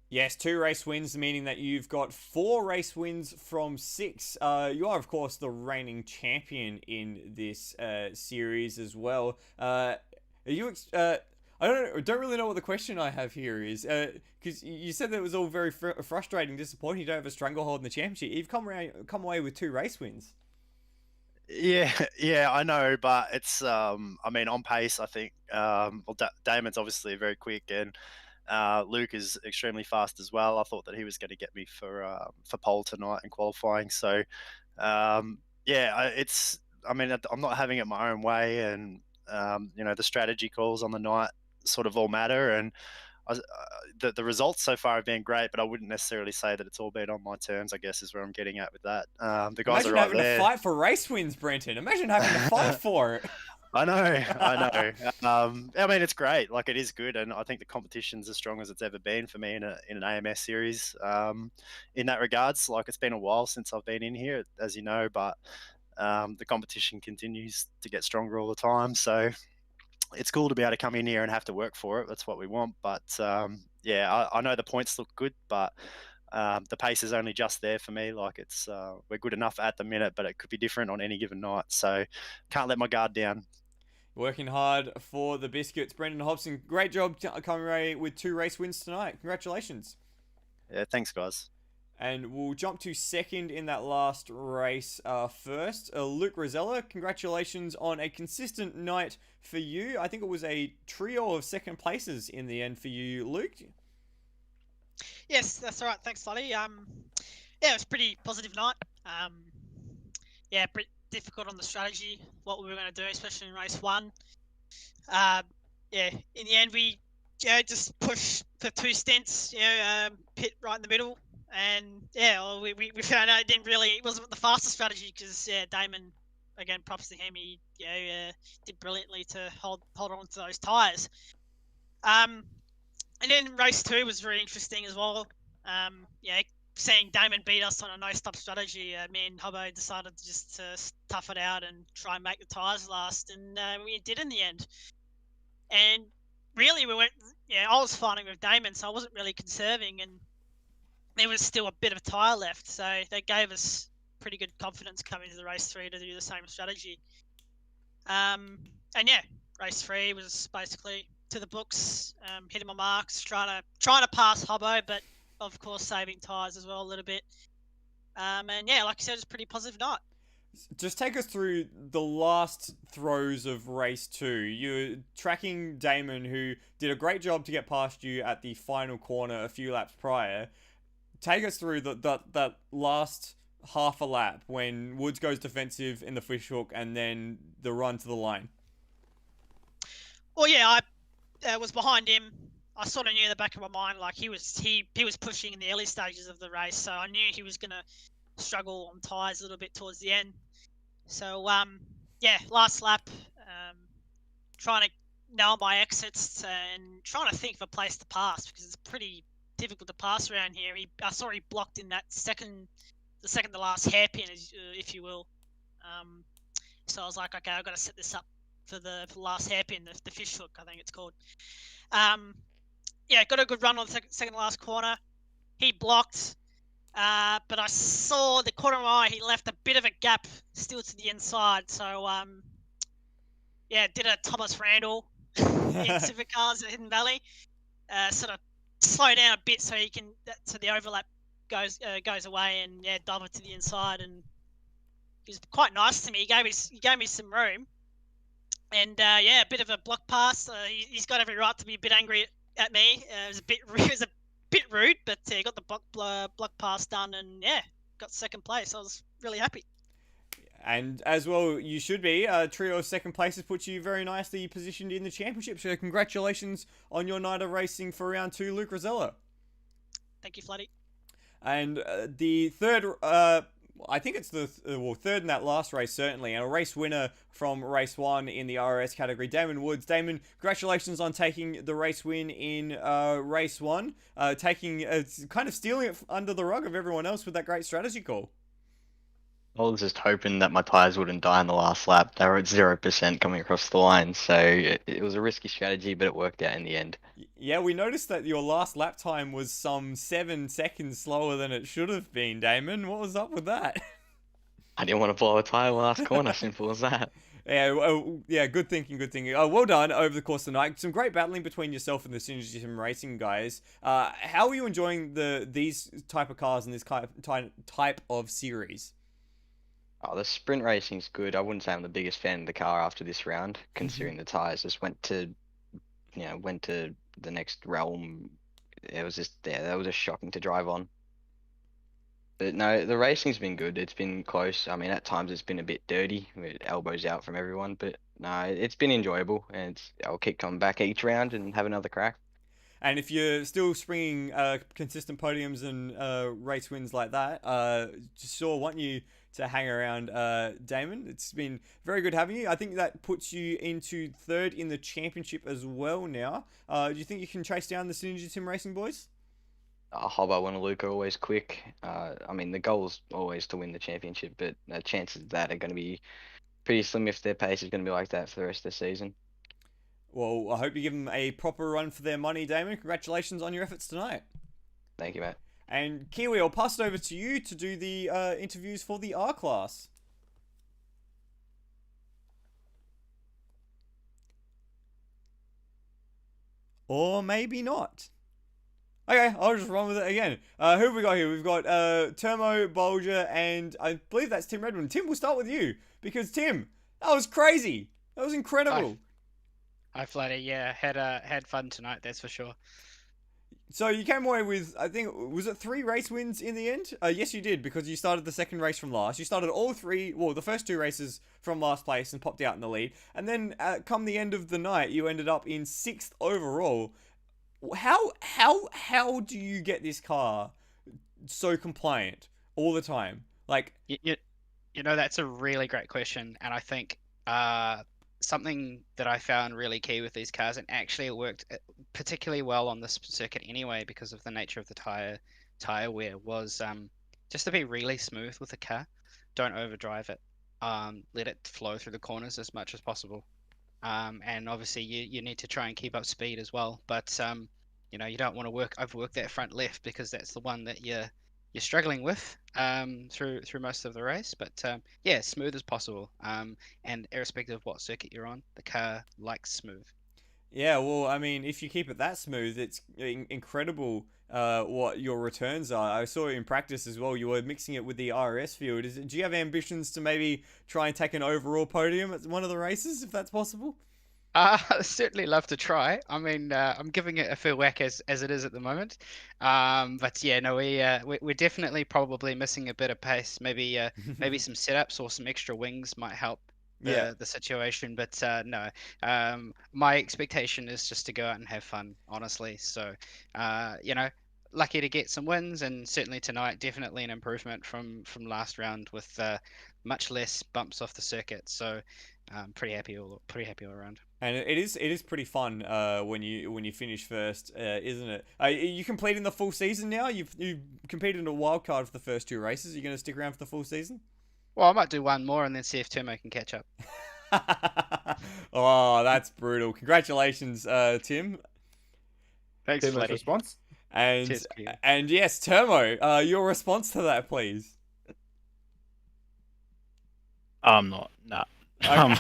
Yes, 2 race wins, meaning that you've got 4 race wins from 6. You are, of course, the reigning champion in this series as well. Are you? I don't really know what the question I have here is, because you said that it was all very frustrating, disappointing. You don't have a stranglehold in the championship. You've come away with 2 race wins. Yeah, yeah, I know, but it's I mean, on pace, I think. Damon's obviously very quick, and Luke is extremely fast as well. I thought that he was going to get me for pole tonight in qualifying. So, yeah, it's. I mean, I'm not having it my own way, and the strategy calls on the night sort of all matter, and the results so far have been great, but I wouldn't necessarily say that it's all been on my terms, I guess, is where I'm getting at with that. The guys Imagine are right having there. to fight for race wins, Brenton. Imagine having to fight for it. I know. I mean, it's great. Like, it is good, and I think the competition's as strong as it's ever been for me in an AMS series. In that regards, like, it's been a while since I've been in here, as you know, but the competition continues to get stronger all the time. So it's cool to be able to come in here and have to work for it. That's what we want. But yeah, I know the points look good, but the pace is only just there for me. Like, it's we're good enough at the minute, but it could be different on any given night. So can't let my guard down. Working hard for the biscuits. Brenton Hobson, great job coming away with 2 race wins tonight. Congratulations. Yeah, thanks, guys. And we'll jump to second in that last race first. Luke Rosella, congratulations on a consistent night for you. I think it was a trio of second places in the end for you, Luke. Yes, that's all right. Thanks, Lottie. Yeah, it was a pretty positive night. Yeah, pretty difficult on the strategy, what we were going to do, especially in race 1. Yeah, in the end, we just pushed for 2 stints, pit right in the middle. And yeah, we found out it wasn't the fastest strategy because Damon, again, props to him, he did brilliantly to hold on to those tyres. And then race 2 was very interesting as well. Seeing Damon beat us on a no-stop strategy, me and Hobbo decided just to tough it out and try and make the tyres last, and we did in the end. And really, I was fighting with Damon, so I wasn't really conserving, and there was still a bit of tyre left, so they gave us pretty good confidence coming to the race 3 to do the same strategy. And yeah, race 3 was basically to the books, hitting my marks, trying to pass Hobbo, but of course saving tyres as well a little bit. And yeah, like I said, it's a pretty positive night. Just take us through the last throws of race 2. You're tracking Damon, who did a great job to get past you at the final corner a few laps prior. Take us through that last half a lap when Woods goes defensive in the fishhook and then the run to the line. Well, yeah, I was behind him. I sort of knew in the back of my mind, like he was pushing in the early stages of the race, so I knew he was going to struggle on tyres a little bit towards the end. So yeah, last lap, trying to nail my exits and trying to think of a place to pass because it's pretty difficult to pass around here. I saw he blocked in that the second to last hairpin, if you will. So I was like, okay, I've got to set this up for the last hairpin, the fish hook, I think it's called. Yeah, got a good run on the second to last corner. He blocked, but I saw the corner of my eye, he left a bit of a gap still to the inside. So yeah, did a Thomas Randall in Supercars at Hidden Valley. Sort of slow down a bit so the overlap goes away and yeah, dive it to the inside, and he was quite nice to me. He gave me some room, and yeah, a bit of a block pass. He's got every right to be a bit angry at me. It was a bit rude, but he got the block pass done, and yeah, got second place. I was really happy. And as well, you should be. A trio of second places puts you very nicely positioned in the championship. So congratulations on your night of racing for round 2, Luke Rosella. Thank you, Floody. And the third, I think it's the third in that last race, certainly, and a race winner from race 1 in the RS category, Damon Woods. Damon, congratulations on taking the race win in race 1, kind of stealing it under the rug of everyone else with that great strategy call. I was just hoping that my tyres wouldn't die on the last lap. They were at 0% coming across the line, so it was a risky strategy, but it worked out in the end. Yeah, we noticed that your last lap time was some 7 seconds slower than it should have been, Damon. What was up with that? I didn't want to blow a tyre last corner, simple as that. Yeah, yeah, good thinking, good thinking. Well done over the course of the night. Some great battling between yourself and the Synergy SimRacing guys. How are you enjoying these type of cars and this type of series? Oh, the sprint racing's good. I wouldn't say I'm the biggest fan of the car after this round, considering the tyres just went to the next realm. It was just, yeah, that was just shocking to drive on. But no, the racing's been good. It's been close. I mean, at times it's been a bit dirty, with elbows out from everyone. But no, it's been enjoyable, and I'll keep coming back each round and have another crack. And if you're still springing consistent podiums and race wins like that, just sure want you to hang around, Damon. It's been very good having you. I think that puts you into third in the championship as well now. Do you think you can chase down the Synergy SimRacing boys? Hobbo and Luca are always quick. I mean, the goal's always to win the championship, but the chances of that are going to be pretty slim if their pace is going to be like that for the rest of the season. Well, I hope you give them a proper run for their money, Damon. Congratulations on your efforts tonight. Thank you, mate. And Kiwi, I'll pass it over to you to do the interviews for the R class. Or maybe not. Okay, I'll just run with it again. Who have we got here? We've got Termo, Bolger, and I believe that's Tim Redmond. Tim, we'll start with you. Because, Tim, that was crazy. That was incredible. Hi, Flatty. Yeah, had fun tonight, that's for sure. So you came away with, I think, was it 3 race wins in the end? Yes, you did, because you started the second race from last. You started all 3, well, the first 2 races from last place and popped out in the lead. And then come the end of the night, you ended up in 6th overall. How do you get this car so compliant all the time? Like, you know, that's a really great question, and I think something that I found really key with these cars, and actually it worked particularly well on this circuit anyway because of the nature of the tire wear, was just to be really smooth with the car. Don't overdrive it. Let it flow through the corners as much as possible. And obviously you need to try and keep up speed as well. But you know, you don't want to overwork that front left, because that's the one that you're struggling with through most of the race. But yeah, smooth as possible. And irrespective of what circuit you're on, the car likes smooth. yeah, well, I mean, if you keep it that smooth, it's incredible what your returns are. I saw it in practice as well. You were mixing it with the RS field. Do you have ambitions to maybe try and take an overall podium at one of the races, if that's possible? Certainly love to try. I mean, I'm giving it a fair whack as it is at the moment. But yeah, no, we're definitely probably missing a bit of pace. Maybe some setups or some extra wings might help the situation. But no, my expectation is just to go out and have fun, honestly. So, you know, lucky to get some wins, and certainly tonight, definitely an improvement from last round with much less bumps off the circuit. So, pretty happy all around. And it is pretty fun when you finish first, isn't it? You completing the full season now? You've competed in a wild card for the first 2 races. Are you going to stick around for the full season? Well, I might do one more and then see if Termo can catch up. Oh, that's brutal. Congratulations, Tim. Thanks, Termo's Flatty. response. And Cheers, Peter. and yes, Termo, your response to that, please. I'm not. Nah. I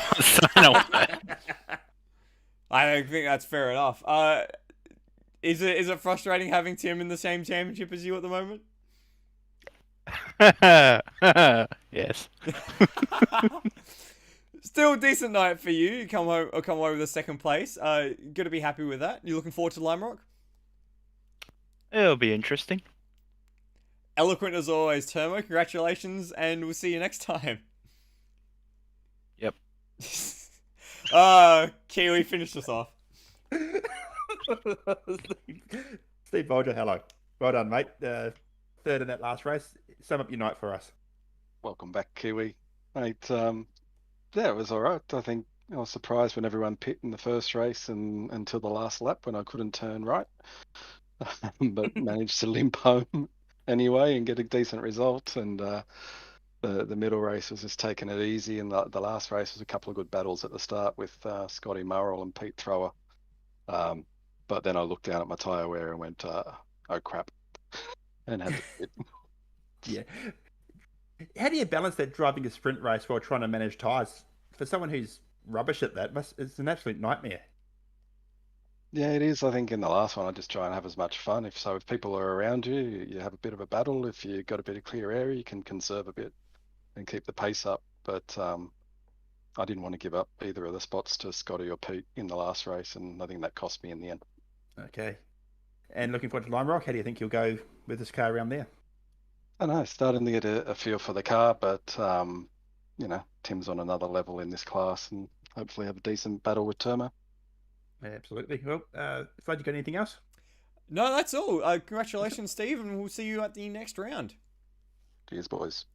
don't think that's fair enough. Is it frustrating having Tim in the same championship as you at the moment? Yes. Still a decent night for you. You come away with a second place. Gonna be happy with that. You looking forward to Lime Rock? It'll be interesting. Eloquent as always, Termo. Congratulations, and we'll see you next time. Yep. Kiwi, finish us off. Steve Bolger, hello. Well done, mate. Third in that last race. Sum up your night for us. Welcome back, Kiwi. Mate, yeah, it was all right. I think I was surprised when everyone pit in the first race and until the last lap when I couldn't turn right. But managed to limp home anyway and get a decent result. And The middle race was just taking it easy, and the last race was a couple of good battles at the start with Scotty Murrell and Pete Thrower. But then I looked down at my tyre wear and went, oh crap, and had to quit. Yeah. How do you balance that driving a sprint race while trying to manage tyres? For someone who's rubbish at that, it's an absolute nightmare. Yeah, it is. I think in the last one, I just try and have as much fun. If people are around you, you have a bit of a battle. If you've got a bit of clear area, you can conserve a bit and keep the pace up. But I didn't want to give up either of the spots to Scotty or Pete in the last race, and I think that cost me in the end. Okay. And looking forward to Lime Rock, how do you think you'll go with this car around there? I know, starting to get a feel for the car, but Tim's on another level in this class, and hopefully have a decent battle with Termo. Absolutely. Well, Flood, you got anything else? No, that's all. Congratulations, Steve, and we'll see you at the next round. Cheers, boys.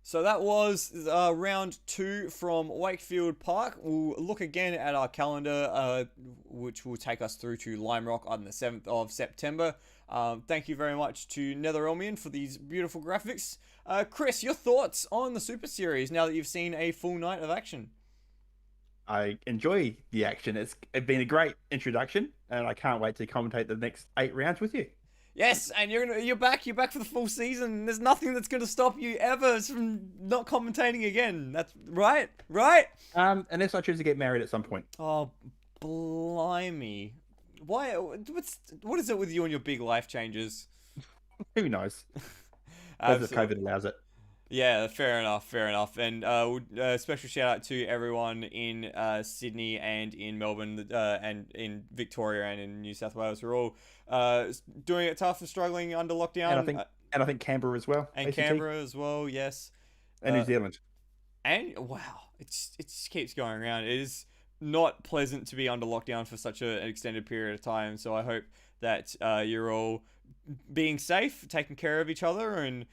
So that was round 2 from Wakefield Park. We'll look again at our calendar, which will take us through to Lime Rock on the 7th of September. Thank you very much to NetherRealmian for these beautiful graphics. Chris, your thoughts on the Super Series now that you've seen a full night of action? I enjoy the action. It's been a great introduction, and I can't wait to commentate the next 8 rounds with you. Yes, and you're back for the full season. There's nothing that's going to stop you ever from not commentating again. That's right? Unless I choose to get married at some point. Oh, blimey. Why? What is it with you and your big life changes? Who knows? As if COVID allows it. Yeah, fair enough. And special shout out to everyone in Sydney and in Melbourne and in Victoria and in New South Wales. We're all doing it tough and struggling under lockdown. And I think Canberra as well. And ACT. Canberra as well, yes. And New Zealand. And wow, it just keeps going around. It is not pleasant to be under lockdown for such an extended period of time. So I hope that you're all being safe, taking care of each other, and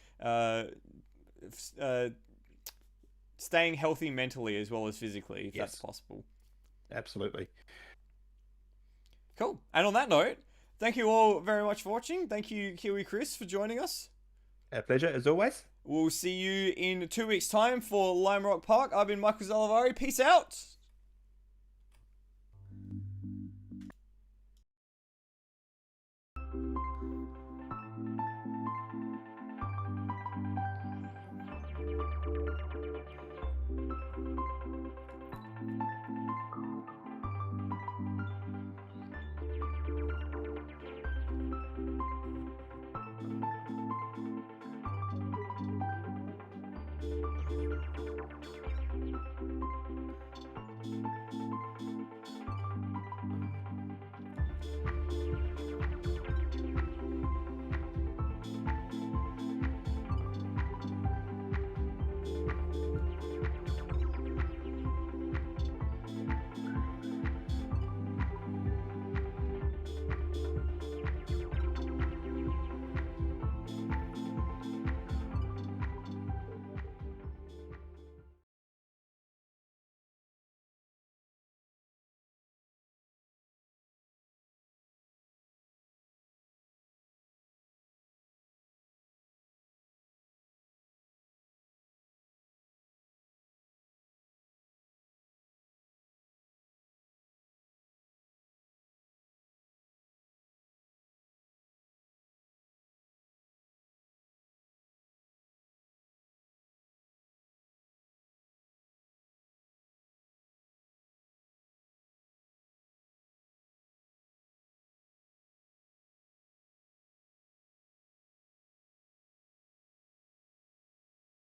staying healthy mentally as well as physically, if that's possible. Absolutely. Cool. And on that note, thank you all very much for watching. Thank you, Kiwi Chris, for joining us. Our pleasure, as always. We'll see you in 2 weeks' time for Lime Rock Park. I've been Michael Zalavari. Peace out.